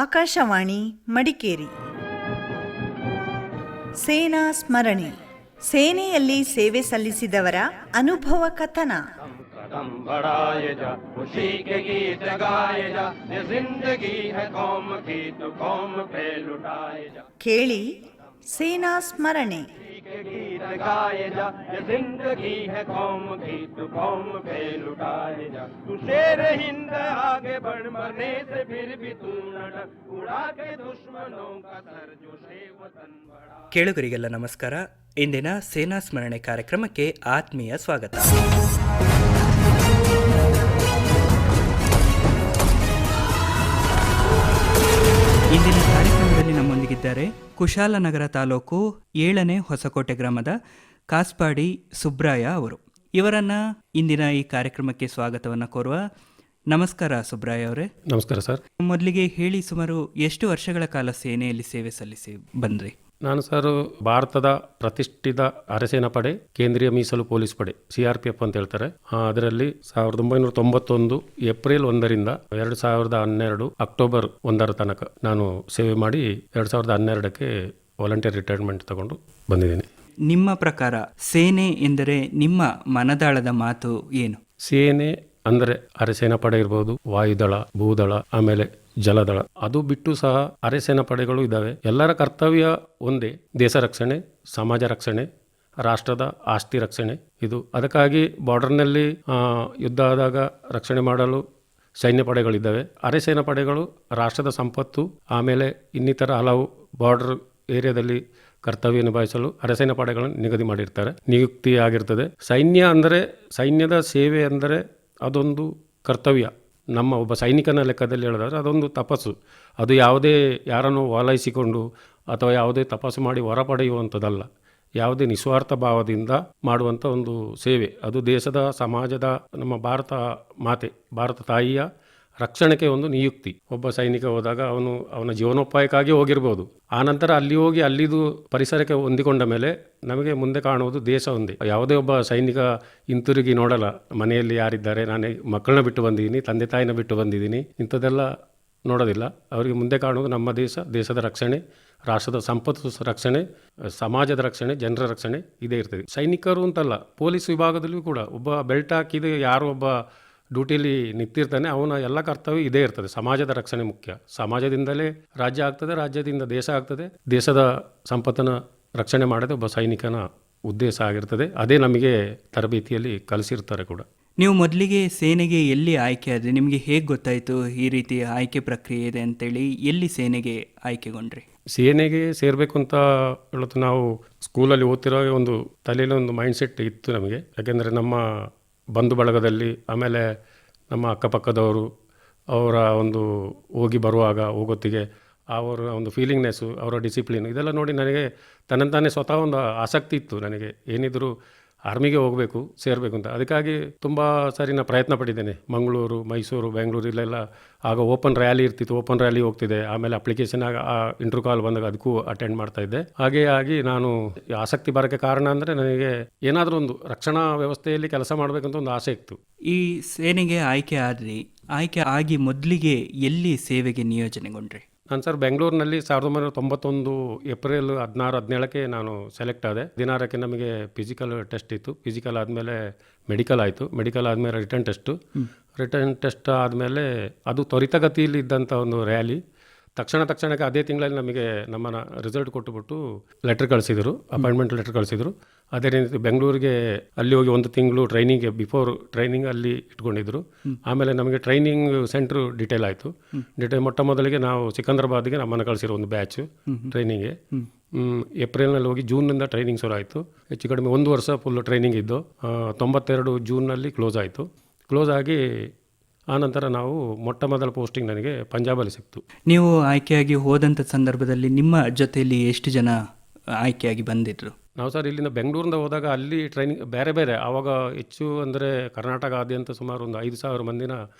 ಆಕಾಶವಾಣಿ ಮಡಿಕೇರಿ. ಸೇನಾ ಸ್ಮರಣೆ. ಸೇನೆಯಲ್ಲಿ ಸೇವೆ ಸಲ್ಲಿಸಿದವರ ಅನುಭವ ಕಥನ. ಕೇಳಿ ಸೇನಾ ಸ್ಮರಣೆ. ಕೇಳುಗರಿಗೆಲ್ಲ ನಮಸ್ಕಾರ. ಇಂದಿನ ಸೇನಾ ಸ್ಮರಣೆ ಕಾರ್ಯಕ್ರಮಕ್ಕೆ ಆತ್ಮೀಯ ಸ್ವಾಗತ. ಇಂದಿನ ಕಾರ್ಯಕ್ರಮದಲ್ಲಿ ನಮ್ಮೊಂದಿಗಿದ್ದಾರೆ ಕುಶಾಲನಗರ ತಾಲೂಕು 7ನೇ ಹೊಸಕೋಟೆ ಗ್ರಾಮದ ಕಾಸ್ಪಾಡಿ ಸುಬ್ರಾಯ ಅವರು. ಇವರನ್ನ ಇಂದಿನ ಈ ಕಾರ್ಯಕ್ರಮಕ್ಕೆ ಸ್ವಾಗತವನ್ನು ಕೋರುವ. ನಮಸ್ಕಾರ ಸುಬ್ರಾಯ ಅವರೇ. ನಮಸ್ಕಾರ ಸರ್. ಮೊದಲಿಗೆ ಹೇಳಿ, ಸುಮಾರು ಎಷ್ಟು ವರ್ಷಗಳ ಕಾಲ ಸೇನೆಯಲ್ಲಿ ಸೇವೆ ಸಲ್ಲಿಸಿ ಬಂದ್ರಿ? ನಾನು ಸರ್ ಭಾರತದ ಪ್ರತಿಷ್ಠಿತ ಅರೆಸೇನಾ ಪಡೆ, ಕೇಂದ್ರೀಯ ಮೀಸಲು ಪೊಲೀಸ್ ಪಡೆ, CRPF ಅಂತ ಹೇಳ್ತಾರೆ. ಅದರಲ್ಲಿ 1991 ಏಪ್ರಿಲ್ 1ರಿಂದ 2012 ಅಕ್ಟೋಬರ್ 1 ತನಕ ನಾನು ಸೇವೆ ಮಾಡಿ 2012ಕ್ಕೆ ವಾಲಂಟಿಯರ್ ರಿಟೈರ್ಮೆಂಟ್ ತಗೊಂಡು ಬಂದಿದ್ದೀನಿ. ನಿಮ್ಮ ಪ್ರಕಾರ ಸೇನೆ ಎಂದರೆ ನಿಮ್ಮ ಮನದಾಳದ ಮಾತು ಏನು? ಸೇನೆ ಅಂದರೆ ಅರೆಸೇನಾ ಪಡೆ ಇರ್ಬೋದು, ವಾಯುದಳ, ಭೂದಳ, ಆಮೇಲೆ ಜಲದಳ. ಅದು ಬಿಟ್ಟು ಸಹ ಅರೆಸೇನಾ ಪಡೆಗಳು ಇದ್ದಾವೆ. ಎಲ್ಲರ ಕರ್ತವ್ಯ ಒಂದೇ, ದೇಶ ರಕ್ಷಣೆ, ಸಮಾಜ ರಕ್ಷಣೆ, ರಾಷ್ಟ್ರದ ಆಸ್ತಿ ರಕ್ಷಣೆ. ಇದು ಅದಕ್ಕಾಗಿ ಬಾರ್ಡರ್ನಲ್ಲಿ ಯುದ್ಧ ಆದಾಗ ರಕ್ಷಣೆ ಮಾಡಲು ಸೈನ್ಯ ಪಡೆಗಳಿದ್ದಾವೆ. ಅರೆಸೇನಾ ಪಡೆಗಳು ರಾಷ್ಟ್ರದ ಸಂಪತ್ತು, ಆಮೇಲೆ ಇನ್ನಿತರ ಹಲವು ಬಾರ್ಡರ್ ಏರಿಯಾದಲ್ಲಿ ಕರ್ತವ್ಯ ನಿಭಾಯಿಸಲು ಅರೆಸೇನಾ ಪಡೆಗಳನ್ನು ನಿಗದಿ ಮಾಡಿರ್ತಾರೆ, ನಿಯುಕ್ತಿ ಆಗಿರ್ತದೆ. ಸೈನ್ಯ ಅಂದರೆ, ಸೈನ್ಯದ ಸೇವೆ ಅಂದರೆ ಅದೊಂದು ಕರ್ತವ್ಯ. ನಮ್ಮ ಒಬ್ಬ ಸೈನಿಕನ ಲೆಕ್ಕದಲ್ಲಿ ಹೇಳಿದ್ರೆ ಅದೊಂದು ತಪಸ್ಸು. ಅದು ಯಾವುದೇ ಯಾರನ್ನು ಓಲೈಸಿಕೊಂಡು ಅಥವಾ ಯಾವುದೇ ತಪಸ್ಸು ಮಾಡಿ ಹೊರಪಡೆಯುವಂಥದ್ದಲ್ಲ. ಯಾವುದೇ ನಿಸ್ವಾರ್ಥ ಭಾವದಿಂದ ಮಾಡುವಂಥ ಒಂದು ಸೇವೆ. ಅದು ದೇಶದ, ಸಮಾಜದ, ನಮ್ಮ ಭಾರತ ಮಾತೆ, ಭಾರತ ತಾಯಿಯ ರಕ್ಷಣೆಗೆ ಒಂದು ನಿಯುಕ್ತಿ. ಒಬ್ಬ ಸೈನಿಕ ಹೋದಾಗ ಅವನ ಜೀವನೋಪಾಯಕ್ಕಾಗಿ ಹೋಗಿರ್ಬೋದು. ಆನಂತರ ಅಲ್ಲಿ ಹೋಗಿ ಅಲ್ಲಿದು ಪರಿಸರಕ್ಕೆ ಹೊಂದಿಕೊಂಡ ಮೇಲೆ ನಮಗೆ ಮುಂದೆ ಕಾಣುವುದು ದೇಶ ಒಂದೇ. ಯಾವುದೇ ಒಬ್ಬ ಸೈನಿಕ ಹಿಂತಿರುಗಿ ನೋಡಲ್ಲ, ಮನೆಯಲ್ಲಿ ಯಾರಿದ್ದಾರೆ, ನಾನು ಮಕ್ಕಳನ್ನ ಬಿಟ್ಟು ಬಂದಿದ್ದೀನಿ, ತಂದೆ ತಾಯಿನ ಬಿಟ್ಟು ಬಂದಿದ್ದೀನಿ, ಇಂಥದ್ದೆಲ್ಲ ನೋಡೋದಿಲ್ಲ. ಅವರಿಗೆ ಮುಂದೆ ಕಾಣುವುದು ನಮ್ಮ ದೇಶ, ದೇಶದ ರಕ್ಷಣೆ, ರಾಷ್ಟ್ರದ ಸಂಪತ್ತು ರಕ್ಷಣೆ, ಸಮಾಜದ ರಕ್ಷಣೆ, ಜನರ ರಕ್ಷಣೆ ಇದೇ ಇರ್ತದೆ. ಸೈನಿಕರು ಅಂತಲ್ಲ, ಪೊಲೀಸ್ ವಿಭಾಗದಲ್ಲಿಯೂ ಕೂಡ ಒಬ್ಬ ಬೆಲ್ಟ್ ಹಾಕಿದ ಯಾರು ಒಬ್ಬ ಡ್ಯೂಟಿಯಲ್ಲಿ ನಿಂತಿರ್ತಾನೆ, ಅವನ ಎಲ್ಲ ಕರ್ತವ್ಯ ಇದೇ ಇರ್ತದೆ. ಸಮಾಜದ ರಕ್ಷಣೆ ಮುಖ್ಯ. ಸಮಾಜದಿಂದಲೇ ರಾಜ್ಯ ಆಗ್ತದೆ, ರಾಜ್ಯದಿಂದ ದೇಶ ಆಗ್ತದೆ. ದೇಶದ ಸಂಪತ್ತನ್ನು ರಕ್ಷಣೆ ಮಾಡೋದು ಒಬ್ಬ ಸೈನಿಕನ ಉದ್ದೇಶ ಆಗಿರ್ತದೆ. ಅದೇ ನಮಗೆ ತರಬೇತಿಯಲ್ಲಿ ಕಲಿಸಿರ್ತಾರೆ ಕೂಡ. ನೀವು ಮೊದಲಿಗೆ ಸೇನೆಗೆ ಎಲ್ಲಿ ಆಯ್ಕೆ ಆದರೆ, ನಿಮಗೆ ಹೇಗೆ ಗೊತ್ತಾಯಿತು ಈ ರೀತಿ ಆಯ್ಕೆ ಪ್ರಕ್ರಿಯೆ ಇದೆ ಅಂತೇಳಿ? ಎಲ್ಲಿ ಸೇನೆಗೆ ಆಯ್ಕೆಗೊಂಡ್ರಿ? ಸೇನೆಗೆ ಸೇರಬೇಕು ಅಂತ ಹೇಳೋದು, ನಾವು ಸ್ಕೂಲಲ್ಲಿ ಓದ್ತಿರೋ ಒಂದು ತಲೆಯಲ್ಲಿ ಒಂದು ಮೈಂಡ್ ಸೆಟ್ ಇತ್ತು ನಮಗೆ. ಯಾಕೆಂದರೆ ನಮ್ಮ ಬಂಧು ಬಳಗದಲ್ಲಿ, ಆಮೇಲೆ ನಮ್ಮ ಅಕ್ಕಪಕ್ಕದವರು, ಅವರ ಒಂದು ಹೋಗಿ ಬರುವಾಗ ಹೋಗೋತ್ತಿಗೆ ಅವರ ಒಂದು ಫೀಲಿಂಗ್ನೆಸ್ಸು, ಅವರ ಡಿಸಿಪ್ಲಿನ್, ಇದೆಲ್ಲ ನೋಡಿ ನನಗೆ ತನ್ನಂತಾನೇ ಸ್ವತಃ ಒಂದು ಆಸಕ್ತಿ ಇತ್ತು. ನನಗೆ ಏನಿದ್ರು ಆರ್ಮಿಗೆ ಹೋಗಬೇಕು, ಸೇರಬೇಕು ಅಂತ. ಅದಕ್ಕಾಗಿ ತುಂಬ ಸಾರಿ ನಾನು ಪ್ರಯತ್ನ ಪಟ್ಟಿದ್ದೇನೆ. ಮಂಗಳೂರು, ಮೈಸೂರು, ಬೆಂಗಳೂರು ಇಲ್ಲೆಲ್ಲ ಆಗ ಓಪನ್ ರ್ಯಾಲಿ ಇರ್ತಿತ್ತು, ಓಪನ್ ರ್ಯಾಲಿ ಹೋಗ್ತಿದ್ದೆ. ಆಮೇಲೆ ಅಪ್ಲಿಕೇಶನ್ ಇಂಟರ್ವ್ಯೂ ಕಾಲ್ ಬಂದಾಗ ಅದಕ್ಕೂ ಅಟೆಂಡ್ ಮಾಡ್ತಾ ಇದ್ದೆ. ಹಾಗೇ ಆಗಿ ನಾನು ಆಸಕ್ತಿ ಬರೋಕ್ಕೆ ಕಾರಣ ಅಂದರೆ ನನಗೆ ಏನಾದರೂ ಒಂದು ರಕ್ಷಣಾ ವ್ಯವಸ್ಥೆಯಲ್ಲಿ ಕೆಲಸ ಮಾಡಬೇಕಂತ ಒಂದು ಆಸೆ ಇತ್ತು. ಈ ಸೇನೆಗೆ ಆಯ್ಕೆ ಆದ್ರಿ, ಆಯ್ಕೆ ಆಗಿ ಮೊದಲಿಗೆ ಎಲ್ಲಿ ಸೇವೆಗೆ ನಿಯೋಜನೆಗೊಂಡ್ರಿ? ನಾನು ಸರ್ ಬೆಂಗಳೂರಿನಲ್ಲಿ 1991 ಏಪ್ರಿಲ್ 16-17ಕ್ಕೆ ನಾನು ಸೆಲೆಕ್ಟ್ ಆದೆ. 16ಕ್ಕೆ ನಮಗೆ ಫಿಸಿಕಲ್ ಟೆಸ್ಟ್ ಇತ್ತು. ಫಿಸಿಕಲ್ ಆದಮೇಲೆ ಮೆಡಿಕಲ್ ಆಯಿತು. ಮೆಡಿಕಲ್ ಆದಮೇಲೆ ರಿಟರ್ನ್ ಟೆಸ್ಟ್ ಆದಮೇಲೆ ಅದು ತ್ವರಿತಗತಿಯಲ್ಲಿ ಇದ್ದಂಥ ಒಂದು ರ್ಯಾಲಿ. ತಕ್ಷಣಕ್ಕೆ ಅದೇ ತಿಂಗಳಲ್ಲಿ ನಮಗೆ ನಮ್ಮನ್ನು ರಿಸಲ್ಟ್ ಕೊಟ್ಟುಬಿಟ್ಟು ಲೆಟ್ರ್ ಕಳಿಸಿದರು, ಅಪಾಯಿಂಟ್ಮೆಂಟ್ ಲೆಟ್ರ್ ಕಳಿಸಿದರು. ಅದೇ ರೀತಿ ಬೆಂಗಳೂರಿಗೆ ಅಲ್ಲಿ ಹೋಗಿ 1 ತಿಂಗಳು ಟ್ರೈನಿಂಗ್ಗೆ, ಬಿಫೋರ್ ಟ್ರೈನಿಂಗ್ ಅಲ್ಲಿ ಇಟ್ಕೊಂಡಿದ್ರು. ಆಮೇಲೆ ನಮಗೆ ಟ್ರೈನಿಂಗ್ ಸೆಂಟ್ರು ಡಿಟೇಲ್ ಆಯಿತು. ಮೊಟ್ಟ ಮೊದಲಿಗೆ ನಾವು ಸಿಕಂದ್ರಾಬಾದ್ಗೆ ನಮ್ಮನ್ನು ಕಳಿಸಿರೋ ಒಂದು ಬ್ಯಾಚು ಟ್ರೈನಿಂಗ್ಗೆ. ಏಪ್ರಿಲ್ನಲ್ಲಿ ಹೋಗಿ ಜೂನ್ನಿಂದ ಟ್ರೈನಿಂಗ್ ಶುರು ಆಯಿತು. ಹೆಚ್ಚು ಕಡಿಮೆ 1 ವರ್ಷ ಫುಲ್ ಟ್ರೈನಿಂಗ್ ಇದ್ದು 92 ಜೂನ್ನಲ್ಲಿ ಕ್ಲೋಸ್ ಆಯಿತು. ಕ್ಲೋಸ್ ಆಗಿ ಆನಂತರ ನಾವು ಮೊಟ್ಟ ಮೊದಲ ಪೋಸ್ಟಿಂಗ್ ನನಗೆ ಪಂಜಾಬಲ್ಲಿ ಸಿಕ್ತು. ನೀವು ಆಯ್ಕೆಯಾಗಿ ಹೋದಂಥ ಸಂದರ್ಭದಲ್ಲಿ ನಿಮ್ಮ ಜೊತೆಯಲ್ಲಿ ಎಷ್ಟು ಜನ ಆಯ್ಕೆಯಾಗಿ ಬಂದಿದ್ರು? ನಾವು ಸರ್ ಇಲ್ಲಿಂದ ಬೆಂಗಳೂರಿಂದ ಹೋದಾಗ ಅಲ್ಲಿ ಟ್ರೈನಿಂಗ್ ಬೇರೆ ಬೇರೆ ಆವಾಗ ಹೆಚ್ಚು ಅಂದರೆ ಕರ್ನಾಟಕದಾದ್ಯಂತ ಸುಮಾರು ಒಂದು 5,000 ಮಂದಿನ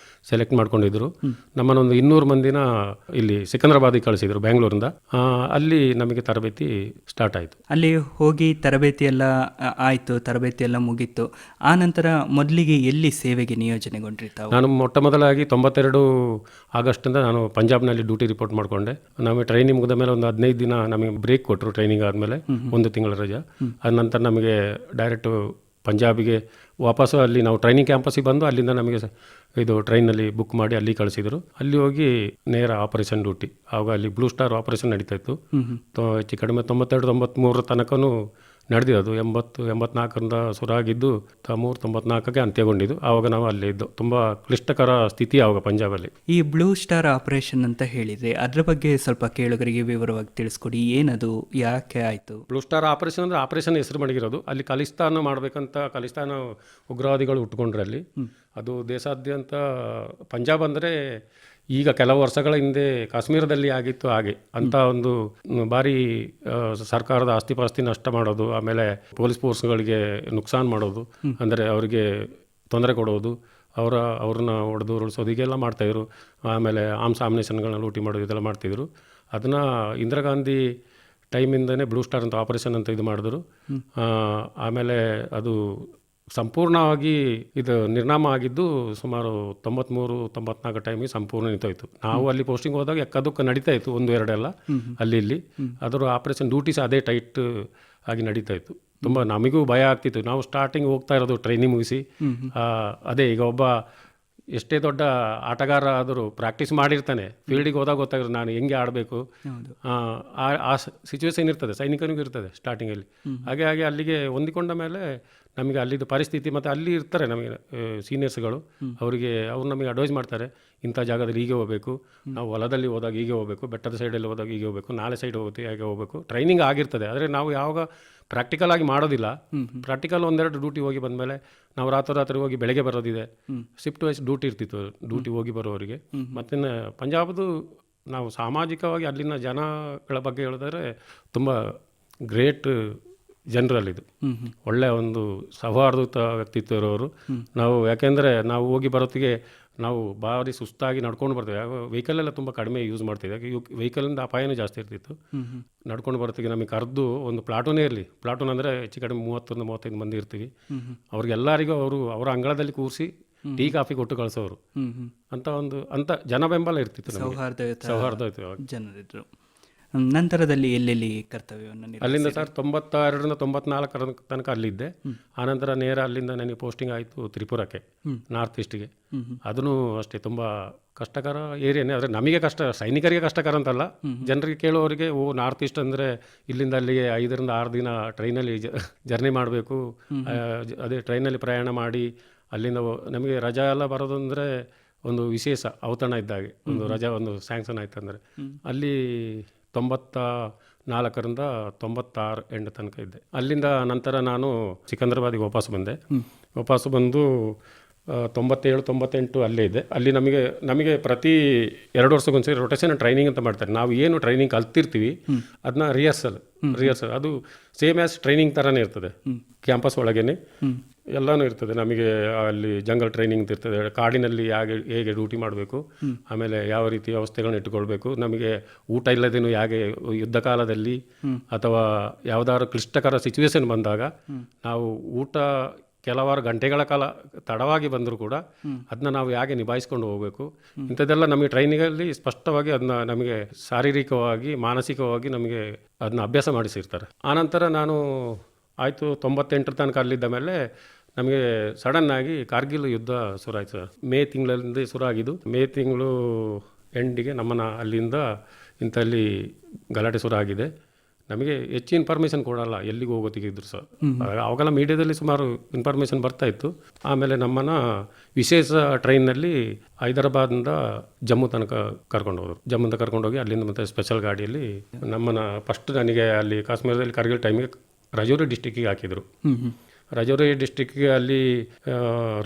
ಸೆಲೆಕ್ಟ್ ಮಾಡ್ಕೊಂಡಿದ್ರು. ನಮ್ಮನ್ನೊಂದು 200 ಮಂದಿನ ಇಲ್ಲಿ ಸಿಕಂದ್ರಾಬಾದಿಗೆ ಕಳಿಸಿದ್ರು ಬೆಂಗಳೂರಿಂದ. ಅಲ್ಲಿ ನಮಗೆ ತರಬೇತಿ ಸ್ಟಾರ್ಟ್ ಆಯಿತು. ಅಲ್ಲಿ ಹೋಗಿ ತರಬೇತಿ ಎಲ್ಲ ಆಯಿತು, ತರಬೇತಿ ಎಲ್ಲ ಮುಗೀತು. ಆ ನಂತರ ಮೊದಲಿಗೆ ಎಲ್ಲಿ ಸೇವೆಗೆ ನಿಯೋಜನೆಗೊಂಡ್ರಿ ತಾವು? ನಾನು ಮೊಟ್ಟ ಮೊದಲಾಗಿ 92 ಆಗಸ್ಟಿಂದ ನಾನು ಪಂಜಾಬ್ನಲ್ಲಿ ಡ್ಯೂಟಿ ರಿಪೋರ್ಟ್ ಮಾಡಿಕೊಂಡೆ. ನಮಗೆ ಟ್ರೈನಿಂಗ್ ಮುಗಿದ ಮೇಲೆ ಒಂದು 15 ದಿನ ನಮಗೆ ಬ್ರೇಕ್ ಕೊಟ್ಟರು. ಟ್ರೈನಿಂಗ್ ಆದಮೇಲೆ 1 ತಿಂಗಳ ರಜೆ. ಅದ ನಂತರ ನಮಗೆ ಡೈರೆಕ್ಟು ಪಂಜಾಬಿಗೆ ವಾಪಸ್ಸು ಅಲ್ಲಿ ನಾವು ಟ್ರೈನಿಂಗ್ ಕ್ಯಾಂಪಸ್ಸಿಗೆ ಬಂದು ಅಲ್ಲಿಂದ ನಮಗೆ ಇದು ಟ್ರೈನಲ್ಲಿ ಬುಕ್ ಮಾಡಿ ಅಲ್ಲಿ ಕಳಿಸಿದರು. ಅಲ್ಲಿ ಹೋಗಿ ನೇರ ಆಪರೇಷನ್ ಡ್ಯೂಟಿ. ಆವಾಗ ಅಲ್ಲಿ ಬ್ಲೂ ಸ್ಟಾರ್ ಆಪರೇಷನ್ ನಡೀತಾ ಇತ್ತು. ಹೆಚ್ಚು ಕಡಿಮೆ 92-93 ತನಕನೂ ನಡೆದಿದ್ದು. 80-84ರಿಂದ ಶುರುವಾಗಿದ್ದು 93-94ಕ್ಕೆ ಅಂತ್ಯಗೊಂಡಿದ್ದು. ಆವಾಗ ನಾವು ಅಲ್ಲೇ ಇದ್ದು. ತುಂಬ ಕ್ಲಿಷ್ಟಕರ ಸ್ಥಿತಿ ಆವಾಗ ಪಂಜಾಬಲ್ಲಿ. ಈ ಬ್ಲೂ ಸ್ಟಾರ್ ಆಪರೇಷನ್ ಅಂತ ಹೇಳಿದರೆ ಅದರ ಬಗ್ಗೆ ಸ್ವಲ್ಪ ಕೇಳುಗರಿಗೆ ವಿವರವಾಗಿ ತಿಳಿಸ್ಕೊಡಿ. ಏನದು, ಯಾಕೆ ಆಯಿತು? ಬ್ಲೂ ಸ್ಟಾರ್ ಆಪರೇಷನ್ ಅಂದರೆ ಆಪರೇಷನ್ ಹೆಸರು ಮಡಗಿರೋದು. ಅಲ್ಲಿ ಖಲಿಸ್ತಾನ ಮಾಡಬೇಕಂತ ಖಲಿಸ್ತಾನ ಉಗ್ರವಾದಿಗಳು ಹುಟ್ಕೊಂಡ್ರೆ ಅಲ್ಲಿ. ಅದು ದೇಶಾದ್ಯಂತ ಪಂಜಾಬ್ ಅಂದರೆ ಈಗ ಕೆಲವು ವರ್ಷಗಳ ಹಿಂದೆ ಕಾಶ್ಮೀರದಲ್ಲಿ ಆಗಿತ್ತು ಹಾಗೆ ಅಂತ ಒಂದು ಭಾರಿ ಸರ್ಕಾರದ ಆಸ್ತಿಪಾಸ್ತಿ ನಷ್ಟ ಮಾಡೋದು, ಆಮೇಲೆ ಪೊಲೀಸ್ ಫೋರ್ಸ್ಗಳಿಗೆ ನುಕ್ಸಾನ್ ಮಾಡೋದು, ಅಂದರೆ ಅವರಿಗೆ ತೊಂದರೆ ಕೊಡೋದು, ಅವ್ರನ್ನ ಹೊಡೆದು ಉರುಳಿಸೋದು ಹೀಗೆಲ್ಲ ಮಾಡ್ತಾಯಿದ್ರು. ಆಮೇಲೆ ಆರ್ಮ್ಸ್ ಆಮ್ಯುನಿಷನ್ಗಳನ್ನ ಲೂಟಿ ಮಾಡೋದು ಇದೆಲ್ಲ ಮಾಡ್ತಿದ್ರು. ಅದನ್ನು ಇಂದಿರಾ ಗಾಂಧಿ ಟೈಮಿಂದನೇ ಬ್ಲೂ ಸ್ಟಾರ್ ಅಂತ ಆಪರೇಷನ್ ಅಂತ ಇದು ಮಾಡಿದ್ರು. ಆಮೇಲೆ ಅದು ಸಂಪೂರ್ಣವಾಗಿ ಇದು ನಿರ್ನಾಮ ಆಗಿದ್ದು ಸುಮಾರು 93-94 ಟೈಮಿಗೆ ಸಂಪೂರ್ಣ ನಿಂತೋಯ್ತು. ನಾವು ಅಲ್ಲಿ ಪೋಸ್ಟಿಂಗ್ ಹೋದಾಗ ಎಕ್ಕದುಕ್ಕ ನಡೀತಾ ಇತ್ತು, 1-2 ಎಲ್ಲ ಅಲ್ಲಿ ಇಲ್ಲಿ. ಅದರ ಆಪರೇಷನ್ ಡ್ಯೂಟೀಸ್ ಅದೇ ಟೈಟ್ ಆಗಿ ನಡೀತಾ ಇತ್ತು. ತುಂಬ ನಮಗೂ ಭಯ ಆಗ್ತಿತ್ತು. ನಾವು ಸ್ಟಾರ್ಟಿಂಗ್ ಹೋಗ್ತಾ ಇರೋದು ಟ್ರೈನಿಂಗ್ ಮುಗಿಸಿ. ಅದೇ ಈಗ ಒಬ್ಬ ಎಷ್ಟೇ ದೊಡ್ಡ ಆಟಗಾರ ಆದರೂ ಪ್ರಾಕ್ಟೀಸ್ ಮಾಡಿರ್ತಾನೆ, ಫೀಲ್ಡಿಗೆ ಹೋದಾಗ ಗೊತ್ತಾಗಿರೋದು ನಾನು ಹೆಂಗೆ ಆಡಬೇಕು. ಆ ಸಿಚುವೇಶನ್ ಇರ್ತದೆ, ಸೈನಿಕನಿಗೂ ಇರ್ತದೆ ಸ್ಟಾರ್ಟಿಂಗಲ್ಲಿ. ಹಾಗೆ ಅಲ್ಲಿಗೆ ಹೊಂದಿಕೊಂಡ ಮೇಲೆ ನಮಗೆ ಅಲ್ಲಿದ್ದು ಪರಿಸ್ಥಿತಿ ಮತ್ತು ಅಲ್ಲಿ ಇರ್ತಾರೆ ನಮಗೆ ಸೀನಿಯರ್ಸ್ಗಳು, ಅವ್ರು ನಮಗೆ ಅಡ್ವೈಸ್ ಮಾಡ್ತಾರೆ. ಇಂಥ ಜಾಗದಲ್ಲಿ ಹೀಗೆ ಹೋಗಬೇಕು, ನಾವು ಹೊಲದಲ್ಲಿ ಹೋದಾಗ ಹೀಗೆ ಹೋಗಬೇಕು, ಬೆಟ್ಟದ ಸೈಡಲ್ಲಿ ಹೋದಾಗ ಹೀಗೆ ಹೋಗಬೇಕು, ನಾಲೆ ಸೈಡ್ ಹೋಗುತ್ತೆ ಹೇಗೆ ಹೋಗಬೇಕು. ಟ್ರೈನಿಂಗ್ ಆಗಿರ್ತದೆ, ಆದರೆ ನಾವು ಯಾವಾಗ ಪ್ರಾಕ್ಟಿಕಲ್ ಆಗಿ ಮಾಡೋದಿಲ್ಲ. ಪ್ರಾಕ್ಟಿಕಲ್ 1-2 ಡ್ಯೂಟಿ ಹೋಗಿ ಬಂದಮೇಲೆ ನಾವು ರಾತ್ರಿ ಹೋಗಿ ಬೆಳಗ್ಗೆ ಬರೋದಿದೆ. ಶಿಫ್ಟ್ ವೈಸ್ ಡ್ಯೂಟಿ ಇರ್ತಿತ್ತು, ಡ್ಯೂಟಿ ಹೋಗಿ ಬರೋರಿಗೆ. ಮತ್ತು ಪಂಜಾಬ್ದು ನಾವು ಸಾಮಾಜಿಕವಾಗಿ ಅಲ್ಲಿನ ಜನಗಳ ಬಗ್ಗೆ ಹೇಳಿದ್ರೆ ತುಂಬ ಗ್ರೇಟ್ ಜನರಲ್ಲಿದು. ಒಳ್ಳೆಯ ಒಂದು ಸೌಹಾರ್ದಯುತ ವ್ಯಕ್ತಿತ್ವ ಇರೋರು ನಾವು. ಯಾಕೆಂದರೆ ನಾವು ಹೋಗಿ ಬರೋತ್ತಿಗೆ ನಾವು ಭಾರಿ ಸುಸ್ತಾಗಿ ನಡ್ಕೊಂಡು ಬರ್ತೇವೆ. ವೆಹಿಕಲೆಲ್ಲ ತುಂಬ ಕಡಿಮೆ ಯೂಸ್ ಮಾಡ್ತಿದ್ದೆ. ವೆಹಿಕಲಿಂದ ಅಪಾಯನೂ ಜಾಸ್ತಿ ಇರ್ತಿತ್ತು. ನಡ್ಕೊಂಡು ಬರೋತ್ತಿಗೆ ನಮಗೆ ಕರೆದು ಒಂದು ಪ್ಲಾಟೂನೇ ಇರಲಿ, ಪ್ಲಾಟೂನ್ ಅಂದರೆ ಹೆಚ್ಚು ಕಡಿಮೆ 30-35 ಮಂದಿ ಇರ್ತೀವಿ. ಅವ್ರಿಗೆಲ್ಲರಿಗೂ ಅವರ ಅಂಗಳದಲ್ಲಿ ಕೂರಿಸಿ ಟೀ ಕಾಫಿ ಕೊಟ್ಟು ಕಳಿಸೋರು ಅಂತ ಜನ ಬೆಂಬಲ ಇರ್ತಿತ್ತು. ಸೌಹಾರ್ದಯುತ ಜನರಿದ್ರು. ನಂತರದಲ್ಲಿ ಎಲ್ಲೆಲ್ಲಿ ಕರ್ತವ್ಯವನ್ನು? ಅಲ್ಲಿಂದ ಸರ್ 92-94 ತನಕ ಅಲ್ಲಿದ್ದೆ. ಆನಂತರ ನೇರ ಅಲ್ಲಿಂದ ನನಗೆ ಪೋಸ್ಟಿಂಗ್ ಆಯಿತು ತ್ರಿಪುರಕ್ಕೆ, ನಾರ್ತ್ ಈಸ್ಟಿಗೆ. ಅದೂ ಅಷ್ಟೇ ತುಂಬ ಕಷ್ಟಕರ ಏರಿಯಾನೇ. ಆದರೆ ನಮಗೆ ಕಷ್ಟ, ಸೈನಿಕರಿಗೆ ಕಷ್ಟಕರ ಅಂತಲ್ಲ, ಜನರಿಗೆ ಕೇಳೋರಿಗೆ ನಾರ್ತ್ ಈಸ್ಟ್ ಅಂದರೆ ಇಲ್ಲಿಂದ ಅಲ್ಲಿಗೆ 5-6 ದಿನ ಟ್ರೈನಲ್ಲಿ ಜರ್ನಿ ಮಾಡಬೇಕು. ಅದೇ ಟ್ರೈನಲ್ಲಿ ಪ್ರಯಾಣ ಮಾಡಿ ಅಲ್ಲಿಂದ ನಮಗೆ ರಜಾ ಎಲ್ಲ ಬರೋದಂದರೆ ಒಂದು ವಿಶೇಷ ಔತಣ ಇದ್ದಾಗೆ. ಒಂದು ರಜಾ ಒಂದು ಸ್ಯಾಂಕ್ಷನ್ ಆಯ್ತು ಅಂದರೆ ಅಲ್ಲಿ 94ರಿಂದ 96 ಎಂಡ್ ತನಕ ಇದ್ದೆ. ಅಲ್ಲಿಂದ ನಂತರ ನಾನು ಸಿಕಂದ್ರಾಬಾದಿಗೆ ವಾಪಸ್ಸು ಬಂದು 97-98 ಅಲ್ಲೇ ಇದ್ದೆ. ಅಲ್ಲಿ ನಮಗೆ ಪ್ರತಿ 2 ವರ್ಷಕ್ಕೊಂದ್ಸರಿ ರೊಟೇಷನ್ ಟ್ರೈನಿಂಗ್ ಅಂತ ಮಾಡ್ತಾರೆ. ನಾವು ಏನು ಟ್ರೈನಿಂಗ್ ಕಲ್ತಿರ್ತೀವಿ ಅದನ್ನ ರಿಹರ್ಸಲ್ ಅದು ಸೇಮ್ ಆ್ಯಸ್ ಟ್ರೈನಿಂಗ್ ಥರನೇ ಇರ್ತದೆ. ಕ್ಯಾಂಪಸ್ ಒಳಗೇನೆ ಎಲ್ಲನೂ ಇರ್ತದೆ. ನಮಗೆ ಅಲ್ಲಿ ಜಂಗಲ್ ಟ್ರೈನಿಂಗ್ ಅಂತ ಇರ್ತದೆ, ಕಾಡಿನಲ್ಲಿ ಹೇಗೆ ಡ್ಯೂಟಿ ಮಾಡಬೇಕು, ಆಮೇಲೆ ಯಾವ ರೀತಿ ವ್ಯವಸ್ಥೆಗಳನ್ನ ಇಟ್ಕೊಳ್ಬೇಕು, ನಮಗೆ ಊಟ ಇಲ್ಲದೇನು ಹೇಗೆ ಯುದ್ಧ ಕಾಲದಲ್ಲಿ ಅಥವಾ ಯಾವುದಾದ್ರು ಕ್ಲಿಷ್ಟಕರ ಸಿಚುವೇಶನ್ ಬಂದಾಗ ನಾವು ಊಟ ಕೆಲವಾರು ಗಂಟೆಗಳ ಕಾಲ ತಡವಾಗಿ ಬಂದರೂ ಕೂಡ ಅದನ್ನ ನಾವು ಹೇಗೆ ನಿಭಾಯಿಸ್ಕೊಂಡು ಹೋಗಬೇಕು, ಇಂಥದ್ದೆಲ್ಲ ನಮಗೆ ಟ್ರೈನಿಂಗಲ್ಲಿ ಸ್ಪಷ್ಟವಾಗಿ ಅದನ್ನ ನಮಗೆ ಶಾರೀರಿಕವಾಗಿ ಮಾನಸಿಕವಾಗಿ ನಮಗೆ ಅದನ್ನ ಅಭ್ಯಾಸ ಮಾಡಿಸಿರ್ತಾರೆ. ಆನಂತರ ನಾನು ಆಯಿತು 98 ತನಕ ಅಲ್ಲಿದ್ದ ಮೇಲೆ ನಮಗೆ ಸಡನ್ನಾಗಿ ಕಾರ್ಗಿಲ್ ಯುದ್ಧ ಶುರುವಾಯಿತು ಸರ್. ಮೇ ತಿಂಗಳಿಂದ ಶುರುವಾಗಿದ್ದು. ಮೇ ತಿಂಗಳು ಎಂಡಿಗೆ ನಮ್ಮನ್ನು ಅಲ್ಲಿಂದ ಇಂಥಲ್ಲಿ ಗಲಾಟೆ ಶುರು ಆಗಿದೆ. ನಮಗೆ ಹೆಚ್ಚು ಇನ್ಫಾರ್ಮೇಷನ್ ಕೊಡಲ್ಲ ಎಲ್ಲಿಗೆ ಹೋಗೋತಿಗಿದ್ರು ಸರ್. ಅವಾಗೆಲ್ಲ ಮೀಡಿಯಾದಲ್ಲಿ ಸುಮಾರು ಇನ್ಫಾರ್ಮೇಷನ್ ಬರ್ತಾ ಇತ್ತು. ಆಮೇಲೆ ನಮ್ಮನ್ನು ವಿಶೇಷ ಟ್ರೈನ್ನಲ್ಲಿ ಹೈದರಾಬಾದಿಂದ ಜಮ್ಮು ತನಕ ಜಮ್ಮುಂದ ಕರ್ಕೊಂಡೋಗಿ ಅಲ್ಲಿಂದ ಮತ್ತೆ ಸ್ಪೆಷಲ್ ಗಾಡಿಯಲ್ಲಿ ನಮ್ಮನ್ನು ಫಸ್ಟ್ ನನಗೆ ಅಲ್ಲಿ ಕಾಶ್ಮೀರದಲ್ಲಿ ಕಾರ್ಗಿಲ್ ಟೈಮಿಗೆ ರಜೌರಿ ಡಿಸ್ಟಿಕ್ಕಿಗೆ ಹಾಕಿದರು. ರಜೌರಿ ಡಿಸ್ಟಿಕ್ಗೆ ಅಲ್ಲಿ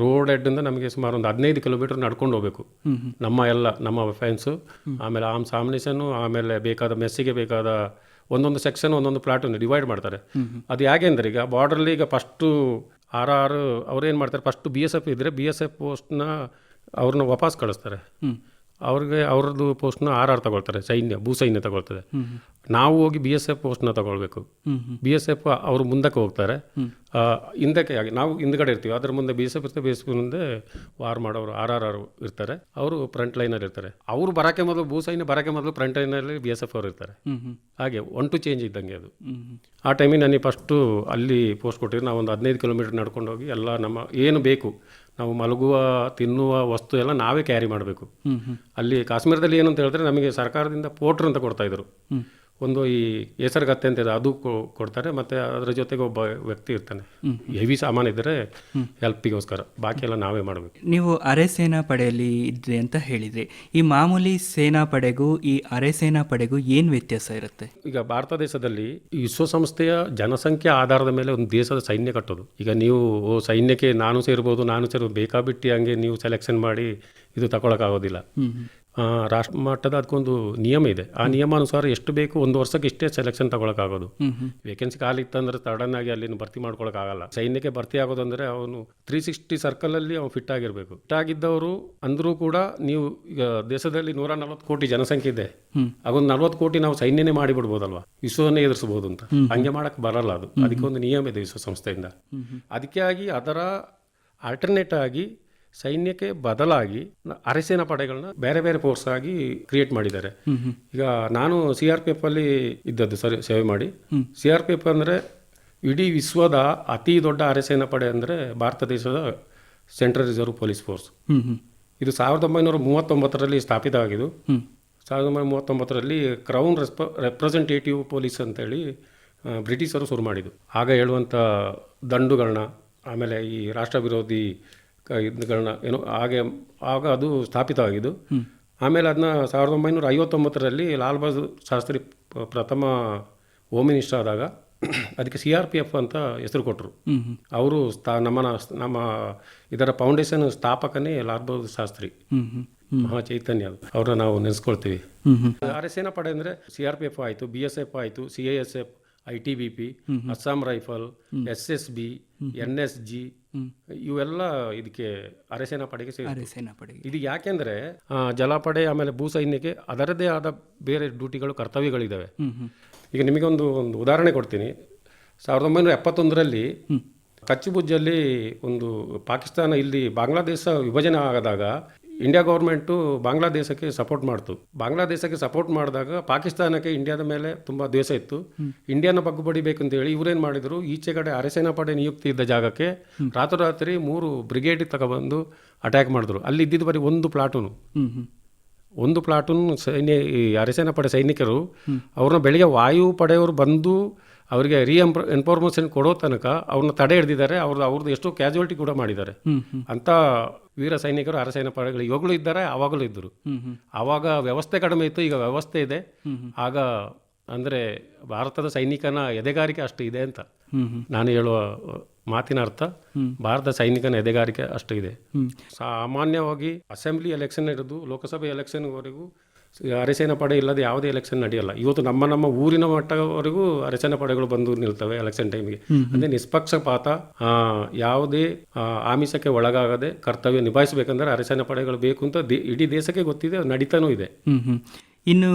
ರೋಡ್ ಹೆಡ್ಡಿಂದ ನಮಗೆ ಸುಮಾರು ಒಂದು 15 ಕಿಲೋಮೀಟರ್ ನಡ್ಕೊಂಡು ಹೋಗಬೇಕು. ನಮ್ಮ ವೆಪನ್ಸು, ಆಮೇಲೆ ಆರ್ಮ್ಸ್ ಆಮ್ಯುನಿಷನ್ನು, ಆಮೇಲೆ ಬೇಕಾದ ಮೆಸ್ಸಿಗೆ ಬೇಕಾದ ಒಂದೊಂದು ಸೆಕ್ಷನ್ ಒಂದೊಂದು ಪ್ಲಾಟೂನ್ ಡಿವೈಡ್ ಮಾಡ್ತಾರೆ. ಅದು ಹೇಗೆ ಅಂದರೆ ಈಗ ಬಾರ್ಡ್ರಲ್ಲಿ ಈಗ ಫಸ್ಟು RR ಅವ್ರೇನು ಮಾಡ್ತಾರೆ, ಫಸ್ಟು BSF ಇದ್ದರೆ BSF ಪೋಸ್ಟ್ನ ಅವ್ರನ್ನ ವಾಪಸ್ ಕಳಿಸ್ತಾರೆ. ಅವ್ರಿಗೆ ಅವ್ರದ್ದು ಪೋಸ್ಟ್ನ RR ತಗೊಳ್ತಾರೆ, ಭೂ ಸೈನ್ಯ ತಗೊಳ್ತದೆ. ನಾವು ಹೋಗಿ BSF ಪೋಸ್ಟ್ನ ತಗೊಳ್ಬೇಕು. BSF ಅವರು ಮುಂದಕ್ಕೆ ಹೋಗ್ತಾರೆ, ಹಿಂದಕ್ಕೆ ಆಗಿ ನಾವು ಹಿಂದ್ಗಡೆ ಇರ್ತೀವಿ. ಅದ್ರ ಮುಂದೆ BSF ಇರ್ತಾರೆ, BSF ಮುಂದೆ ವಾರ್ ಮಾಡೋರು RR ಇರ್ತಾರೆ, ಅವರು ಫ್ರಂಟ್ ಲೈನಲ್ಲಿ ಇರ್ತಾರೆ. ಅವರು ಬರೋಕ್ಕೆ ಮೊದಲು ಭೂ ಸೈನ್ಯ ಬರೋಕ್ಕೆ ಮೊದಲು ಫ್ರಂಟ್ ಲೈನಲ್ಲಿ BSF ಅವರು ಇರ್ತಾರೆ. ಹಾಗೆ 1 ಚೇಂಜ್ ಇದ್ದಂಗೆ ಅದು. ಆ ಟೈಮಿಗೆ ನನಗೆ ಫಸ್ಟು ಅಲ್ಲಿ ಪೋಸ್ಟ್ ಕೊಟ್ಟಿದ್ದು. ನಾವು ಒಂದು 15 ಕಿಲೋಮೀಟರ್ ನಡ್ಕೊಂಡು ಹೋಗಿ ಎಲ್ಲ ನಮ್ಮ ಏನು ಬೇಕು ನಾವು ಮಲಗುವ ತಿನ್ನುವ ವಸ್ತು ಎಲ್ಲ ನಾವೇ ಕ್ಯಾರಿ ಮಾಡಬೇಕು. ಅಲ್ಲಿ ಕಾಶ್ಮೀರದಲ್ಲಿ ಏನು ಅಂತ ಹೇಳಿದ್ರೆ ನಮಗೆ ಸರ್ಕಾರದಿಂದ ಪೋಟ್ರ್ ಅಂತ ಕೊಡ್ತಾಯಿದ್ರು. ಒಂದು ಈ ಹೆಸರುಗತ್ತೆ ಅಂತ ಇದೆ, ಅದು ಕೊಡ್ತಾರೆ. ಮತ್ತು ಅದರ ಜೊತೆಗೆ ಒಬ್ಬ ವ್ಯಕ್ತಿ ಇರ್ತಾನೆ, ಹೆವಿ ಸಾಮಾನು ಇದ್ದರೆ ಹೆಲ್ಪಿಗೋಸ್ಕರ. ಬಾಕಿ ಎಲ್ಲ ನಾವೇ ಮಾಡಬೇಕು. ನೀವು ಅರೆ ಸೇನಾ ಪಡೆಯಲ್ಲಿ ಇದ್ರಿ ಅಂತ ಹೇಳಿದ್ರಿ. ಈ ಮಾಮೂಲಿ ಸೇನಾ ಪಡೆಗೂ ಈ ಅರೆ ಸೇನಾ ಪಡೆಗೂ ಏನು ವ್ಯತ್ಯಾಸ ಇರುತ್ತೆ? ಈಗ ಭಾರತ ದೇಶದಲ್ಲಿ ಈ ವಿಶ್ವಸಂಸ್ಥೆಯ ಜನಸಂಖ್ಯೆ ಆಧಾರದ ಮೇಲೆ ಒಂದು ದೇಶದ ಸೈನ್ಯ ಕಟ್ಟೋದು. ಈಗ ನೀವು ಸೈನ್ಯಕ್ಕೆ ನಾನು ಸೇರ್ಬೋದು ಬೇಕಾಬಿಟ್ಟು ಹಂಗೆ ನೀವು ಸೆಲೆಕ್ಷನ್ ಮಾಡಿ ಇದು ತಗೊಳಕ್ಕಾಗೋದಿಲ್ಲ. ರಾಷ್ಟ್ರ ಮಟ್ಟದ ಅದಕ್ಕೊಂದು ನಿಯಮ ಇದೆ. ಆ ನಿಯಮಾನುಸಾರ ಎಷ್ಟು ಬೇಕು, 1 ವರ್ಷಕ್ಕೆ ಇಷ್ಟೇ ಸೆಲೆಕ್ಷನ್ ತಗೊಳಕ್ಕಾಗೋದು. ವೇಕೆನ್ಸಿ ಖಾಲಿ ಇತ್ತಂದ್ರೆ ಸಡನ್ ಆಗಿ ಅಲ್ಲಿ ಭರ್ತಿ ಮಾಡ್ಕೊಳಕ್ಕಾಗಲ್ಲ. ಸೈನ್ಯಕ್ಕೆ ಭರ್ತಿ ಆಗೋದಂದ್ರೆ ಅವನು 360 ಸರ್ಕಲಲ್ಲಿ ಅವನು ಫಿಟ್ ಆಗಿರಬೇಕು. ಫಿಟ್ ಆಗಿದ್ದವರು ಅಂದರೂ ಕೂಡ ನೀವು ಈಗ ದೇಶದಲ್ಲಿ 140 ಕೋಟಿ ಜನಸಂಖ್ಯೆ ಇದೆ, ಅದೊಂದು 40 ಕೋಟಿ ನಾವು ಸೈನ್ಯನೇ ಮಾಡಿಬಿಡ್ಬೋದಲ್ವಾ, ವಿಶ್ವವನ್ನೇ ಎದುರಿಸಬಹುದು ಅಂತ. ಹಂಗೆ ಮಾಡಕ್ಕೆ ಬರಲ್ಲ ಅದು. ಅದಕ್ಕೊಂದು ನಿಯಮ ಇದೆ ವಿಶ್ವಸಂಸ್ಥೆಯಿಂದ. ಅದಕ್ಕೆ ಆಗಿ ಅದರ ಆಲ್ಟರ್ನೇಟ್ ಆಗಿ ಸೈನ್ಯಕ್ಕೆ ಬದಲಾಗಿ ಅರೆಸೇನಾ ಪಡೆಗಳನ್ನ ಬೇರೆ ಬೇರೆ ಫೋರ್ಸ್ ಆಗಿ ಕ್ರಿಯೇಟ್ ಮಾಡಿದ್ದಾರೆ. ಈಗ ನಾನು CRPF ಅಲ್ಲಿ ಇದ್ದದ್ದು ಸೇವೆ ಮಾಡಿ. CRPF ಅಂದರೆ ಇಡೀ ವಿಶ್ವದ ಅತಿ ದೊಡ್ಡ ಅರೆಸೇನಾ ಪಡೆ ಅಂದರೆ ಭಾರತ ದೇಶದ ಸೆಂಟ್ರಲ್ ರಿಸರ್ವ್ ಪೊಲೀಸ್ ಫೋರ್ಸ್. ಇದು 1939ರಲ್ಲಿ ಸ್ಥಾಪಿತ ಆಗಿದ್ದು. 1939ರಲ್ಲಿ ಕ್ರೌನ್ ರೆಪ್ರೆಸೆಂಟೇಟಿವ್ ಪೊಲೀಸ್ ಅಂತೇಳಿ ಬ್ರಿಟಿಷರು ಶುರು ಮಾಡಿದ್ದು. ಆಗ ಹೇಳುವಂಥ ದಂಡುಗಳನ್ನ, ಆಮೇಲೆ ಈ ರಾಷ್ಟ್ರ ವಿರೋಧಿ ಇದಗಳನ್ನ ಏನೋ ಆಗ ಅದು ಸ್ಥಾಪಿತವಾಗಿದ್ದು. ಆಮೇಲೆ ಅದನ್ನ 1959ರಲ್ಲಿ ಲಾಲ್ ಬಹದ್ದೂರ್ ಶಾಸ್ತ್ರಿ ಪ್ರಥಮ ಹೋಮ್ ಮಿನಿಸ್ಟರ್ ಆದಾಗ ಅದಕ್ಕೆ CRPF ಅಂತ ಹೆಸರು ಕೊಟ್ಟರು. ಅವರು ನಮ್ಮ ಇದರ ಫೌಂಡೇಶನ್ ಸ್ಥಾಪಕನೇ ಲಾಲ್ ಬಹದ್ದೂರ್ ಶಾಸ್ತ್ರಿ, ಮಹಾ ಚೈತನ್ಯ. ಅವ್ರನ್ನ ನಾವು ನೆನೆಸ್ಕೊಳ್ತೀವಿ. ಅರೆಸೇನಾ ಪಡೆ ಅಂದರೆ CRPF ಆಯಿತು, BSF ಆಯಿತು, CISF, ITBP, Assam rifle, SSB, NSG, ಇವೆಲ್ಲ ಇದಕ್ಕೆ ಅರೆಸೇನಾ ಪಡೆಗೆ ಸೇರಿದೆ. ಇದು ಯಾಕೆಂದ್ರೆ ಜಲಪಡೆ ಆಮೇಲೆ ಭೂ ಸೈನ್ಯಕ್ಕೆ ಅದರದೇ ಆದ ಬೇರೆ ಡ್ಯೂಟಿಗಳು, ಕರ್ತವ್ಯಗಳಿದ್ದಾವೆ. ಈಗ ನಿಮಗೊಂದು ಉದಾಹರಣೆ ಕೊಡ್ತೀನಿ. 1971ರಲ್ಲಿ ಕಚ್ಚುಬುಜ್ಜಲ್ಲಿ ಒಂದು ಪಾಕಿಸ್ತಾನ ಇಲ್ಲಿ ಬಾಂಗ್ಲಾದೇಶ ವಿಭಜನೆ ಆದಾಗ ಇಂಡಿಯಾ ಗೌರ್ಮೆಂಟು ಬಾಂಗ್ಲಾದೇಶಕ್ಕೆ ಸಪೋರ್ಟ್ ಮಾಡ್ತು. ಬಾಂಗ್ಲಾದೇಶಕ್ಕೆ ಸಪೋರ್ಟ್ ಮಾಡಿದಾಗ ಪಾಕಿಸ್ತಾನಕ್ಕೆ ಇಂಡಿಯಾದ ಮೇಲೆ ತುಂಬ ದ್ವೇಷ ಇತ್ತು. ಇಂಡಿಯಾನ ಬಗ್ಗುಬಡಿಬೇಕು ಅಂತೇಳಿ ಇವರೇನು ಮಾಡಿದರು, ಈಚೆಗಡೆ ಅರೆಸೇನಾ ಪಡೆ ನಿಯುಕ್ತಿ ಇದ್ದ ಜಾಗಕ್ಕೆ ರಾತ್ರೋರಾತ್ರಿ 3 ಬ್ರಿಗೇಡ್ ತಗೊಬಂದು ಅಟ್ಯಾಕ್ ಮಾಡಿದ್ರು. ಅಲ್ಲಿ ಇದ್ದಿದ್ದು ಬರೀ ಒಂದು ಪ್ಲಾಟೂನ್ ಸೈನ್ಯ, ಈ ಅರೆಸೇನಾ ಪಡೆ ಸೈನಿಕರು. ಅವ್ರನ್ನ ಬೆಳಿಗ್ಗೆ ವಾಯು ಪಡೆಯವರು ಬಂದು ಅವರಿಗೆ ಎನ್ಫಾರ್ಮೇಷನ್ ಕೊಡೋ ತನಕ ಅವ್ರನ್ನ ತಡೆ ಹಿಡಿದಿದ್ದಾರೆ. ಅವ್ರದ್ದು ಎಷ್ಟೋ ಕ್ಯಾಜುಯಾಲಿಟಿ ಕೂಡ ಮಾಡಿದ್ದಾರೆ. ಅಂತ ವೀರ ಸೈನಿಕರು ಅರೆಸೇನಾ ಪಡೆಗಳು ಇವಾಗಲೂ ಇದ್ದಾರೆ, ಆವಾಗಲೂ ಇದ್ದರು. ಆವಾಗ ವ್ಯವಸ್ಥೆ ಕಡಿಮೆ ಇತ್ತು, ಈಗ ವ್ಯವಸ್ಥೆ ಇದೆ. ಆಗ ಅಂದರೆ ಭಾರತದ ಸೈನಿಕನ ಎದೆಗಾರಿಕೆ ಅಷ್ಟು ಇದೆ ಅಂತ ನಾನು ಹೇಳುವ ಮಾತಿನ ಅರ್ಥ. ಭಾರತ ಸೈನಿಕನ ಎದೆಗಾರಿಕೆ ಅಷ್ಟು ಇದೆ. ಸಾಮಾನ್ಯವಾಗಿ ಅಸೆಂಬ್ಲಿ ಎಲೆಕ್ಷನ್ ಹಿಡಿದು ಲೋಕಸಭೆ ಎಲೆಕ್ಷನ್ವರೆಗೂ ಅರೆಸೇನಾ ಪಡೆ ಇಲ್ಲದೆ ಯಾವುದೇ ಎಲೆಕ್ಷನ್ ನಡೆಯಲ್ಲ. ಇವತ್ತು ನಮ್ಮ ಊರಿನ ಮಟ್ಟವರೆಗೂ ಅರೆಸೇನಾ ಪಡೆಗಳು ಬಂದು ನಿಲ್ತವೆ ಎಲೆಕ್ಷನ್ ಟೈಮಿಗೆ. ಅಂದರೆ ನಿಷ್ಪಕ್ಷಪಾತ, ಯಾವುದೇ ಆಮಿಷಕ್ಕೆ ಒಳಗಾಗದೆ ಕರ್ತವ್ಯ ನಿಭಾಯಿಸಬೇಕಂದ್ರೆ ಅರೆಸೇನಾ ಪಡೆಗಳು ಬೇಕು ಅಂತ ಇಡೀ ದೇಶಕ್ಕೆ ಗೊತ್ತಿದೆ, ನಡೀತಾನೂ ಇದೆ. ಇನ್ನು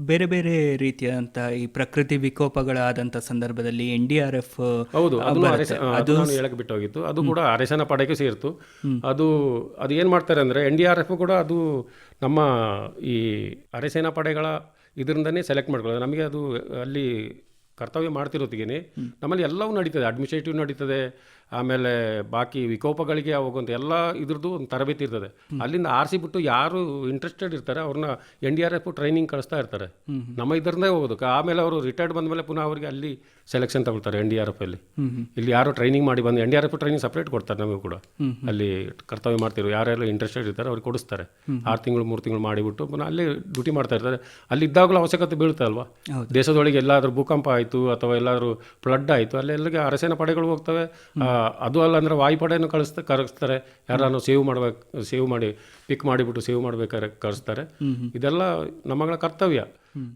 ಬೇರೆ ಬೇರೆ ರೀತಿಯಾದಂಥ ಈ ಪ್ರಕೃತಿ ವಿಕೋಪಗಳಾದಂಥ ಸಂದರ್ಭದಲ್ಲಿ NDRF, ಹೌದು, ಅದು ಹೇಳಕ್ಕೆ ಬಿಟ್ಟೋಗಿತ್ತು. ಅದು ಕೂಡ ಅರೆಸೇನಾ ಪಡೆಗೆ ಸೇರಿತು. ಅದು ಏನು ಮಾಡ್ತಾರೆ ಅಂದರೆ NDRF ಕೂಡ ಅದು ನಮ್ಮ ಈ ಅರೆಸೇನಾ ಪಡೆಗಳ ಇದರಿಂದನೇ ಸೆಲೆಕ್ಟ್ ಮಾಡ್ಕೊಳ್ಳೋದು. ನಮಗೆ ಅದು ಅಲ್ಲಿ ಕರ್ತವ್ಯ ಮಾಡ್ತಿರೋತ್ತಿಗೆ ನಮ್ಮಲ್ಲಿ ಎಲ್ಲವೂ ನಡೀತದೆ. ಅಡ್ಮಿನಿಸ್ಟ್ರೇಟಿವ್ ನಡೀತದೆ, ಆಮೇಲೆ ಬಾಕಿ ವಿಕೋಪಗಳಿಗೆ ಹೋಗುವಂಥ ಎಲ್ಲ ಇದ್ರದ್ದು ಒಂದು ತರಬೇತಿ ಇರ್ತದೆ. ಅಲ್ಲಿಂದ ಆರಿಸಿಬಿಟ್ಟು ಯಾರು ಇಂಟ್ರೆಸ್ಟೆಡ್ ಇರ್ತಾರೆ ಅವ್ರನ್ನ NDRF ಟ್ರೈನಿಂಗ್ ಕಳಿಸ್ತಾ ಇರ್ತಾರೆ. ನಮ್ಮ ಇದರನ್ನೇ ಹೋಗೋದಕ್ಕೆ. ಆಮೇಲೆ ಅವರು ರಿಟೈರ್ಡ್ ಬಂದ ಮೇಲೆ ಪುನಃ ಅವರಿಗೆ ಅಲ್ಲಿ ಸೆಲೆಕ್ಷನ್ ತಗೊಳ್ತಾರೆ NDRF ಅಲ್ಲಿ. ಇಲ್ಲಿ ಯಾರು ಟ್ರೈನಿಂಗ್ ಮಾಡಿ ಬಂದು NDRF ಟ್ರೈನಿಂಗ್ ಸಪ್ರೇಟ್ ಕೊಡ್ತಾರೆ ನಮಗೂ ಕೂಡ. ಅಲ್ಲಿ ಕರ್ತವ್ಯ ಮಾಡ್ತಿರೋ ಯಾರೆಲ್ಲ ಇಂಟ್ರೆಸ್ಟೆಡ್ ಇರ್ತಾರೆ ಅವ್ರಿಗೆ ಕೊಡಿಸ್ತಾರೆ. 6 ತಿಂಗಳು 3 ತಿಂಗಳು ಮಾಡಿಬಿಟ್ಟು ಪುನಃ ಅಲ್ಲೇ ಡ್ಯೂಟಿ ಮಾಡ್ತಾ ಇರ್ತಾರೆ. ಅಲ್ಲಿ ಇದ್ದಾಗಲೂ ಅವಶ್ಯಕತೆ ಬೀಳುತ್ತೆ ಅಲ್ವಾ. ದೇಶದೊಳಗೆ ಎಲ್ಲಾದರೂ ಭೂಕಂಪ ಆಯಿತು ಅಥವಾ ಎಲ್ಲಾದರೂ ಫ್ಲಡ್ ಆಯಿತು ಅಲ್ಲೆಲ್ಲಿಗೆ ಅರಸೇನಾ ಪಡೆಗಳು ಹೋಗ್ತವೆ. ಅದು ಅಲ್ಲ ಅಂದರೆ ವಾಯುಪಡೆಯನ್ನು ಕಳಿಸ್ತಾರೆ. ಯಾರನ್ನು ಸೇವ್ ಮಾಡಿ ಪಿಕ್ ಮಾಡಿಬಿಟ್ಟು ಸೇವ್ ಮಾಡಬೇಕಾದ್ರೆ ಕಳಿಸ್ತಾರೆ. ಇದೆಲ್ಲ ನಮ್ಮಗಳ ಕರ್ತವ್ಯ.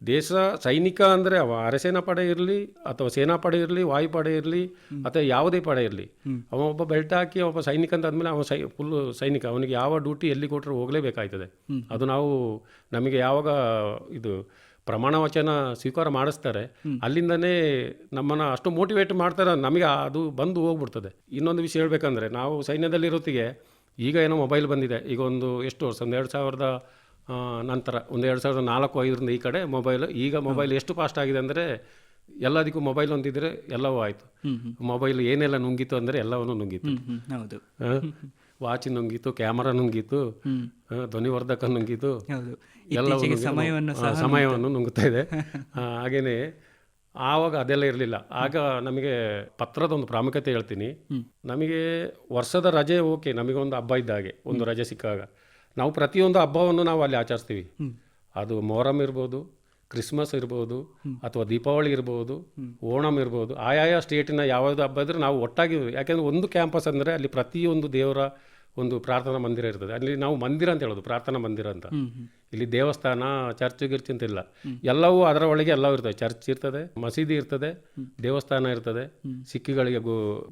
ದೇಶ ಸೈನಿಕ ಅಂದರೆ ಅವ ಅರೆಸೇನಾ ಪಡೆ ಇರಲಿ ಅಥವಾ ಸೇನಾ ಪಡೆ ಇರಲಿ, ವಾಯುಪಡೆ ಇರಲಿ ಅಥವಾ ಯಾವುದೇ ಪಡೆ ಇರಲಿ, ಅವ ಒಬ್ಬ ಬೆಲ್ಟ್ ಹಾಕಿ ಒಬ್ಬ ಸೈನಿಕ ಅಂತ ಅಂದಮೇಲೆ ಅವ ಫುಲ್ ಸೈನಿಕ. ಅವನಿಗೆ ಯಾವ ಡ್ಯೂಟಿ ಎಲ್ಲಿ ಕೊಟ್ಟರೆ ಹೋಗಲೇಬೇಕಾಯ್ತದೆ. ಅದು ನಾವು ನಮಗೆ ಯಾವಾಗ ಇದು ಪ್ರಮಾಣ ವಚನ ಸ್ವೀಕಾರ ಮಾಡಿಸ್ತಾರೆ ಅಲ್ಲಿಂದನೇ ನಮ್ಮನ್ನು ಅಷ್ಟು ಮೋಟಿವೇಟ್ ಮಾಡ್ತಾರೆ, ನಮಗೆ ಅದು ಬಂದು ಹೋಗ್ಬಿಡ್ತದೆ. ಇನ್ನೊಂದು ವಿಷಯ ಹೇಳ್ಬೇಕಂದ್ರೆ ನಾವು ಸೈನ್ಯದಲ್ಲಿರೋತ್ತಿಗೆ ಈಗ ಏನೋ ಮೊಬೈಲ್ ಬಂದಿದೆ. ಈಗ ಒಂದು ಎಷ್ಟು ವರ್ಷ, ಒಂದು 2000 ನಂತರ ಒಂದು 2004-05 ಈ ಕಡೆ ಮೊಬೈಲ್. ಈಗ ಮೊಬೈಲ್ ಎಷ್ಟು ಫಾಸ್ಟ್ ಆಗಿದೆ ಅಂದರೆ ಎಲ್ಲದಕ್ಕೂ ಮೊಬೈಲ್ ಒಂದಿದ್ರೆ ಎಲ್ಲವೂ ಆಯಿತು. ಮೊಬೈಲ್ ಏನೆಲ್ಲ ನುಂಗಿತು ಅಂದರೆ ಎಲ್ಲವನ್ನು ನುಂಗಿತು. ಹೌದು, ವಾಚ್ ನುಂಗಿತು, ಕ್ಯಾಮರಾ ನುಂಗಿತು, ಧ್ವನಿವರ್ಧಕ ನುಂಗಿತು, ಇತ್ತೀಚೆಗೆ ಸಮಯವನ್ನು ನುಂಗುತ್ತಾ ಇದೆ. ಹಾಗೆಯೇ ಆವಾಗ ಅದೆಲ್ಲ ಇರಲಿಲ್ಲ. ಆಗ ನಮಗೆ ಪತ್ರದ ಒಂದು ಪ್ರಾಮುಖ್ಯತೆ ಹೇಳ್ತೀನಿ. ನಮಗೆ ವರ್ಷದ ರಜೆ ಓಕೆ, ನಮಗೆ ಒಂದು ಹಬ್ಬ ಇದ್ದ ಹಾಗೆ, ಒಂದು ರಜೆ ಸಿಕ್ಕಾಗ ನಾವು ಪ್ರತಿಯೊಂದು ಹಬ್ಬವನ್ನು ನಾವು ಅಲ್ಲಿ ಆಚರಿಸ್ತೀವಿ. ಅದು ಮೊಹರಂ ಇರ್ಬೋದು, ಕ್ರಿಸ್ಮಸ್ ಇರ್ಬೋದು, ಅಥವಾ ದೀಪಾವಳಿ ಇರ್ಬೋದು, ಓಣಂ ಇರ್ಬೋದು. ಆಯಾಯ ಸ್ಟೇಟಿನ ಯಾವುದು ಹಬ್ಬ ಇದ್ದರೆ ನಾವು ಒಟ್ಟಾಗಿ, ಯಾಕೆಂದರೆ ಒಂದು ಕ್ಯಾಂಪಸ್ ಅಂದರೆ ಅಲ್ಲಿ ಪ್ರತಿಯೊಂದು ದೇವರ ಒಂದು ಪ್ರಾರ್ಥನಾ ಮಂದಿರ ಇರ್ತದೆ. ಅಲ್ಲಿ ನಾವು ಮಂದಿರ ಅಂತ ಹೇಳೋದು, ಪ್ರಾರ್ಥನಾ ಮಂದಿರ ಅಂತ. ಇಲ್ಲಿ ದೇವಸ್ಥಾನ, ಚರ್ಚ್ ಗಿರ್ಚ್ ಅಂತಿಲ್ಲ, ಎಲ್ಲವೂ ಅದರ ಒಳಗೆ ಎಲ್ಲವೂ ಇರ್ತದೆ. ಚರ್ಚ್ ಇರ್ತದೆ, ಮಸೀದಿ ಇರ್ತದೆ, ದೇವಸ್ಥಾನ ಇರ್ತದೆ, ಸಿಕ್ಕಿಗಳಿಗೆ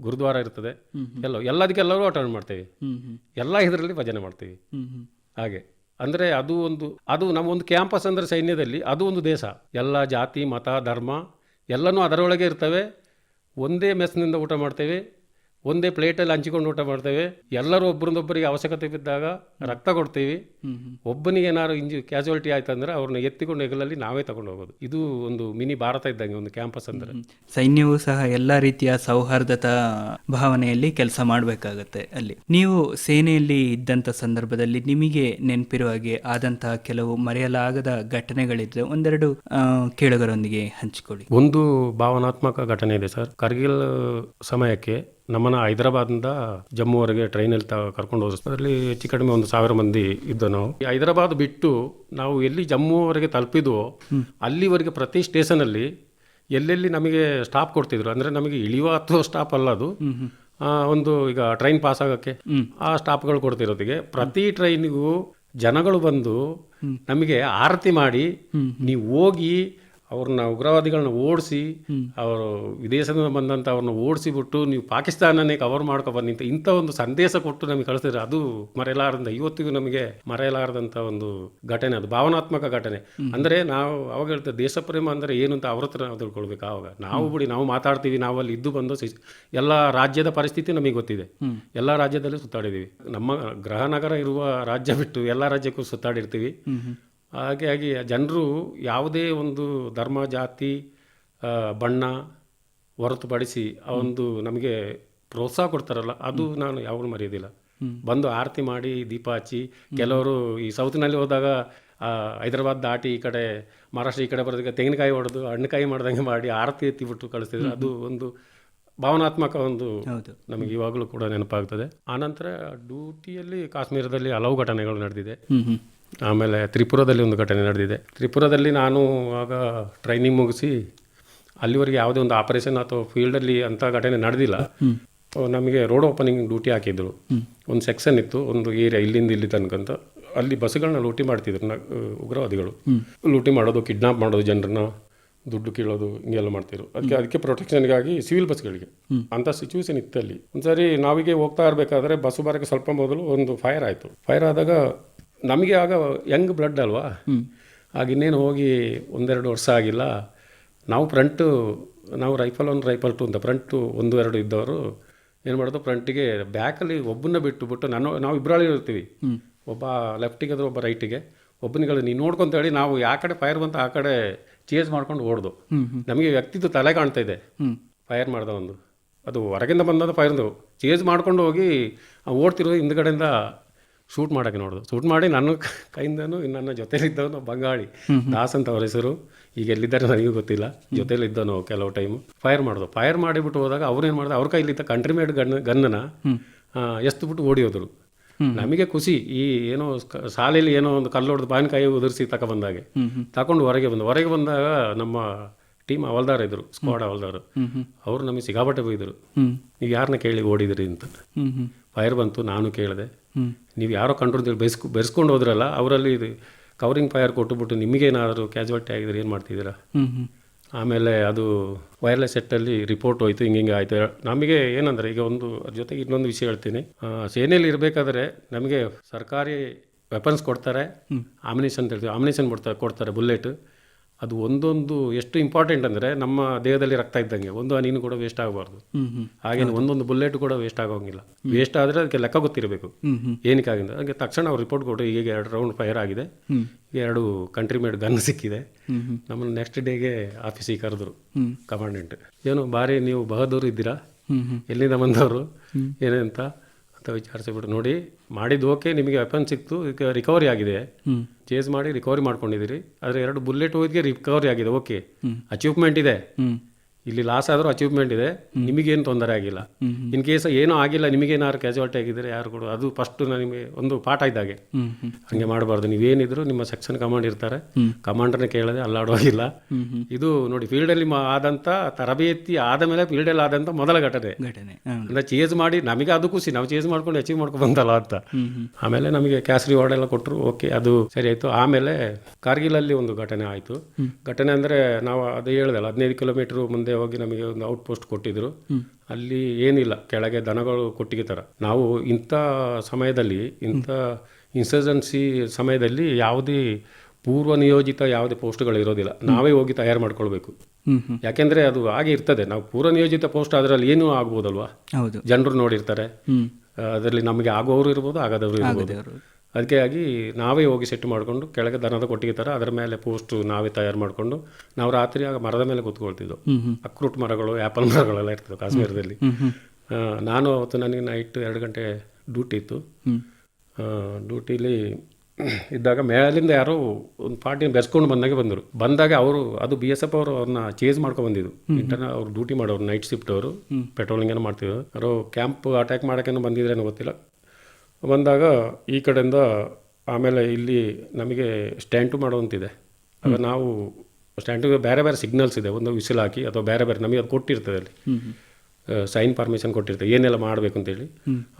ಗುರುದ್ವಾರ ಇರ್ತದೆ, ಎಲ್ಲದಕ್ಕೆಲ್ಲರೂ ಅಟೆಂಡ್ ಮಾಡ್ತೇವೆ. ಎಲ್ಲ ಇದರಲ್ಲಿ ಭಜನೆ ಮಾಡ್ತೀವಿ. ಹಾಗೆ ಅಂದರೆ ಅದು ನಮ್ಮ ಒಂದು ಕ್ಯಾಂಪಸ್ ಅಂದರೆ ಸೈನ್ಯದಲ್ಲಿ ಅದು ಒಂದು ದೇಶ. ಎಲ್ಲ ಜಾತಿ, ಮತ, ಧರ್ಮ ಎಲ್ಲನೂ ಅದರೊಳಗೆ ಇರ್ತವೆ. ಒಂದೇ ಮೆಸ್ನಿಂದ ಊಟ ಮಾಡ್ತೇವೆ, ಒಂದೇ ಪ್ಲೇಟಲ್ಲಿ ಹಂಚಿಕೊಂಡು ಊಟ ಮಾಡ್ತೇವೆ. ಎಲ್ಲರೂ ಒಬ್ಬರಿಂದೊಬ್ಬರಿಗೆ ಅವಶ್ಯಕತೆ ಬಿದ್ದಾಗ ರಕ್ತ ಕೊಡ್ತೀವಿ. ಒಬ್ಬನಿಗೆ ಏನಾದ್ರು ಕ್ಯಾಸುಯಾಲಿಟಿ ಆಯ್ತು ಅಂದರೆ ಅವ್ರನ್ನ ಎತ್ತಿಕೊಂಡು ಹೆಗಲಲ್ಲಿ ನಾವೇ ತಗೊಂಡು ಹೋಗೋದು. ಇದು ಒಂದು ಮಿನಿ ಭಾರತ ಇದ್ದಂಗೆ ಒಂದು ಕ್ಯಾಂಪಸ್ ಅಂದರೆ. ಸೈನ್ಯವೂ ಸಹ ಎಲ್ಲ ರೀತಿಯ ಸೌಹಾರ್ದತಾ ಭಾವನೆಯಲ್ಲಿ ಕೆಲಸ ಮಾಡಬೇಕಾಗತ್ತೆ. ಅಲ್ಲಿ ನೀವು ಸೇನೆಯಲ್ಲಿ ಇದ್ದಂಥ ಸಂದರ್ಭದಲ್ಲಿ ನಿಮಗೆ ನೆನಪಿರುವ ಹಾಗೆ ಆದಂತಹ ಕೆಲವು ಮರೆಯಲಾಗದ ಘಟನೆಗಳಿದ್ರೆ ಒಂದೆರಡು ಕೇಳುಗರೊಂದಿಗೆ ಹಂಚಿಕೊಳ್ಳಿ. ಒಂದು ಭಾವನಾತ್ಮಕ ಘಟನೆ ಇದೆ ಸರ್. ಕಾರ್ಗಿಲ್ ಸಮಯಕ್ಕೆ ನಮ್ಮನ್ನು ಹೈದರಾಬಾದಿಂದ ಜಮ್ಮುವರೆಗೆ ಟ್ರೈನಲ್ಲಿ ಕರ್ಕೊಂಡು ಹೋದ. ಅದರಲ್ಲಿ ಹೆಚ್ಚು ಕಡಿಮೆ 1,000 ಮಂದಿ ಇದ್ದ. ನಾವು ಹೈದರಾಬಾದ್ ಬಿಟ್ಟು ನಾವು ಎಲ್ಲಿ ಜಮ್ಮುವರೆಗೆ ತಲುಪಿದ್ವೋ ಅಲ್ಲಿವರೆಗೆ ಪ್ರತಿ ಸ್ಟೇಷನಲ್ಲಿ ಎಲ್ಲೆಲ್ಲಿ ನಮಗೆ ಸ್ಟಾಪ್ ಕೊಡ್ತಿದ್ರು, ಅಂದರೆ ನಮಗೆ ಇಳಿಯುವ ಹತ್ತುವ ಸ್ಟಾಪ್ ಅಲ್ಲ ಅದು, ಒಂದು ಈಗ ಟ್ರೈನ್ ಪಾಸ್ ಆಗೋಕ್ಕೆ ಆ ಸ್ಟಾಪ್ಗಳು ಕೊಡ್ತಿರೋದಿಗೆ ಪ್ರತಿ ಟ್ರೈನಿಗೂ ಜನಗಳು ಬಂದು ನಮಗೆ ಆರತಿ ಮಾಡಿ, ನೀವು ಹೋಗಿ ಅವ್ರನ್ನ ಉಗ್ರವಾದಿಗಳನ್ನ ಓಡಿಸಿ, ಅವರು ವಿದೇಶದಿಂದ ಬಂದಂಥ ಅವ್ರನ್ನ ಓಡಿಸಿಬಿಟ್ಟು ನೀವು ಪಾಕಿಸ್ತಾನನೇ ಕವರ್ ಮಾಡ್ಕೊಬನ್ನಿ ಅಂತ ಇಂಥ ಒಂದು ಸಂದೇಶ ಕೊಟ್ಟು ನಮಗೆ ಕಳಿಸಿದ್ರೆ ಅದು ಮರೆಯಲಾರದಂಥ, ಇವತ್ತಿಗೂ ನಮಗೆ ಮರೆಯಲಾರದಂಥ ಒಂದು ಘಟನೆ. ಅದು ಭಾವನಾತ್ಮಕ ಘಟನೆ. ಅಂದರೆ ನಾವು ಅವಾಗ ಹೇಳ್ತೇವೆ ದೇಶ ಪ್ರೇಮ ಅಂದರೆ ಏನು ಅಂತ ಅವ್ರ ಹತ್ರ ನಾವು ತಿಳ್ಕೊಳ್ಬೇಕು. ಆವಾಗ ನಾವು ಮಾತಾಡ್ತೀವಿ, ನಾವು ಅಲ್ಲಿ ಇದ್ದು ಬಂದು ಎಲ್ಲ ರಾಜ್ಯದ ಪರಿಸ್ಥಿತಿ ನಮಗೆ ಗೊತ್ತಿದೆ. ಎಲ್ಲ ರಾಜ್ಯದಲ್ಲೂ ಸುತ್ತಾಡಿದ್ದೀವಿ. ನಮ್ಮ ಗೃಹ ನಗರ ಇರುವ ರಾಜ್ಯ ಬಿಟ್ಟು ಎಲ್ಲ ರಾಜ್ಯಕ್ಕೂ ಸುತ್ತಾಡಿರ್ತೀವಿ. ಹಾಗಾಗಿ ಜನರು ಯಾವುದೇ ಒಂದು ಧರ್ಮ, ಜಾತಿ, ಬಣ್ಣ ಹೊರತುಪಡಿಸಿ ಆ ಒಂದು ನಮಗೆ ಪ್ರೋತ್ಸಾಹ ಕೊಡ್ತಾರಲ್ಲ, ಅದು ನಾನು ಯಾವಾಗಲೂ ಮರೆಯೋದಿಲ್ಲ. ಬಂದು ಆರತಿ ಮಾಡಿ ದೀಪ ಹಚ್ಚಿ, ಕೆಲವರು ಈ ಸೌತ್ನಲ್ಲಿ ಹೋದಾಗ ಹೈದರಾಬಾದ್ ದಾಟಿ ಈ ಕಡೆ ಮಹಾರಾಷ್ಟ್ರ ಈ ಕಡೆ ಬರೋದಕ್ಕೆ ತೆಂಗಿನಕಾಯಿ ಹೊಡೆದು ಹಣ್ಣುಕಾಯಿ ಮಾಡ್ದಂಗೆ ಮಾಡಿ ಆರತಿ ಎತ್ತಿಬಿಟ್ಟು ಕಳಿಸ್ತಿದ್ರು. ಅದು ಒಂದು ಭಾವನಾತ್ಮಕ ಒಂದು ನಮಗೆ ಇವಾಗಲೂ ಕೂಡ ನೆನಪಾಗ್ತದೆ. ಆನಂತರ ಡ್ಯೂಟಿಯಲ್ಲಿ ಕಾಶ್ಮೀರದಲ್ಲಿ ಹಲವು ಘಟನೆಗಳು ನಡೆದಿದೆ. ಆಮೇಲೆ ತ್ರಿಪುರದಲ್ಲಿ ಒಂದು ಘಟನೆ ನಡೆದಿದೆ. ತ್ರಿಪುರದಲ್ಲಿ ನಾನು ಆಗ ಟ್ರೈನಿಂಗ್ ಮುಗಿಸಿ ಅಲ್ಲಿವರೆಗೆ ಯಾವುದೇ ಒಂದು ಆಪರೇಷನ್ ಅಥವಾ ಫೀಲ್ಡಲ್ಲಿ ಅಂಥ ಘಟನೆ ನಡೆದಿಲ್ಲ. ನಮಗೆ ರೋಡ್ ಓಪನಿಂಗ್ ಡ್ಯೂಟಿ ಹಾಕಿದ್ರು. ಒಂದು ಸೆಕ್ಷನ್ ಇತ್ತು, ಒಂದು ಏರಿಯಾ ಇಲ್ಲಿಂದ ಇಲ್ಲಿ ತನಕಂತ. ಅಲ್ಲಿ ಬಸ್ಗಳನ್ನ ಲೂಟಿ ಮಾಡ್ತಿದ್ರು ಉಗ್ರವಾದಿಗಳು. ಲೂಟಿ ಮಾಡೋದು, ಕಿಡ್ನಾಪ್ ಮಾಡೋದು, ಜನರನ್ನ ದುಡ್ಡು ಕೀಳೋದು, ಹಿಂಗೆಲ್ಲ ಮಾಡ್ತಿದ್ರು. ಅದಕ್ಕೆ ಪ್ರೊಟೆಕ್ಷನ್ಗಾಗಿ ಸಿವಿಲ್ ಬಸ್ಗಳಿಗೆ ಅಂಥ ಸಿಚುವೇಶನ್ ಇತ್ತು ಅಲ್ಲಿ. ಒಂದ್ಸರಿ ನಾವಿಗೆ ಹೋಗ್ತಾ ಇರಬೇಕಾದ್ರೆ ಬಸ್ಸು ಬರೋಕ್ಕೆ ಸ್ವಲ್ಪ ಮೊದಲು ಒಂದು ಫೈರ್ ಆಯಿತು. ಫೈರ್ ಆದಾಗ ನಮಗೆ ಆಗ ಯಂಗ್ ಬ್ಲಡ್ ಅಲ್ವಾ, ಆಗ ಇನ್ನೇನು ಹೋಗಿ 1-2 ವರ್ಷ ಆಗಿಲ್ಲ. ನಾವು ರೈಫಲ್ 1 ರೈಫಲ್ 2 ಅಂತ ಫ್ರಂಟು 1-2 ಇದ್ದವರು ಏನು ಮಾಡೋದು, ಫ್ರಂಟಿಗೆ ಬ್ಯಾಕಲ್ಲಿ ಒಬ್ಬನ್ನ ಬಿಟ್ಟು ನಾವು ಇಬ್ಬರಲ್ಲಿ ಇರ್ತೀವಿ. ಒಬ್ಬ ಲೆಫ್ಟಿಗೆ ಅಂದರೆ ಒಬ್ಬ ರೈಟಿಗೆ, ಒಬ್ಬನಿಗಳು ನೀನು ನೋಡ್ಕೊಂತ ಹೇಳಿ ನಾವು ಯಾವ ಕಡೆ ಫೈರ್ ಬಂತ ಆ ಕಡೆ ಚೇಸ್ ಮಾಡ್ಕೊಂಡು ಓಡ್ದು. ನಮಗೆ ವ್ಯಕ್ತಿದು ತಲೆ ಕಾಣ್ತಾ ಇದೆ ಫೈರ್ ಮಾಡ್ದ ಒಂದು, ಅದು ಹೊರಗಿಂದ ಬಂದ ಫೈರ್ದು ಚೇಸ್ ಮಾಡ್ಕೊಂಡು ಹೋಗಿ ಓಡ್ತಿರೋ ಹಿಂದ್ಗಡೆಯಿಂದ ಶೂಟ್ ಮಾಡೋಕ್ಕೆ ನೋಡ್ದು. ಶೂಟ್ ಮಾಡಿ ನನ್ನ ಕೈಯಿಂದನೂ ನನ್ನ ಜೊತೆಲಿದ್ದವನು ಬಂಗಾಳಿ ದಾಸ್ ಅಂತ ಅವ್ರ ಹೆಸರು, ಈಗ ಎಲ್ಲಿದ್ದಾರೆ ನನಗೂ ಗೊತ್ತಿಲ್ಲ, ಜೊತೆಲಿದ್ದವನು ಕೆಲವು ಟೈಮು. ಫೈರ್ ಮಾಡಿಬಿಟ್ಟು ಹೋದಾಗ ಅವ್ರೇನು ಮಾಡಿದೆ, ಅವ್ರ ಕೈಲಿದ್ದ ಕಂಟ್ರಿ ಮೇಡ್ ಗನ್ನನ ಎಸ್ತುಬಿಟ್ಟು ಓಡಿ ಹೋದರು. ನಮಗೆ ಖುಷಿ, ಈ ಏನೋ ಶಾಲೆಯಲ್ಲಿ ಏನೋ ಒಂದು ಕಲ್ಲು ಹೊಡೆದು ಬಾಯಿನಕಾಯಿ ಉದುರಿಸಿ ತಗೊಂಡು ಹೊರಗೆ ಬಂದಾಗ ನಮ್ಮ ಟೀಮ್ ಹವಲ್ದಾರ್ ಇದ್ರು, ಸ್ಕ್ವಾಡ್ ಹವಲ್ದಾರ್. ಅವರು ನಮಗೆ ಸಿಕ್ಕಾಪಟ್ಟೆ ಬೈದರು, ನೀವು ಯಾರನ್ನ ಕೇಳಿ ಓಡಿದ್ರಿ ಅಂತ. ಫೈರ್ ಬಂತು, ನಾನು ಕೇಳಿದೆ, ನೀವು ಯಾರೋ ಕಂಟ್ರೋಲ್ ಬೆರೆಸ್ಕೊಂಡು ಹೋದ್ರಲ್ಲ, ಅವರಲ್ಲಿ ಕವರಿಂಗ್ ಫೈರ್ ಕೊಟ್ಟುಬಿಟ್ಟು ನಿಮಗೇನಾದರೂ ಕ್ಯಾಜುವಾಲಿಟಿ ಆಗಿದ್ರೆ ಏನು ಮಾಡ್ತಿದ್ದೀರಾ. ಆಮೇಲೆ ಅದು ವೈರ್ಲೆಸ್ ಸೆಟ್ಟಲ್ಲಿ ರಿಪೋರ್ಟ್ ಹೋಯ್ತು, ಹಿಂಗೆ ಆಯಿತು. ನಮಗೆ ಏನಂದರೆ ಈಗ ಒಂದು ಜೊತೆಗೆ ಇನ್ನೊಂದು ವಿಷಯ ಹೇಳ್ತೀನಿ. ಸೇನೆಯಲ್ಲಿ ಇರಬೇಕಾದ್ರೆ ನಮಗೆ ಸರ್ಕಾರಿ ವೆಪನ್ಸ್ ಕೊಡ್ತಾರೆ, ಆಮಿನೇಷನ್ ಅಂತ ಹೇಳ್ತೀವಿ, ಆಮಿನೇಷನ್ ಕೊಡ್ತಾರೆ ಬುಲೆಟ್. ಅದು ಒಂದೊಂದು ಎಷ್ಟು ಇಂಪಾರ್ಟೆಂಟ್ ಅಂದರೆ ನಮ್ಮ ದೇಹದಲ್ಲಿ ರಕ್ತ ಇದ್ದಂಗೆ, ಒಂದು ಹನಿನೂ ಕೂಡ ವೇಸ್ಟ್ ಆಗಬಾರ್ದು. ಹಾಗೇನು ಒಂದೊಂದು ಬುಲೆಟ್ ಕೂಡ ವೇಸ್ಟ್ ಆಗೋಂಗಿಲ್ಲ. ವೇಸ್ಟ್ ಆದರೆ ಅದಕ್ಕೆ ಲೆಕ್ಕ ಗೊತ್ತಿರಬೇಕು ಏನಕ್ಕಾಗಿಂದ. ಅದಕ್ಕೆ ತಕ್ಷಣ ಅವ್ರು ರಿಪೋರ್ಟ್ ಕೊಟ್ಟು ಈಗ 2 ರೌಂಡ್ ಫೈರ್ ಆಗಿದೆ, 2 ಕಂಟ್ರಿ ಮೇಡ್ ಗನ್ ಸಿಕ್ಕಿದೆ. ನಮ್ಮನ್ನು ನೆಕ್ಸ್ಟ್ ಡೇಗೆ ಆಫೀಸಿಗೆ ಕರೆದ್ರು ಕಮಾಂಡೆಂಟ್. ಏನು ಭಾರಿ ನೀವು ಬಹದ್ದೂರು ಇದ್ದೀರಾ, ಎಲ್ಲಿಂದ ಬಂದವರು ಏನೇ ಅಂತ ವಿಚಾರಿಸಿಬಿಟ್ಟು, ನೋಡಿ ಮಾಡಿದ್ದು ಓಕೆ, ನಿಮಗೆ ವೆಪನ್ ಸಿಕ್ತು, ಈಗ ರಿಕವರಿ ಆಗಿದೆ, ಚೇಸ್ ಮಾಡಿ ರಿಕವರಿ ಮಾಡ್ಕೊಂಡಿದ್ದೀರಿ, ಆದರೆ 2 ಬುಲೆಟ್ ಹೋಗಿದ್ಗೆ ರಿಕವರಿ ಆಗಿದೆ, ಓಕೆ, ಅಚೀವ್ಮೆಂಟ್ ಇದೆ. ಇಲ್ಲಿ ಲಾಸ್ ಆದರೂ ಅಚೀವ್ಮೆಂಟ್ ಇದೆ, ನಿಮಗೇನು ತೊಂದರೆ ಆಗಿಲ್ಲ. ಇನ್ ಕೇಸ್ ಏನೂ ಆಗಿಲ್ಲ, ನಿಮಗೇನಾದ್ರು ಕ್ಯಾಜುವಾಲಿಟಿ ಆಗಿದ್ದರೆ ಯಾರು ಕೂಡ ಅದು ಫಸ್ಟ್ ನಿಮಗೆ ಒಂದು ಪಾಠ ಇದ್ದಾಗೆ. ಹಂಗೆ ಮಾಡಬಾರ್ದು. ನೀವೇನಿದ್ರು ನಿಮ್ಮ ಸೆಕ್ಷನ್ ಕಮಾಂಡ್ ಇರ್ತಾರೆ, ಕಮಾಂಡರ್ನ ಕೇಳದೆ ಅಲ್ಲಾಡೋಗಿಲ್ಲ. ಇದು ನೋಡಿ ಫೀಲ್ಡಲ್ಲಿ ಆದಂಥ ತರಬೇತಿ ಆದ ಮೇಲೆ ಫೀಲ್ಡಲ್ಲಿ ಆದಂಥ ಮೊದಲ ಘಟನೆ. ಅಂದರೆ ಚೇಸ್ ಮಾಡಿ ನಮಗೆ ಅದು ಖುಷಿ, ನಾವು ಚೇಸ್ ಮಾಡ್ಕೊಂಡು ಅಚೀವ್ ಮಾಡ್ಕೊಂಡು ಬಂದಲ್ಲ ಅಂತ. ಆಮೇಲೆ ನಮಗೆ ಕ್ಯಾಶ್ ರಿವಾರ್ಡ್ ಎಲ್ಲ ಕೊಟ್ಟರು, ಓಕೆ, ಅದು ಸರಿ ಆಯಿತು. ಆಮೇಲೆ ಕಾರ್ಗಿಲಲ್ಲಿ ಒಂದು ಘಟನೆ ಆಯಿತು. ಘಟನೆ ಅಂದರೆ ನಾವು ಅದು ಹೇಳ್ದಲ್ಲ, 15 ಕಿಲೋಮೀಟರ್ ಮುಂದೆ ಹೋಗಿ ನಮಗೆ ಒಂದು ಔಟ್ ಪೋಸ್ಟ್ ಕೊಟ್ಟಿದ್ರು. ಅಲ್ಲಿ ಏನಿಲ್ಲ, ಕೆಳಗೆ ದನಗಳು ಕೊಟ್ಟಿಗೆ ಥರ. ನಾವು ಇಂಥ ಸಮಯದಲ್ಲಿ, ಇಂಥ ಇನ್ಸರ್ಜೆನ್ಸಿ ಸಮಯದಲ್ಲಿ ಯಾವುದೇ ಪೂರ್ವ ನಿಯೋಜಿತ ಯಾವುದೇ ಪೋಸ್ಟ್ಗಳು ಇರೋದಿಲ್ಲ, ನಾವೇ ಹೋಗಿ ತಯಾರು ಮಾಡ್ಕೊಳ್ಬೇಕು. ಯಾಕೆಂದರೆ ಅದು ಹಾಗೆ ಇರ್ತದೆ. ನಾವು ಪೂರ್ವ ನಿಯೋಜಿತ ಪೋಸ್ಟ್ ಅದರಲ್ಲಿ ಏನೂ ಆಗ್ಬೋದಲ್ವಾ, ಜನರು ನೋಡಿರ್ತಾರೆ, ಅದರಲ್ಲಿ ನಮಗೆ ಆಗೋರು ಇರ್ಬೋದು, ಆಗದವರು ಇರ್ಬೋದು. ಅದಕ್ಕೆ ಆಗಿ ನಾವೇ ಹೋಗಿ ಸೆಟ್ ಮಾಡಿಕೊಂಡು ಕೆಳಗೆ ದನದ ಕೊಟ್ಟಿಗೆ ಥರ ಅದರ ಮೇಲೆ ಪೋಸ್ಟು ನಾವೇ ತಯಾರು ಮಾಡಿಕೊಂಡು ನಾವು ರಾತ್ರಿ ಆಗ ಮರದ ಮೇಲೆ ಕೂತ್ಕೊಳ್ತಿದ್ದೆವು. ಅಕ್ರೂಟ್ ಮರಗಳು, ಆ್ಯಪಲ್ ಮರಗಳೆಲ್ಲ ಇರ್ತದೆ ಕಾಶ್ಮೀರದಲ್ಲಿ. ನಾನು ಅವತ್ತು ನನಗೆ ನೈಟ್ 2 ಗಂಟೆ ಡ್ಯೂಟಿ ಇತ್ತು. ಡ್ಯೂಟಿಲಿ ಇದ್ದಾಗ ಮೇಲಿಂದ ಯಾರೋ ಒಂದು ಪಾರ್ಟಿನ ಬೆರೆಸ್ಕೊಂಡು ಬಂದಾಗ ಅವರು ಅದು BSF ಅವರು ಅವ್ರನ್ನ ಚೇಸ್ ಮಾಡ್ಕೊಂಡು ಬಂದಿದ್ದು. ಅವ್ರು ಡ್ಯೂಟಿ ಮಾಡೋರು, ನೈಟ್ ಶಿಫ್ಟ್ ಅವರು, ಪೆಟ್ರೋಲಿಂಗ್ ಏನೋ ಮಾಡ್ತಿದ್ರು. ಅವರು ಕ್ಯಾಂಪ್ ಅಟ್ಯಾಕ್ ಮಾಡೋಕ್ಕೇನೋ ಬಂದಿದ್ರೇನೋ ಗೊತ್ತಿಲ್ಲ. ಬಂದಾಗ ಈ ಕಡೆಯಿಂದ ಆಮೇಲೆ ಇಲ್ಲಿ ನಮಗೆ ಸ್ಟ್ಯಾಂಟು ಮಾಡೋವಂತಿದೆ. ಆಗ ನಾವು ಸ್ಟ್ಯಾಂಟಿಗೆ ಬೇರೆ ಬೇರೆ ಸಿಗ್ನಲ್ಸ್ ಇದೆ, ಒಂದು ವಿಸಿಲ್ ಹಾಕಿ ಅಥವಾ ಬೇರೆ ಬೇರೆ ನಮಗೆ ಅದು ಕೊಟ್ಟಿರ್ತದೆ, ಅಲ್ಲಿ ಸೈನ್ ಪರ್ಮಿಷನ್ ಕೊಟ್ಟಿರ್ತದೆ ಏನೆಲ್ಲ ಮಾಡಬೇಕು ಅಂತೇಳಿ.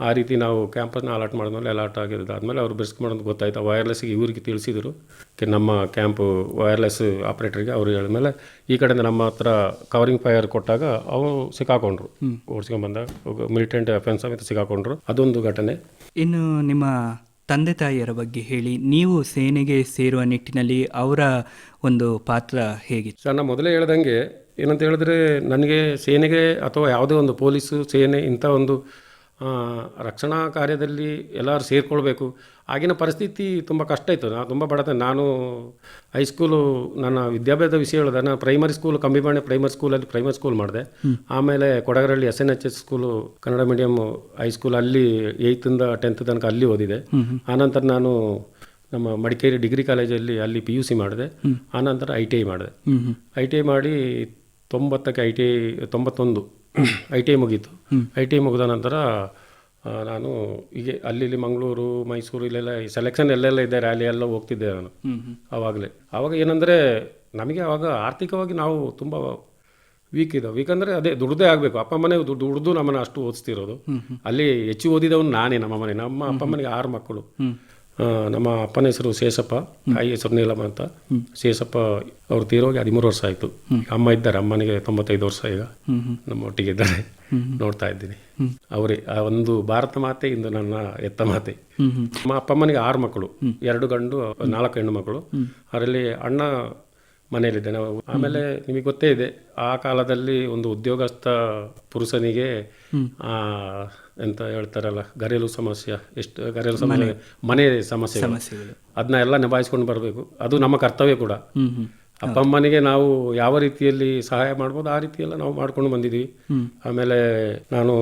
ಆ ರೀತಿ ನಾವು ಕ್ಯಾಂಪಸ್ನ ಅಲಾಟ್ ಮಾಡಿದ್ಮೇಲೆ ಅಲಾಟ್ ಆಗಿದ್ದಾದಮೇಲೆ ಅವರು ಬೆರ್ಸ್ಕ್ ಮಾಡೋದು ಗೊತ್ತಾಯ್ತು. ವೈರ್ಲೆಸ್ಗೆ ಇವರಿಗೆ ತಿಳಿಸಿದರು, ನಮ್ಮ ಕ್ಯಾಂಪು ವೈರ್ಲೆಸ್ ಆಪ್ರೇಟರ್ಗೆ. ಅವರು ಹೇಳಿದ್ಮೇಲೆ ಈ ಕಡೆಯಿಂದ ನಮ್ಮ ಹತ್ರ ಕವರಿಂಗ್ ಫೈರ್ ಕೊಟ್ಟಾಗ ಅವರು ಸಿಕ್ಕಾಕೊಂಡ್ರು, ಓಡಿಸ್ಕೊಂಡ್ಬಂದಾಗ ಮಿಲಿಟೆಂಟ್ ವೆಪನ್ಸ್ ಸಮೇತ ಸಿಕ್ಕಾಕೊಂಡ್ರು. ಅದೊಂದು ಘಟನೆ. ಇನ್ನು ನಿಮ್ಮ ತಂದೆ ತಾಯಿಯರ ಬಗ್ಗೆ ಹೇಳಿ. ನೀವು ಸೇನೆಗೆ ಸೇರುವ ನಿಟ್ಟಿನಲ್ಲಿ ಅವರ ಒಂದು ಪಾತ್ರ ಹೇಗಿತ್ತು? ಸರ್, ನಾನು ಮೊದಲೇ ಹೇಳ್ದಂಗೆ ಏನಂತ ಹೇಳಿದ್ರೆ, ನನಗೆ ಸೇನೆಗೆ ಅಥವಾ ಯಾವುದೇ ಒಂದು ಪೊಲೀಸು, ಸೇನೆ ಇಂಥ ಒಂದು ರಕ್ಷಣಾ ಕಾರ್ಯದಲ್ಲಿ ಎಲ್ಲರೂ ಸೇರಿಕೊಳ್ಬೇಕು. ಆಗಿನ ಪರಿಸ್ಥಿತಿ ತುಂಬ ಕಷ್ಟ ಇತ್ತು. ನಾನು ತುಂಬ ಬಡತನ. ನಾನು ಹೈಸ್ಕೂಲು ನನ್ನ ವಿದ್ಯಾಭ್ಯಾಸದ ವಿಷಯ ಹೇಳಿದೆ. ನಾನು primary school, Kambibane primary school ಮಾಡಿದೆ. ಆಮೇಲೆ ಕೊಡಗರಳ್ಳಿ SNHS school, Kannada medium high school, ಅಲ್ಲಿ 8th to 10th ತನಕ ಅಲ್ಲಿ ಓದಿದೆ. ಆನಂತರ ನಾನು ನಮ್ಮ ಮಡಿಕೇರಿ ಡಿಗ್ರಿ ಕಾಲೇಜಲ್ಲಿ ಅಲ್ಲಿ PUC ಮಾಡಿದೆ. ಆನಂತರ ITI ಮಾಡಿದೆ. ITI ಮಾಡಿ 90ಕ್ಕೆ ITI 91 ITI ಮುಗೀತು. ITI ಮುಗಿದ ನಂತರ ನಾನು ಹೀಗೆ ಅಲ್ಲಿ ಮಂಗಳೂರು, ಮೈಸೂರು ಇಲ್ಲೆಲ್ಲ ಸೆಲೆಕ್ಷನ್ ಎಲ್ಲೆಲ್ಲ ಇದೆ, ರ್ಯಾಲಿ ಎಲ್ಲ ಹೋಗ್ತಿದ್ದೆ ನಾನು ಆವಾಗಲೇ. ಆವಾಗ ಏನಂದರೆ ನಮಗೆ ಆವಾಗ ಆರ್ಥಿಕವಾಗಿ ನಾವು ತುಂಬ ವೀಕ್ ಅಂದರೆ ಅದೇ ದುಡ್ದೇ ಆಗಬೇಕು. ಅಪ್ಪ ಮನೆ ದುಡ್ದು ನಮ್ಮನ್ನು ಅಷ್ಟು ಓದಿಸ್ತಿರೋದು. ಅಲ್ಲಿ ಹೆಚ್ಚು ಓದಿದವನು ನಾನೇ. ನಮ್ಮ ಅಪ್ಪ ಮನೆಗೆ 6 ಮಕ್ಕಳು. ನಮ್ಮ ಅಪ್ಪನ ಹೆಸರು ಶೇಷಪ್ಪ, ತಾಯಿ ಹೆಸರು ನೀಲಮ್ಮ ಅಂತ. ಶೇಷಪ್ಪ ಅವ್ರು ತೀರೋಗಿ 13 ವರ್ಷ ಆಯಿತು. ಅಮ್ಮ ಇದ್ದಾರೆ, ಅಮ್ಮನಿಗೆ 95 ವರ್ಷ ಈಗ ನಮ್ಮ ಒಟ್ಟಿಗೆ ಇದ್ದಾರೆ, ನೋಡ್ತಾ ಇದ್ದೀನಿ. ಅವರೇ ಆ ಒಂದು ಭಾರತ ಮಾತೆ, ಇಂದು ನನ್ನ ಎತ್ತ ಮಾತೆ. ನಮ್ಮ ಅಪ್ಪಮ್ಮನಿಗೆ 6 ಮಕ್ಕಳು, 2 ಗಂಡು 4 ಹೆಣ್ಣು ಮಕ್ಕಳು. ಅದರಲ್ಲಿ ಅಣ್ಣ ಮನೆಯಲ್ಲಿದ್ದೆ ನಾವು. ಆಮೇಲೆ ನಿಮಗೆ ಗೊತ್ತೇ ಇದೆ, ಆ ಕಾಲದಲ್ಲಿ ಒಂದು ಉದ್ಯೋಗಸ್ಥ ಪುರುಷನಿಗೆ ಎಂತ ಹೇಳ್ತಾರಲ್ಲ, ಗರೇಲು ಸಮಸ್ಯೆ, ಎಷ್ಟು ಗರೇಲು ಸಮಸ್ಯೆ, ಮನೆ ಸಮಸ್ಯೆಗಳು, ಅದನ್ನ ಎಲ್ಲ ನಿಭಾಯಿಸ್ಕೊಂಡು ಬರಬೇಕು. ಅದು ನಮ್ಮ ಕರ್ತವ್ಯ ಕೂಡ. ಅಪ್ಪ ಅಮ್ಮನಿಗೆ ನಾವು ಯಾವ ರೀತಿಯಲ್ಲಿ ಸಹಾಯ ಮಾಡ್ಬೋದು ಆ ರೀತಿಯೆಲ್ಲ ನಾವು ಮಾಡ್ಕೊಂಡು ಬಂದಿದ್ವಿ. ಆಮೇಲೆ ನಾನು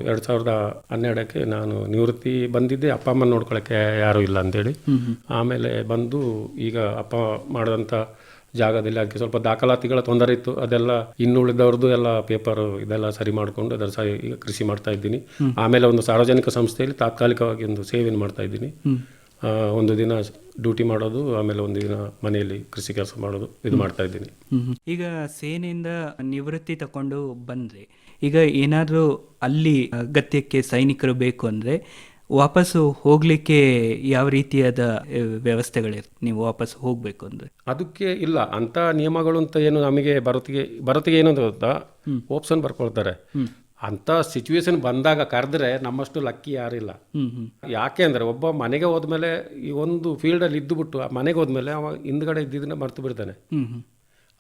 2012ಕ್ಕೆ ನಾನು ನಿವೃತ್ತಿ ಬಂದಿದ್ದೆ, ಅಪ್ಪ ಅಮ್ಮನ ನೋಡ್ಕೊಳ್ಳೋಕ್ಕೆ ಯಾರೂ ಇಲ್ಲ ಅಂತೇಳಿ. ಆಮೇಲೆ ಬಂದು ಈಗ ಅಪ್ಪ ಮಾಡಿದಂಥ ಜಾಗದಲ್ಲಿ ಅದಕ್ಕೆ ಸ್ವಲ್ಪ ದಾಖಲಾತಿಗಳ ತೊಂದರೆ ಇತ್ತು. ಅದೆಲ್ಲ ಇನ್ನುಳಿದವ್ರದ್ದು ಎಲ್ಲ ಪೇಪರು ಇದೆಲ್ಲ ಸರಿ ಮಾಡಿಕೊಂಡು ಅದರ ಈಗ ಕೃಷಿ ಮಾಡ್ತಾ ಇದ್ದೀನಿ. ಆಮೇಲೆ ಒಂದು ಸಾರ್ವಜನಿಕ ಸಂಸ್ಥೆಯಲ್ಲಿ ತಾತ್ಕಾಲಿಕವಾಗಿ ಒಂದು ಸೇವೆಯನ್ನು ಮಾಡ್ತಾ ಇದ್ದೀನಿ. ಒಂದು ದಿನ ಡ್ಯೂಟಿ ಮಾಡೋದು, ಆಮೇಲೆ ಒಂದು ದಿನ ಮನೆಯಲ್ಲಿ ಕೃಷಿ ಕೆಲಸ ಮಾಡೋದು, ಇದು ಮಾಡ್ತಾ ಇದ್ದೀನಿ. ಈಗ ಸೇನೆಯಿಂದ ನಿವೃತ್ತಿ ತಗೊಂಡು ಬಂದರೆ ಈಗ ಏನಾದರೂ ಅಲ್ಲಿ ಅಗತ್ಯಕ್ಕೆ ಸೈನಿಕರು ಬೇಕು ಅಂದರೆ ವಾಪಸ್ಸು ಹೋಗಲಿಕ್ಕೆ ಯಾವ ರೀತಿಯಾದ ವ್ಯವಸ್ಥೆಗಳಿರುತ್ತೆ ನೀವು ವಾಪಸ್ ಹೋಗಬೇಕು ಅಂದರೆ? ಅದಕ್ಕೆ ಇಲ್ಲ ಅಂಥ ನಿಯಮಗಳು ಅಂತ ಏನು ನಮಗೆ ಬರತ್ತಿಗೆ ಏನಂತ ಗೊತ್ತಾ, ಆಪ್ಷನ್ ಬರ್ಕೊಳ್ತಾರೆ. ಅಂಥ ಸಿಚುವೇಶನ್ ಬಂದಾಗ ಕರೆದ್ರೆ ನಮ್ಮಷ್ಟು ಲಕ್ಕಿ ಯಾರಿಲ್ಲ. ಯಾಕೆ ಅಂದರೆ ಒಬ್ಬ ಮನೆಗೆ ಹೋದ್ಮೇಲೆ ಈ ಒಂದು ಫೀಲ್ಡಲ್ಲಿ ಇದ್ದುಬಿಟ್ಟು ಮನೆಗೆ ಹೋದ್ಮೇಲೆ ಅವ ಹಿಂದ್ಗಡೆ ಇದ್ದಿದ್ದನ್ನ ಮರ್ತು ಬಿಡ್ತಾನೆ.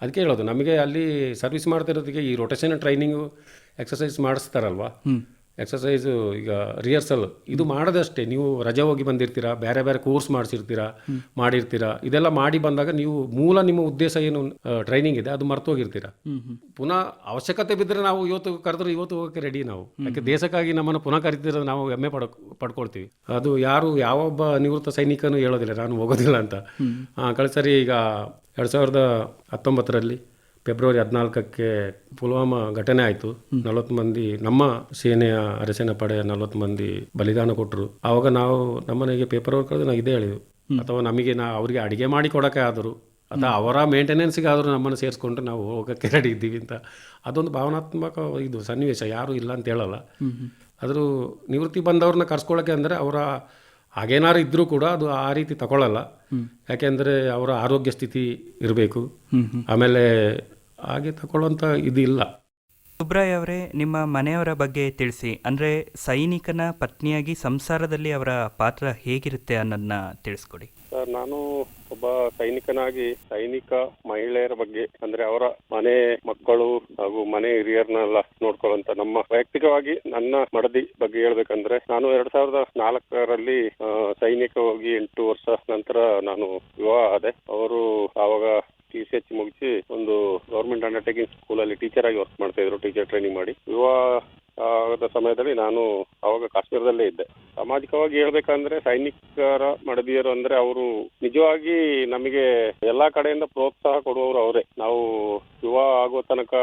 ಅದಕ್ಕೆ ಹೇಳೋದು, ನಮಗೆ ಅಲ್ಲಿ ಸರ್ವಿಸ್ ಮಾಡ್ತಾ ಇರೋದಕ್ಕೆ ಈ ರೊಟೇಷನ್ ಟ್ರೈನಿಂಗು ಎಕ್ಸಸೈಸ್ ಮಾಡಿಸ್ತಾರಲ್ವಾ, ಎಕ್ಸಸೈಸು ಈಗ ರಿಹರ್ಸಲ್ ಇದು ಮಾಡೋದಷ್ಟೇ. ನೀವು ರಜೆ ಹೋಗಿ ಬಂದಿರ್ತೀರಾ, ಬೇರೆ ಬೇರೆ ಕೋರ್ಸ್ ಮಾಡಿರ್ತೀರಾ, ಇದೆಲ್ಲ ಮಾಡಿ ಬಂದಾಗ ನೀವು ನಿಮ್ಮ ಉದ್ದೇಶ ಏನು ಟ್ರೈನಿಂಗ್ ಇದೆ ಅದು ಮರ್ತು ಹೋಗಿರ್ತೀರಾ. ಪುನಃ ಅವಶ್ಯಕತೆ ಬಿದ್ದರೆ ನಾವು ಇವತ್ತು ಕರೆದ್ರೆ ಇವತ್ತು ಹೋಗೋಕ್ಕೆ ರೆಡಿ ನಾವು. ಯಾಕೆ ದೇಶಕ್ಕಾಗಿ ನಮ್ಮನ್ನು ಪುನಃ ಕರಿತಿದ್ರೆ ನಾವು ಹೆಮ್ಮೆ ಪಡ್ಕೊಳ್ತೀವಿ. ಅದು ಯಾವೊಬ್ಬ ನಿವೃತ್ತ ಸೈನಿಕನು ಹೇಳೋದಿಲ್ಲ ನಾನು ಹೋಗೋದಿಲ್ಲ ಅಂತ. ಕಳೆದ ಸರಿ ಈಗ 2019 ಫೆಬ್ರವರಿ 14 ಪುಲ್ವಾಮಾ ಘಟನೆ ಆಯಿತು. 40 ಮಂದಿ ನಮ್ಮ ಸೇನೆಯ ಅರೆಸೇನಾ ಪಡೆಯ 40 ಮಂದಿ ಬಲಿದಾನ ಕೊಟ್ಟರು. ಆವಾಗ ನಾವು ನಮ್ಮನೆಗೆ ಪೇಪರ್ ವರ್ಕ್ ಕಳೆದು ನಾವು ಇದೇ ಹೇಳಿದ್ವು, ಅಥವಾ ನಮಗೆ ಅವರಿಗೆ ಅಡುಗೆ ಮಾಡಿ ಕೊಡೋಕ್ಕೆ ಆದರೂ ಅಥವಾ ಅವರ ಮೇಂಟೆನೆನ್ಸ್ಗೆ ಆದರೂ ನಮ್ಮನ್ನು ಸೇರಿಸ್ಕೊಂಡು ನಾವು ಹೋಗೋಕ್ಕೆ ರೆಡಿ ಇದ್ದೀವಿ ಅಂತ. ಅದೊಂದು ಭಾವನಾತ್ಮಕ ಇದು ಸನ್ನಿವೇಶ, ಯಾರೂ ಇಲ್ಲ ಅಂತ ಹೇಳಲ್ಲ. ಆದರೂ ನಿವೃತ್ತಿ ಬಂದವ್ರನ್ನ ಕರ್ಸ್ಕೊಳ್ಳೋಕ್ಕೆ ಅಂದರೆ ಅವರ ಹಾಗೇನಾರು ಇದ್ದರೂ ಕೂಡ ಅದು ಆ ರೀತಿ ತಗೊಳ್ಳಲ್ಲ. ಯಾಕೆಂದರೆ ಅವರ ಆರೋಗ್ಯ ಸ್ಥಿತಿ ಇರಬೇಕು, ಆಮೇಲೆ ಹಾಗೆ ತಗೊಳ್ಳೋಂಥ ಇದು ಇಲ್ಲ. ಸುಬ್ರಾಯ್ ಅವರೇ, ನಿಮ್ಮ ಮನೆಯವರ ಬಗ್ಗೆ ತಿಳಿಸಿ. ಅಂದರೆ ಸೈನಿಕನ ಪತ್ನಿಯಾಗಿ ಸಂಸಾರದಲ್ಲಿ ಅವರ ಪಾತ್ರ ಹೇಗಿರುತ್ತೆ ಅನ್ನೋದನ್ನ ತಿಳಿಸ್ಕೊಡಿ. ಸರ್, ನಾನು ಒಬ್ಬ ಸೈನಿಕನಾಗಿ ಸೈನಿಕ ಮಹಿಳೆಯರ ಬಗ್ಗೆ ಅಂದ್ರೆ ಅವರ ಮನೆ ಮಕ್ಕಳು ಹಾಗೂ ಮನೆ ಹಿರಿಯರನ್ನೆಲ್ಲ ನೋಡ್ಕೊಳ್ಳುವಂತ ನಮ್ಮ ವೈಯಕ್ತಿಕವಾಗಿ ನನ್ನ ಮಡದಿ ಬಗ್ಗೆ ಹೇಳ್ಬೇಕಂದ್ರೆ, ನಾನು 2004 ಸೈನಿಕ ಹೋಗಿ 8 ವರ್ಷ ನಂತರ ನಾನು ವಿವಾಹ ಆದೆ. ಅವರು ಆವಾಗ TCH ಮುಗಿಸಿ ಒಂದು ಗವರ್ಮೆಂಟ್ ಅಂಡರ್ಟೇಕಿಂಗ್ ಸ್ಕೂಲಲ್ಲಿ ಟೀಚರ್ ಆಗಿ ವರ್ಕ್ ಮಾಡ್ತಾ ಇದ್ರು, ಟೀಚರ್ ಟ್ರೈನಿಂಗ್ ಮಾಡಿ. ವಿವಾಹದ ಸಮಯದಲ್ಲಿ ನಾನು ಅವಾಗ ಕಾಶ್ಮೀರದಲ್ಲೇ ಇದ್ದೆ. ಸಾಮಾಜಿಕವಾಗಿ ಹೇಳ್ಬೇಕಂದ್ರೆ ಸೈನಿಕರ ಮಡದಿಯರು ಅಂದ್ರೆ ಅವರು ನಿಜವಾಗಿ ನಮಗೆ ಎಲ್ಲಾ ಕಡೆಯಿಂದ ಪ್ರೋತ್ಸಾಹ ಕೊಡುವವರು ಅವರೇ. ನಾವು ವಿವಾಹ ಆಗೋ ತನಕ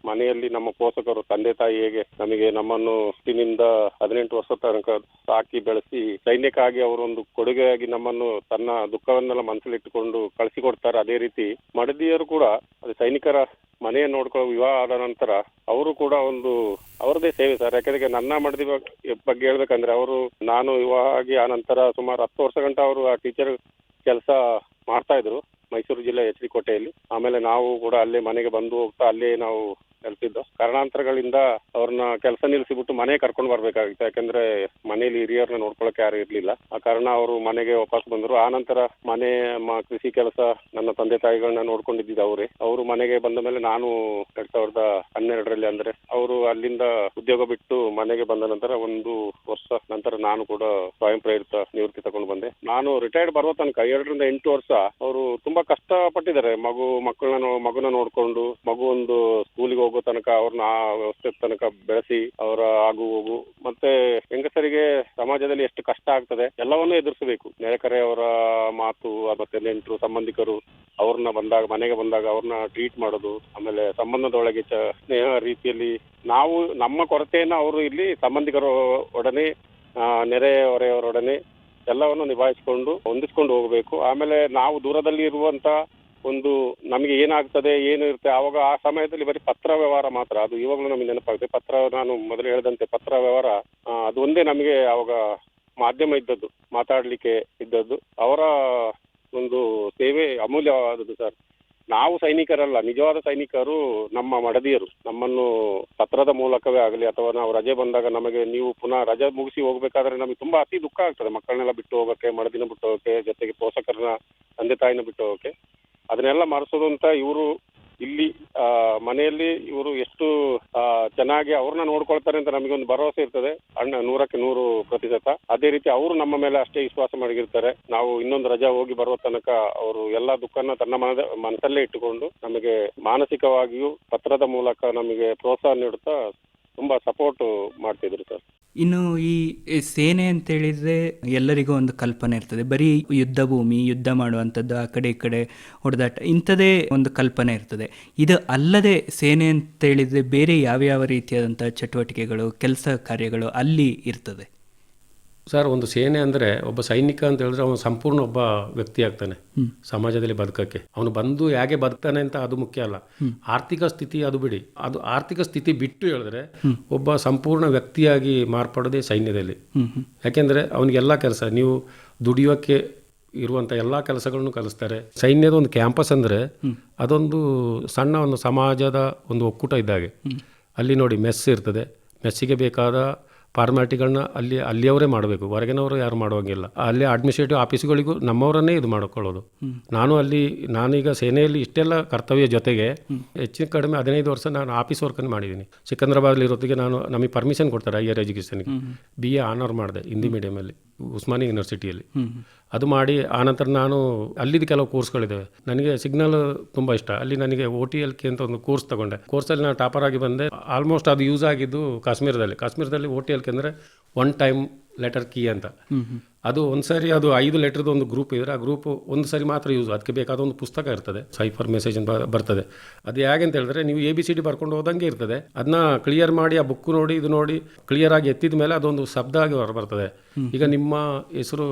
ಮನೆಯಲ್ಲಿ ನಮ್ಮ ಪೋಷಕರು, ತಂದೆ ತಾಯಿ ಹೇಗೆ ನಮಗೆ ನಮ್ಮನ್ನು 18 ವರ್ಷ ತನಕ ಸಾಕಿ ಬೆಳೆಸಿ ಸೈನ್ಯಕ್ಕಾಗಿ ಅವರೊಂದು ಕೊಡುಗೆಯಾಗಿ ನಮ್ಮನ್ನು ತನ್ನ ದುಃಖವನ್ನೆಲ್ಲ ಮನಸ್ಸಲ್ಲಿಟ್ಟುಕೊಂಡು ಕಳಿಸಿಕೊಡ್ತಾರೆ, ಅದೇ ರೀತಿ ಮಡದಿಯರು ಕೂಡ ಅದು ಸೈನಿಕರ ಮನೆಯನ್ನು ನೋಡ್ಕೊಳ್ಳೋ ವಿವಾಹ ಆದ ನಂತರ ಅವರು ಕೂಡ ಒಂದು ಅವರದೇ ಸೇವೆ ಸರ್. ಯಾಕಂದ್ರೆ ನನ್ನ ಮಡದಿ ಬಗ್ಗೆ ಹೇಳ್ಬೇಕಂದ್ರೆ, ನಾನು ವಿವಾಹ ಆಗಿ ಆ ನಂತರ ಸುಮಾರು 10 ವರ್ಷ ಗಂಟ ಅವರು ಆ ಟೀಚರ್ ಕೆಲಸ ಮಾಡ್ತಾ ಇದ್ರು ಮೈಸೂರು ಜಿಲ್ಲೆ HD ಕೋಟೆಯಲ್ಲಿ. ಆಮೇಲೆ ನಾವು ಕೂಡ ಅಲ್ಲೇ ಮನೆಗೆ ಬಂದು ಹೋಗ್ತಾ ಅಲ್ಲೇ ನಾವು ಕಲ್ತಿದ್ದು. ಕಾರಣಾಂತರಗಳಿಂದ ಅವ್ರನ್ನ ಕೆಲಸ ನಿಲ್ಲಿಸಿಬಿಟ್ಟು ಮನೆ ಕರ್ಕೊಂಡು ಬರ್ಬೇಕಾಗಿತ್ತು, ಯಾಕಂದ್ರೆ ಮನೇಲಿ ಹಿರಿಯರನ್ನ ನೋಡ್ಕೊಳಕ್ಕೆ ಯಾರು ಇರ್ಲಿಲ್ಲ. ಆ ಕಾರಣ ಅವರು ಮನೆಗೆ ವಾಪಸ್ ಬಂದರು. ಆ ನಂತರ ಮನೆ ಕೃಷಿ ಕೆಲಸ ನನ್ನ ತಂದೆ ತಾಯಿಗಳನ್ನ ನೋಡ್ಕೊಂಡಿದ್ದಿದ್ದು ಅವರೇ. ಅವರು ಮನೆಗೆ ಬಂದ ಮೇಲೆ ನಾನು 2012 ಅಂದ್ರೆ ಅವರು ಅಲ್ಲಿಂದ ಉದ್ಯೋಗ ಬಿಟ್ಟು ಮನೆಗೆ ಬಂದ ನಂತರ 1 ವರ್ಷ ನಂತರ ನಾನು ಕೂಡ ಸ್ವಯಂ ಪ್ರೇರಿತ ನಿವೃತ್ತಿ ತಗೊಂಡು ಬಂದೆ. ನಾನು ರಿಟೈರ್ಡ್ ಬರೋ ತನಕ 7 ರಿಂದ 8 ವರ್ಷ ಅವರು ತುಂಬಾ ಕಷ್ಟ ಪಟ್ಟಿದ್ದಾರೆ. ಮಗುನ ನೋಡ್ಕೊಂಡು, ಮಗು ಒಂದು ಸ್ಕೂಲಿಗೆ ಹೋಗೋ ತನಕ ಅವ್ರನ್ನ ಆ ವ್ಯವಸ್ಥೆ ತನಕ ಬೆಳೆಸಿ ಅವರ ಆಗು ಹೋಗು, ಮತ್ತೆ ಹೆಂಗಸರಿಗೆ ಸಮಾಜದಲ್ಲಿ ಎಷ್ಟು ಕಷ್ಟ ಆಗ್ತದೆ ಎಲ್ಲವನ್ನೂ ಎದುರಿಸಬೇಕು. ನೆರೆಕರೆಯವರ ಮಾತು, ಮತ್ತೆ ನೆಂಟರು ಸಂಬಂಧಿಕರು ಮನೆಗೆ ಬಂದಾಗ ಅವ್ರನ್ನ ಟ್ರೀಟ್ ಮಾಡೋದು, ಆಮೇಲೆ ಸಂಬಂಧದೊಳಗೆ ಸ್ನೇಹ ರೀತಿಯಲ್ಲಿ ನಾವು ನಮ್ಮ ಕೊರತೆಯನ್ನ ಅವರು ಇಲ್ಲಿ ಸಂಬಂಧಿಕರ ಒಡನೆ ನೆರೆ ಹೊರೆಯವರೊಡನೆ ಎಲ್ಲವನ್ನು ನಿಭಾಯಿಸಿಕೊಂಡು ಹೊಂದಿಸ್ಕೊಂಡು ಹೋಗಬೇಕು. ಆಮೇಲೆ ನಾವು ದೂರದಲ್ಲಿ ಇರುವಂತ ಒಂದು ನಮಗೆ ಏನಾಗ್ತದೆ ಏನು ಇರುತ್ತೆ ಆವಾಗ ಆ ಸಮಯದಲ್ಲಿ ಬರೀ ಪತ್ರ ವ್ಯವಹಾರ ಮಾತ್ರ. ಅದು ಇವಾಗಲೂ ನಮಗೆ ನೆನಪಾಗುತ್ತೆ. ನಾನು ಮೊದಲು ಹೇಳಿದಂತೆ ಪತ್ರ ವ್ಯವಹಾರ ಅದು ಒಂದೇ ನಮಗೆ ಅವಾಗ ಮಾಧ್ಯಮ ಇದ್ದದ್ದು, ಮಾತಾಡ್ಲಿಕ್ಕೆ ಇದ್ದದ್ದು. ಅವರ ಒಂದು ಸೇವೆ ಅಮೂಲ್ಯವಾದದ್ದು ಸರ್. ನಾವು ಸೈನಿಕರಲ್ಲ, ನಿಜವಾದ ಸೈನಿಕರು ನಮ್ಮ ಮಡದಿಯರು. ನಮ್ಮನ್ನು ಪತ್ರದ ಮೂಲಕವೇ ಆಗಲಿ ಅಥವಾ ನಾವು ರಜೆ ಬಂದಾಗ ನಮಗೆ ನೀವು ಪುನಃ ರಜೆ ಮುಗಿಸಿ ಹೋಗ್ಬೇಕಾದ್ರೆ ನಮಗೆ ತುಂಬಾ ಅತಿ ದುಃಖ ಆಗ್ತದೆ. ಮಕ್ಕಳನ್ನೆಲ್ಲ ಬಿಟ್ಟು ಹೋಗೋಕೆ, ಮಡದಿನ ಬಿಟ್ಟು ಹೋಗೋಕೆ, ಜೊತೆಗೆ ಪೋಷಕರನ್ನ ತಂದೆ ತಾಯಿನ ಬಿಟ್ಟು ಹೋಗೋಕೆ. ಅದನ್ನೆಲ್ಲ ಮರೆಸೋದು ಅಂತ ಇವರು ಇಲ್ಲಿ ಮನೆಯಲ್ಲಿ ಇವರು ಎಷ್ಟು ಚೆನ್ನಾಗಿ ಅವ್ರನ್ನ ನೋಡ್ಕೊಳ್ತಾರೆ ಅಂತ ನಮಗೊಂದು ಭರವಸೆ ಇರ್ತದೆ 100% ಅದೇ ರೀತಿ ಅವರು ನಮ್ಮ ಮೇಲೆ ಅಷ್ಟೇ ವಿಶ್ವಾಸ ಮಾಡಿರ್ತಾರೆ. ನಾವು ಇನ್ನೊಂದು ರಜಾ ಹೋಗಿ ಬರುವ ತನಕ ಅವರು ಎಲ್ಲಾ ದುಃಖನ ತನ್ನ ಮನಸ್ಸಲ್ಲೇ ಇಟ್ಟುಕೊಂಡು ನಮಗೆ ಮಾನಸಿಕವಾಗಿಯೂ ಪತ್ರದ ಮೂಲಕ ನಮಗೆ ಪ್ರೋತ್ಸಾಹ ನೀಡುತ್ತಾ ತುಂಬಾ ಸಪೋರ್ಟ್ ಮಾಡ್ತಿದ್ರು ಸರ್. ಇನ್ನು ಈ ಸೇನೆ ಅಂತೇಳಿದರೆ ಎಲ್ಲರಿಗೂ ಒಂದು ಕಲ್ಪನೆ ಇರ್ತದೆ, ಬರೀ ಯುದ್ಧ ಭೂಮಿ, ಯುದ್ಧ ಮಾಡುವಂಥದ್ದು, ಆ ಕಡೆ ಈ ಕಡೆ ಹೊಡೆದಾಟ, ಇಂಥದೇ ಒಂದು ಕಲ್ಪನೆ ಇರ್ತದೆ. ಇದು ಅಲ್ಲದೆ ಸೇನೆ ಅಂತೇಳಿದರೆ ಬೇರೆ ಯಾವ್ಯಾವ ರೀತಿಯಾದಂಥ ಚಟುವಟಿಕೆಗಳು, ಕೆಲಸ ಕಾರ್ಯಗಳು ಅಲ್ಲಿ ಇರ್ತದೆ? ಸರ್, ಒಂದು ಸೇನೆ ಅಂದರೆ ಒಬ್ಬ ಸೈನಿಕ ಅಂತ ಹೇಳಿದ್ರೆ ಅವನು ಸಂಪೂರ್ಣ ಒಬ್ಬ ವ್ಯಕ್ತಿ ಆಗ್ತಾನೆ ಸಮಾಜದಲ್ಲಿ ಬದುಕಕ್ಕೆ. ಅವನು ಬಂದು ಹೇಗೆ ಬದುಕ್ತಾನೆ ಅಂತ ಅದು ಮುಖ್ಯ ಅಲ್ಲ, ಆರ್ಥಿಕ ಸ್ಥಿತಿ ಅದು ಬಿಡಿ. ಅದು ಆರ್ಥಿಕ ಸ್ಥಿತಿ ಬಿಟ್ಟು ಹೇಳಿದ್ರೆ ಒಬ್ಬ ಸಂಪೂರ್ಣ ವ್ಯಕ್ತಿಯಾಗಿ ಮಾರ್ಪಡೋದೇ ಸೈನ್ಯದಲ್ಲಿ. ಯಾಕೆಂದರೆ ಅವನಿಗೆಲ್ಲ ಕೆಲಸ, ನೀವು ದುಡಿಯೋಕ್ಕೆ ಇರುವಂಥ ಎಲ್ಲ ಕೆಲಸಗಳನ್ನು ಕಲಿಸ್ತಾರೆ. ಸೈನ್ಯದ ಒಂದು ಕ್ಯಾಂಪಸ್ ಅಂದರೆ ಅದೊಂದು ಸಣ್ಣ ಒಂದು ಸಮಾಜದ ಒಂದು ಒಕ್ಕೂಟ ಇದ್ದಾಗೆ. ಅಲ್ಲಿ ನೋಡಿ ಮೆಸ್ ಇರ್ತದೆ, ಮೆಸ್ಸಿಗೆ ಬೇಕಾದ ಫಾರ್ಮ್ಯಾಲಿಟಿಗಳನ್ನ ಅಲ್ಲಿಯವರೇ ಮಾಡಬೇಕು, ಹೊರಗಿನವರು ಯಾರು ಮಾಡುವಂಗಿಲ್ಲ. ಅಲ್ಲಿ ಅಡ್ಮಿನಿಸ್ಟ್ರೇಟಿವ್ ಆಫೀಸ್ಗಳಿಗೂ ನಮ್ಮವರನ್ನೇ ಇದು ಮಾಡ್ಕೊಳ್ಳೋದು. ನಾನೀಗ ಸೇನೆಯಲ್ಲಿ ಇಷ್ಟೆಲ್ಲ ಕರ್ತವ್ಯ ಜೊತೆಗೆ ಹೆಚ್ಚಿನ ಕಡಿಮೆ 15 ವರ್ಷ ನಾನು ಆಫೀಸ್ ವರ್ಕನ್ನು ಮಾಡಿದ್ದೀನಿ. ಸಿಕಂದ್ರಾಬಾದಲ್ಲಿ ಇರೋದಕ್ಕೆ ನಮಗೆ ಪರ್ಮಿಷನ್ ಕೊಡ್ತಾರೆ ಹೈಯರ್ ಎಜುಕೇಷನ್ಗೆ. BA ಆನರ್ ಮಾಡಿದೆ ಹಿಂದಿ ಮೀಡಿಯಮಲ್ಲಿ ಉಸ್ಮಾನಿ ಯೂನಿವರ್ಸಿಟಿಯಲ್ಲಿ. ಅದು ಮಾಡಿ ಆನಂತರ ನಾನು ಅಲ್ಲಿದ್ದು ಕೆಲವು ಕೋರ್ಸ್ಗಳಿದ್ದಾವೆ. ನನಗೆ ಸಿಗ್ನಲ್ ತುಂಬ ಇಷ್ಟ. ಅಲ್ಲಿ ನನಗೆ OTLK ಅಂತ ಒಂದು ಕೋರ್ಸ್ ತಗೊಂಡೆ. ಕೋರ್ಸಲ್ಲಿ ನಾನು ಟಾಪರ್ ಆಗಿ ಬಂದೆ. ಆಲ್ಮೋಸ್ಟ್ ಅದು ಯೂಸ್ ಆಗಿದ್ದು ಕಾಶ್ಮೀರದಲ್ಲಿ OTLK ಅಂದರೆ ಒನ್ ಟೈಮ್ ಲೆಟರ್ ಕೀ ಅಂತ. ಅದು ಒಂದು ಸರಿ ಅದು 5 ಲೆಟರ್ದು ಒಂದು ಗ್ರೂಪ್ ಇದ್ರೆ ಆ ಗ್ರೂಪ್ ಒಂದು ಸರಿ ಮಾತ್ರ ಯೂಸ್. ಅದಕ್ಕೆ ಬೇಕಾದ ಒಂದು ಪುಸ್ತಕ ಇರ್ತದೆ, ಸೈಫರ್ ಮೆಸೇಜ್ ಬರ್ತದೆ. ಅದು ಹೇಗೆ ಅಂತ ಹೇಳಿದ್ರೆ ನೀವು ABCD ಬರ್ಕೊಂಡು ಹೋದಂಗೆ ಇರ್ತದೆ. ಅದನ್ನ ಕ್ಲಿಯರ್ ಮಾಡಿ ಆ ಬುಕ್ ನೋಡಿ ಇದು ನೋಡಿ ಕ್ಲಿಯರ್ ಆಗಿ ಎತ್ತಿದ ಮೇಲೆ ಅದೊಂದು ಶಬ್ದ ಆಗಿ ಹೊರಬರ್ತದೆ. ಈಗ ನಿಮ್ಮ ಹೆಸರು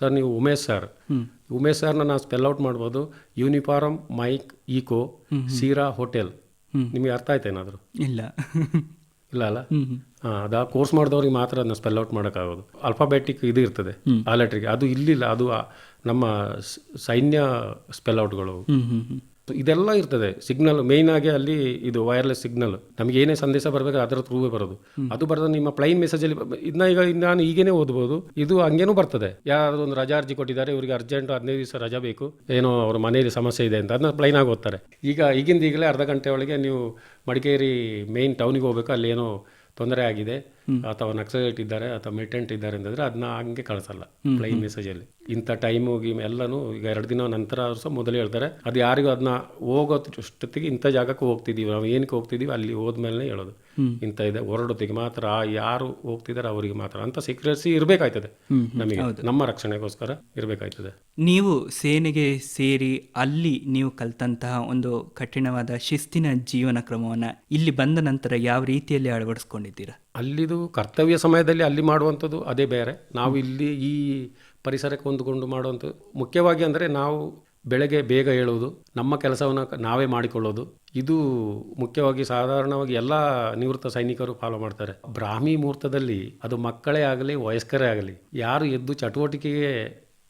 ಸರ್, ನೀವು ಉಮೇಶ್ ಸರ್ನ ನಾವು ಸ್ಪೆಲ್ ಔಟ್ ಮಾಡ್ಬೋದು. Uniform mike echo sierra hotel. ನಿಮಗೆ ಅರ್ಥ ಆಯ್ತು ಏನಾದರೂ? ಇಲ್ಲ ಅಲ್ಲ ಅದು ಆ ಕೋರ್ಸ್ ಮಾಡಿದವ್ರಿಗೆ ಮಾತ್ರ ಅದನ್ನ ಸ್ಪೆಲ್ ಔಟ್ ಮಾಡೋಕ್ಕಾಗೋದು. ಆಲ್ಫಾಬೆಟಿಕ್ ಇದು ಇರ್ತದೆ ಆ ಲೆಟ್ರಿಗೆ, ಅದು ಇಲ್ಲಿಲ್ಲ. ಅದು ನಮ್ಮ ಸೈನ್ಯ ಸ್ಪೆಲ್ ಔಟ್ಗಳು ಇದೆಲ್ಲ ಇರ್ತದೆ. ಸಿಗ್ನಲ್ ಮೇಯ್ನ್ ಆಗಿ ಅಲ್ಲಿ ಇದು ವೈರ್ಲೆಸ್ ಸಿಗ್ನಲ್. ನಮಗೆ ಏನೇ ಸಂದೇಶ ಬರಬೇಕು ಅದರ ಥ್ರೂವೇ ಬರೋದು. ಅದು ಬರೋದು ನಿಮ್ಮ ಪ್ಲೈನ್ ಮೆಸೇಜಲ್ಲಿ. ಈಗ ನಾನು ಈಗೇನೆ ಓದ್ಬೋದು, ಇದು ಹಂಗೇನೂ ಬರ್ತದೆ. ಯಾರಾದರೂ ಒಂದು ರಜಾ ಅರ್ಜಿ ಕೊಟ್ಟಿದ್ದಾರೆ, ಇವರಿಗೆ ಅರ್ಜೆಂಟ್ 15 ದಿವಸ ರಜಾ ಬೇಕು, ಏನೋ ಅವ್ರ ಮನೆಯಲ್ಲಿ ಸಮಸ್ಯೆ ಇದೆ ಅಂತ ಅದನ್ನ ಪ್ಲೈನ್ ಆಗಿ ಓದ್ತಾರೆ. ಈಗಲೇ ಅರ್ಧ ಗಂಟೆ ಒಳಗೆ ನೀವು ಮಡಿಕೇರಿ ಮೇಯ್ನ್ ಟೌನಿಗೆ ಹೋಗ್ಬೇಕು, ಅಲ್ಲಿ ಏನೋ ತೊಂದರೆ ಆಗಿದೆ ಅಥವಾ ನಕ್ಸಲೈಟ್ ಇದ್ದಾರೆ ಅಥವಾ ಮಿಲಿಟೆಂಟ್ ಇದ್ದಾರೆ ಅಂತಂದರೆ ಅದನ್ನ ಹಂಗೆ ಕಳಿಸಲ್ಲ ಪ್ಲೈನ್ ಮೆಸೇಜಲ್ಲಿ. ಇಂಥ ಟೈಮು ಎಲ್ಲನೂ ಈಗ 2 ದಿನ ನಂತರ ಸಹ ಮೊದಲೇ ಹೇಳ್ತಾರೆ. ಅದು ಯಾರಿಗೂ ಅದನ್ನ ಹೋಗೋಷ್ಟೊತ್ತಿಗೆ ಇಂಥ ಜಾಗಕ್ಕೆ ಹೋಗ್ತಿದ್ದೀವಿ, ನಾವು ಏನಕ್ಕೆ ಹೋಗ್ತಿದ್ದೀವಿ ಅಲ್ಲಿ ಹೋದ್ಮೇಲೆ ಹೇಳೋದು. ಇಂಥ ಇದೆ ಹೊರಡೋತ್ತಿಗೆ ಮಾತ್ರ ಯಾರು ಹೋಗ್ತಿದ್ದಾರೆ ಅವರಿಗೆ ಮಾತ್ರ ಅಂತ ಸೀಕ್ರೆಸಿ ಇರಬೇಕಾಯ್ತದೆ. ನಮಗೆ ನಮ್ಮ ರಕ್ಷಣೆಗೋಸ್ಕರ ಇರಬೇಕಾಯ್ತದೆ. ನೀವು ಸೇನೆಗೆ ಸೇರಿ ಅಲ್ಲಿ ನೀವು ಕಲ್ತಂತಹ ಒಂದು ಕಠಿಣವಾದ ಶಿಸ್ತಿನ ಜೀವನ ಕ್ರಮವನ್ನು ಇಲ್ಲಿ ಬಂದ ನಂತರ ಯಾವ ರೀತಿಯಲ್ಲಿ ಅಳವಡಿಸ್ಕೊಂಡಿದ್ದೀರಾ? ಅಲ್ಲಿದು ಕರ್ತವ್ಯ ಸಮಯದಲ್ಲಿ ಅಲ್ಲಿ ಮಾಡುವಂಥದ್ದು ಅದೇ ಬೇರೆ. ನಾವು ಇಲ್ಲಿ ಈ ಪರಿಸರಕ್ಕೆ ಹೊಂದಿಕೊಂಡು ಮಾಡುವಂಥದ್ದು ಮುಖ್ಯವಾಗಿ ಅಂದರೆ ನಾವು ಬೆಳಗ್ಗೆ ಬೇಗ ಏಳುವುದು, ನಮ್ಮ ಕೆಲಸವನ್ನು ನಾವೇ ಮಾಡಿಕೊಳ್ಳೋದು, ಇದು ಮುಖ್ಯವಾಗಿ ಸಾಧಾರಣವಾಗಿ ಎಲ್ಲ ನಿವೃತ್ತ ಸೈನಿಕರು ಫಾಲೋ ಮಾಡ್ತಾರೆ. ಬ್ರಾಹ್ಮಿ ಮುಹೂರ್ತದಲ್ಲಿ ಅದು ಮಕ್ಕಳೇ ಆಗಲಿ ವಯಸ್ಕರೇ ಆಗಲಿ ಯಾರು ಎದ್ದು ಚಟುವಟಿಕೆಗೆ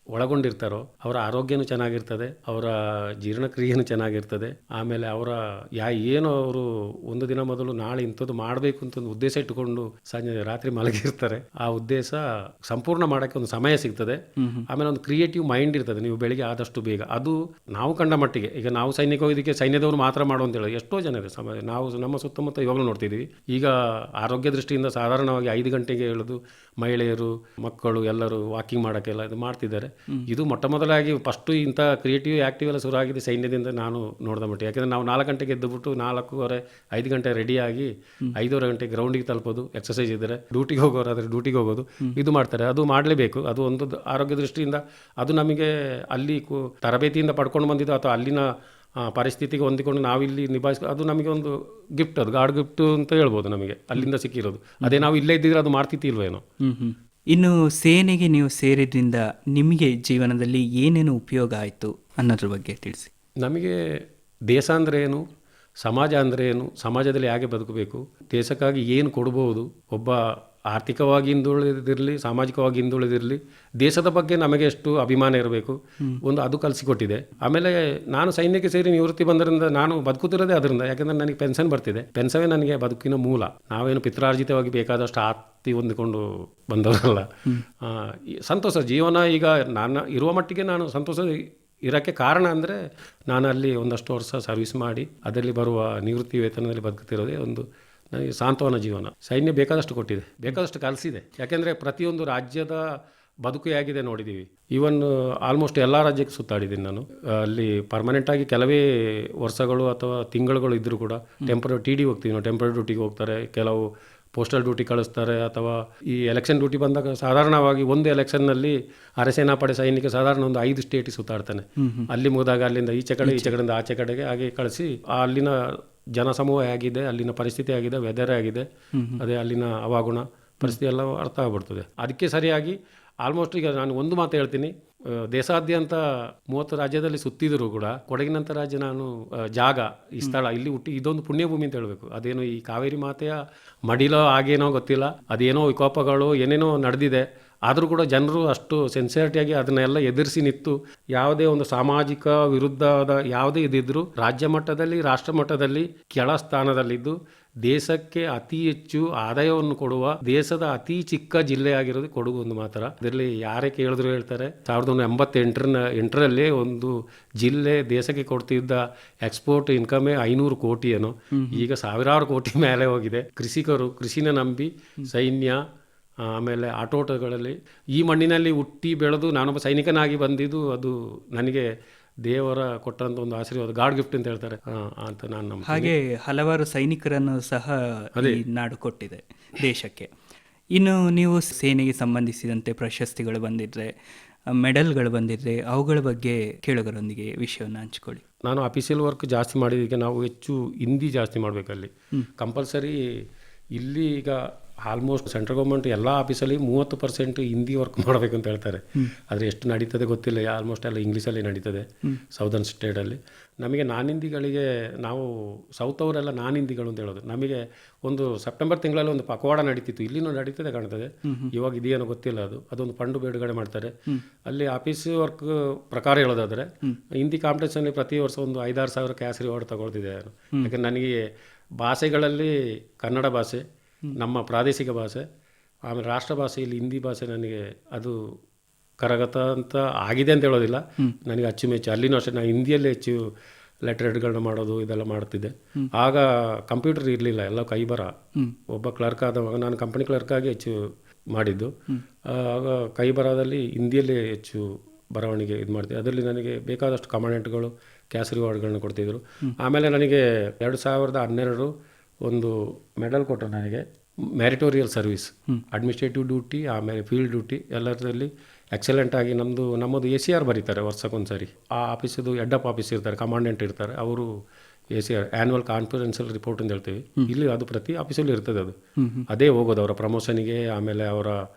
ಒಳಗೊಂಡಿರ್ತಾರೋ ಅವರ ಆರೋಗ್ಯನೂ ಚೆನ್ನಾಗಿರ್ತದೆ, ಅವರ ಜೀರ್ಣಕ್ರಿಯೆನೂ ಚೆನ್ನಾಗಿರ್ತದೆ. ಆಮೇಲೆ ಅವರ ಏನು ಅವರು ಒಂದು ದಿನ ಮೊದಲು ನಾಳೆ ಇಂಥದ್ದು ಮಾಡಬೇಕು ಅಂತ ಒಂದು ಉದ್ದೇಶ ಇಟ್ಟುಕೊಂಡು ಸಂಜೆ ರಾತ್ರಿ ಮಲಗಿರ್ತಾರೆ. ಆ ಉದ್ದೇಶ ಸಂಪೂರ್ಣ ಮಾಡೋಕ್ಕೆ ಒಂದು ಸಮಯ ಸಿಗ್ತದೆ. ಆಮೇಲೆ ಒಂದು ಕ್ರಿಯೇಟಿವ್ ಮೈಂಡ್ ಇರ್ತದೆ. ನೀವು ಬೆಳಿಗ್ಗೆ ಆದಷ್ಟು ಬೇಗ, ಅದು ನಾವು ಕಂಡ ಮಟ್ಟಿಗೆ. ಈಗ ನಾವು ಸೈನಿಕ ಇದಕ್ಕೆ ಸೈನ್ಯದವರು ಮಾತ್ರ ಮಾಡೋ ಅಂತ ಹೇಳಿ ಎಷ್ಟೋ ಜನ ಇದೆ ಸಮಾಜ. ನಾವು ನಮ್ಮ ಸುತ್ತಮುತ್ತ ಇವಾಗಲೂ ನೋಡ್ತಿದ್ದೀವಿ. ಈಗ ಆರೋಗ್ಯ ದೃಷ್ಟಿಯಿಂದ ಸಾಧಾರಣವಾಗಿ 5 ಗಂಟೆಗೆ ಹೇಳೋದು, ಮಹಿಳೆಯರು ಮಕ್ಕಳು ಎಲ್ಲರೂ ವಾಕಿಂಗ್ ಮಾಡೋಕ್ಕೆಲ್ಲ ಇದು ಮಾಡ್ತಿದ್ದಾರೆ. ಇದು ಮೊಟ್ಟ ಮೊದಲಾಗಿ ಫಸ್ಟು ಇಂಥ ಕ್ರಿಯೇಟಿವ್ ಆ್ಯಕ್ಟಿವ್ ಎಲ್ಲ ಶುರು ಆಗಿದೆ ಸೈನ್ಯದಿಂದ ನಾನು ನೋಡಿದ ಮಟ್ಟಿಗೆ. ಯಾಕೆಂದರೆ ನಾವು 4 ಗಂಟೆಗೆ ಎದ್ದುಬಿಟ್ಟು 4:15 5 ಗಂಟೆ ರೆಡಿಯಾಗಿ 5:30 ಗಂಟೆ ಗ್ರೌಂಡಿಗೆ ತಲುಪೋದು, ಎಕ್ಸಸೈಸ್ ಇದ್ದರೆ ಡ್ಯೂಟಿಗೆ ಹೋಗೋರಾದರೆ ಡ್ಯೂಟಿಗೆ ಹೋಗೋದು, ಇದು ಮಾಡ್ತಾರೆ. ಅದು ಮಾಡಲೇಬೇಕು. ಅದು ಒಂದು ಆರೋಗ್ಯ ದೃಷ್ಟಿಯಿಂದ ಅದು ನಮಗೆ ಅಲ್ಲಿ ತರಬೇತಿಯಿಂದ ಪಡ್ಕೊಂಡು ಬಂದಿದ್ದು ಅಥವಾ ಅಲ್ಲಿನ ಪರಿಸ್ಥಿತಿಗೆ ಹೊಂದಿಕೊಂಡು ನಾವಿಲ್ಲಿ ಅದು ನಮಗೆ ಒಂದು ಗಿಫ್ಟ್, ಅದು ಗಾಡ್ ಗಿಫ್ಟ್ ಅಂತ ಹೇಳ್ಬೋದು ನಮಗೆ ಅಲ್ಲಿಂದ ಸಿಕ್ಕಿರೋದು. ಅದೇ ನಾವು ಇಲ್ಲೇ ಇದ್ದಿದ್ರೆ ಅದು ಮಾಡ್ತಿತ್ತಿಲ್ವೇನೋ. ಇನ್ನು ಸೇನೆಗೆ ನೀವು ಸೇರಿದ್ರಿಂದ ನಿಮಗೆ ಜೀವನದಲ್ಲಿ ಏನೇನು ಉಪಯೋಗ ಆಯಿತು ಅನ್ನೋದ್ರ ಬಗ್ಗೆ ತಿಳಿಸಿ. ನಮಗೆ ದೇಶ ಅಂದರೆ ಏನು, ಸಮಾಜ ಅಂದರೆ ಏನು, ಸಮಾಜದಲ್ಲಿ ಹೇಗೆ ಬದುಕಬೇಕು, ದೇಶಕ್ಕಾಗಿ ಏನು ಕೊಡ್ಬೋದು, ಒಬ್ಬ ಆರ್ಥಿಕವಾಗಿ ಹಿಂದುಳಿದಿರಲಿ ಸಾಮಾಜಿಕವಾಗಿ ಹಿಂದುಳಿದಿರಲಿ ದೇಶದ ಬಗ್ಗೆ ನಮಗೆ ಎಷ್ಟು ಅಭಿಮಾನ ಇರಬೇಕು, ಒಂದು ಅದು ಕಲಿಸಿಕೊಟ್ಟಿದೆ. ಆಮೇಲೆ ನಾನು ಸೈನ್ಯಕ್ಕೆ ಸೇರಿ ನಿವೃತ್ತಿ ಬಂದರಿಂದ ನಾನು ಬದುಕುತ್ತಿರೋದೇ ಅದರಿಂದ. ಯಾಕೆಂದರೆ ನನಗೆ ಪೆನ್ಷನ್ ಬರ್ತಿದೆ. ಪೆನ್ಷನ್ನೇ ನನಗೆ ಬದುಕಿನ ಮೂಲ. ನಾವೇನು ಪಿತ್ರಾರ್ಜಿತವಾಗಿ ಬೇಕಾದಷ್ಟು ಆಸ್ತಿ ಹೊಂದಿಕೊಂಡು ಬಂದವರಲ್ಲ. ಸಂತೋಷ ಜೀವನ. ಈಗ ನಾನು ಇರುವ ಮಟ್ಟಿಗೆ ನಾನು ಸಂತೋಷ ಇರೋಕ್ಕೆ ಕಾರಣ ಅಂದರೆ ನಾನು ಅಲ್ಲಿ ಒಂದಷ್ಟು ವರ್ಷ ಸರ್ವಿಸ್ ಮಾಡಿ ಅದರಲ್ಲಿ ಬರುವ ನಿವೃತ್ತಿ ವೇತನದಲ್ಲಿ ಬದುಕುತ್ತಿರೋದೇ ಒಂದು ನನಗೆ ಸಾಂತ್ವನ ಜೀವನ. ಸೈನ್ಯ ಬೇಕಾದಷ್ಟು ಕೊಟ್ಟಿದೆ, ಬೇಕಾದಷ್ಟು ಕಲಿಸಿದೆ. ಯಾಕೆಂದರೆ ಪ್ರತಿಯೊಂದು ರಾಜ್ಯದ ಬದುಕು ಹೇಗಿದೆ ನೋಡಿದ್ದೀವಿ. ಈವನ್ ಆಲ್ಮೋಸ್ಟ್ ಎಲ್ಲ ರಾಜ್ಯಕ್ಕೆ ಸುತ್ತಾಡಿದ್ದೀನಿ ನಾನು. ಅಲ್ಲಿ ಪರ್ಮನೆಂಟಾಗಿ ಕೆಲವೇ ವರ್ಷಗಳು ಅಥವಾ ತಿಂಗಳುಗಳು ಇದ್ದರೂ ಕೂಡ ಟೆಂಪರರಿ TD ಹೋಗ್ತೀವಿ ನಾವು, ಟೆಂಪರರಿ ಡ್ಯೂಟಿಗೆ ಹೋಗ್ತಾರೆ, ಕೆಲವು ಪೋಸ್ಟಲ್ ಡ್ಯೂಟಿ ಕಳಿಸ್ತಾರೆ. ಅಥವಾ ಈ ಎಲೆಕ್ಷನ್ ಡ್ಯೂಟಿ ಬಂದಾಗ ಸಾಧಾರಣವಾಗಿ ಒಂದು ಎಲೆಕ್ಷನ್ನಲ್ಲಿ ಅರೆಸೇನಾಪಡೆ ಸೈನಿಕ ಸಾಧಾರಣ ಒಂದು 5 ಸ್ಟೇಟಿಗೆ ಸುತ್ತಾಡ್ತಾನೆ. ಅಲ್ಲಿ ಮುಗಿದಾಗ ಅಲ್ಲಿಂದ ಈಚೆ ಕಡೆಯಿಂದ ಆಚೆ ಕಡೆಗೆ ಹಾಗೆ ಕಳಿಸಿ ಅಲ್ಲಿನ ಜನಸಮೂಹ ಹೇಗಿದೆ, ಅಲ್ಲಿನ ಪರಿಸ್ಥಿತಿ ಆಗಿದೆ, ವೆದರ್ ಆಗಿದೆ, ಅದೇ ಅಲ್ಲಿನ ಹವಾಗುಣ ಪರಿಸ್ಥಿತಿ ಎಲ್ಲ ಅರ್ಥ ಆಗ್ಬಿಡ್ತದೆ. ಅದಕ್ಕೆ ಸರಿಯಾಗಿ ಆಲ್ಮೋಸ್ಟ್ ಈಗ ನಾನು ಒಂದು ಮಾತು ಹೇಳ್ತೀನಿ, ದೇಶಾದ್ಯಂತ 30 ರಾಜ್ಯದಲ್ಲಿ ಸುತ್ತಿದ್ರು ಕೂಡ ಕೊಡಗಿನಂಥ ರಾಜ್ಯ ನಾನು ಜಾಗ ಈ ಸ್ಥಳ ಇಲ್ಲಿ ಹುಟ್ಟಿ ಇದೊಂದು ಪುಣ್ಯಭೂಮಿ ಅಂತ ಹೇಳಬೇಕು. ಅದೇನೋ ಈ ಕಾವೇರಿ ಮಾತೆಯ ಮಡಿಲೋ ಆಗೇನೋ ಗೊತ್ತಿಲ್ಲ, ಅದೇನೋ ವಿಕೋಪಗಳು ಏನೇನೋ ನಡೆದಿದೆ, ಆದರೂ ಕೂಡ ಜನರು ಅಷ್ಟು ಸೆನ್ಸಿಟಿಯಾಗಿ ಅದನ್ನೆಲ್ಲ ಎದುರಿಸಿ ನಿಂತು ಯಾವುದೇ ಒಂದು ಸಾಮಾಜಿಕ ವಿರುದ್ಧದ ಯಾವುದೇ ಇದಿದ್ರು ರಾಜ್ಯ ಮಟ್ಟದಲ್ಲಿ ರಾಷ್ಟ್ರ ಮಟ್ಟದಲ್ಲಿ ಕೆಳ ಸ್ಥಾನದಲ್ಲಿದ್ದು ದೇಶಕ್ಕೆ ಅತಿ ಹೆಚ್ಚು ಆದಾಯವನ್ನು ಕೊಡುವ ದೇಶದ ಅತಿ ಚಿಕ್ಕ ಜಿಲ್ಲೆ ಆಗಿರೋದು ಕೊಡಗು ಒಂದು ಮಾತ್ರ. ಇದರಲ್ಲಿ ಯಾರೇ ಕೇಳಿದ್ರು ಹೇಳ್ತಾರೆ 1988ರಲ್ಲಿ ಒಂದು ಜಿಲ್ಲೆ ದೇಶಕ್ಕೆ ಕೊಡ್ತಿದ್ದ ಎಕ್ಸ್ಪೋರ್ಟ್ ಇನ್ಕಮೇ 500 ಕೋಟಿ ಏನೋ, ಈಗ ಸಾವಿರಾರು ಕೋಟಿ ಮೇಲೆ ಹೋಗಿದೆ. ಕೃಷಿಕರು ಕೃಷಿನ ನಂಬಿ ಸೈನ್ಯ ಆಮೇಲೆ ಆಟೋಟಗಳಲ್ಲಿ ಈ ಮಣ್ಣಿನಲ್ಲಿ ಹುಟ್ಟಿ ಬೆಳೆದು ನಾನೊಬ್ಬ ಸೈನಿಕನಾಗಿ ಬಂದಿದ್ದು ಅದು ನನಗೆ ದೇವರ ಕೊಟ್ಟಂತ ಒಂದು ಆಶೀರ್ವಾದ, ಗಾಡ್ ಗಿಫ್ಟ್ ಅಂತ ಹೇಳ್ತಾರೆ ಅಂತ ನಾನು ನಂಬ್ತೀನಿ. ಹಾಗೆ ಹಲವಾರು ಸೈನಿಕರನ್ನು ಸಹ ಈ ನಾಡು ಕೊಟ್ಟಿದೆ ದೇಶಕ್ಕೆ. ಇನ್ನು ನೀವು ಸೇನೆಗೆ ಸಂಬಂಧಿಸಿದಂತೆ ಪ್ರಶಸ್ತಿಗಳು ಬಂದಿದ್ರೆ, ಮೆಡಲ್ಗಳು ಬಂದಿದ್ರೆ, ಅವುಗಳ ಬಗ್ಗೆ ಕೇಳುಗರೊಂದಿಗೆ ವಿಷಯವನ್ನು ಹಂಚ್ಕೊಳ್ಳಿ. ನಾನು ಅಫಿಷಿಯಲ್ ವರ್ಕ್ ಜಾಸ್ತಿ ಮಾಡಿದ್ದಕ್ಕೆ ನಾವು ಹೆಚ್ಚು ಹಿಂದಿ ಜಾಸ್ತಿ ಮಾಡಬೇಕಲ್ಲಿ ಕಂಪಲ್ಸರಿ. ಇಲ್ಲಿ ಈಗ ಆಲ್ಮೋಸ್ಟ್ ಸೆಂಟ್ರಲ್ ಗೌರ್ಮೆಂಟ್ ಎಲ್ಲ ಆಫೀಸಲ್ಲಿ 30% ಹಿಂದಿ ವರ್ಕ್ ಮಾಡಬೇಕು ಅಂತ ಹೇಳ್ತಾರೆ. ಆದರೆ ಎಷ್ಟು ನಡೀತದೆ ಗೊತ್ತಿಲ್ಲ, ಆಲ್ಮೋಸ್ಟ್ ಎಲ್ಲ ಇಂಗ್ಲೀಷಲ್ಲಿ ನಡೀತದೆ ಸೌದರ್ನ್ ಸ್ಟೇಟಲ್ಲಿ. ನಮಗೆ ನಾನ್ ಹಿಂದಿಗಳಿಗೆ ನಾವು ಸೌತ್ ಅವರೆಲ್ಲ ನಾನ್ ಹಿಂದಿಗಳು ಅಂತ ಹೇಳೋದು. ನಮಗೆ ಒಂದು ಸೆಪ್ಟೆಂಬರ್ ತಿಂಗಳಲ್ಲಿ ಒಂದು ಪಕ್ವಾಡ ನಡೀತಿತ್ತು, ಇಲ್ಲಿನೂ ನಡೀತದೆ ಕಾಣ್ತದೆ, ಇವಾಗ ಇದೇನೋ ಗೊತ್ತಿಲ್ಲ. ಅದೊಂದು ಫಂಡು ಬಿಡುಗಡೆ ಮಾಡ್ತಾರೆ. ಅಲ್ಲಿ ಆಫೀಸ್ ವರ್ಕ್ ಪ್ರಕಾರ ಹೇಳೋದಾದರೆ ಹಿಂದಿ ಕಾಂಪಿಟೇಷನಲ್ಲಿ ಪ್ರತಿ ವರ್ಷ ಒಂದು 5-6 ಸಾವಿರ ಕ್ಯಾಶ್ ರಿವಾರ್ಡ್ ತಗೊಳ್ತಿದ್ದೆ ನಾನು. ಯಾಕಂದರೆ ನನಗೆ ಭಾಷೆಗಳಲ್ಲಿ ಕನ್ನಡ ಭಾಷೆ ನಮ್ಮ ಪ್ರಾದೇಶಿಕ ಭಾಷೆ, ಆಮೇಲೆ ರಾಷ್ಟ್ರ ಭಾಷೆಯಲ್ಲಿ ಹಿಂದಿ ಭಾಷೆ ನನಗೆ ಅದು ಕರಗತ ಅಂತ ಆಗಿದೆ ಅಂತ ಹೇಳೋದಿಲ್ಲ, ನನಗೆ ಅಚ್ಚುಮೆಚ್ಚು. ಅಲ್ಲಿನೂ ಅಷ್ಟೇ ನಾನು ಹಿಂದಿಯಲ್ಲೇ ಹೆಚ್ಚು ಲೆಟರ್ ಹೆಡ್ಗಳನ್ನ ಮಾಡೋದು ಇದೆಲ್ಲ ಮಾಡ್ತಿದ್ದೆ. ಆಗ ಕಂಪ್ಯೂಟರ್ ಇರಲಿಲ್ಲ, ಎಲ್ಲ ಕೈಬರ. ಒಬ್ಬ ಕ್ಲರ್ಕ್ ಆದವಾಗ ನಾನು ಕಂಪನಿ ಕ್ಲರ್ಕಾಗಿ ಹೆಚ್ಚು ಮಾಡಿದ್ದು. ಆಗ ಕೈಬರದಲ್ಲಿ ಹಿಂದಿಯಲ್ಲೇ ಹೆಚ್ಚು ಬರವಣಿಗೆ ಇದು ಮಾಡ್ತಿದ್ದೆ. ಅದರಲ್ಲಿ ನನಗೆ ಬೇಕಾದಷ್ಟು ಕಮಾಂಡೆಂಟ್ಗಳು ಕ್ಯಾಶ್ ರಿವಾರ್ಡ್ಗಳನ್ನ ಕೊಡ್ತಿದ್ರು. ಆಮೇಲೆ ನನಗೆ 2012 ಒಂದು ಮೆಡಲ್ ಕೊಟ್ಟರು ನನಗೆ, ಮ್ಯಾರಿಟೋರಿಯಲ್ ಸರ್ವಿಸ್, ಅಡ್ಮಿನಿಸ್ಟ್ರೇಟಿವ್ ಡ್ಯೂಟಿ ಆಮೇಲೆ ಫೀಲ್ಡ್ ಡ್ಯೂಟಿ ಎಲ್ಲದರಲ್ಲಿ ಎಕ್ಸಲೆಂಟ್ ಆಗಿ ನಮ್ಮದು ACR ಬರೀತಾರೆ ವರ್ಷಕ್ಕೊಂದ್ಸರಿ. ಆ ಆಫೀಸದು ಹೆಡ್ ಆಫ್ ಆಫೀಸ್ ಇರ್ತಾರೆ, ಕಮಾಂಡೆಂಟ್ ಇರ್ತಾರೆ, ಅವರು ACR ಆ್ಯನ್ಯುವಲ್ ಕಾನ್ಫಿಡೆನ್ಷಿಯಲ್ ರಿಪೋರ್ಟ್ ಅಂತ ಹೇಳ್ತೀವಿ. ಇಲ್ಲಿ ಅದು ಪ್ರತಿ ಆಫೀಸಲ್ಲಿ ಇರ್ತದೆ. ಅದೇ ಹೋಗೋದು ಅವರ ಪ್ರಮೋಷನಿಗೆ, ಆಮೇಲೆ ಅವರ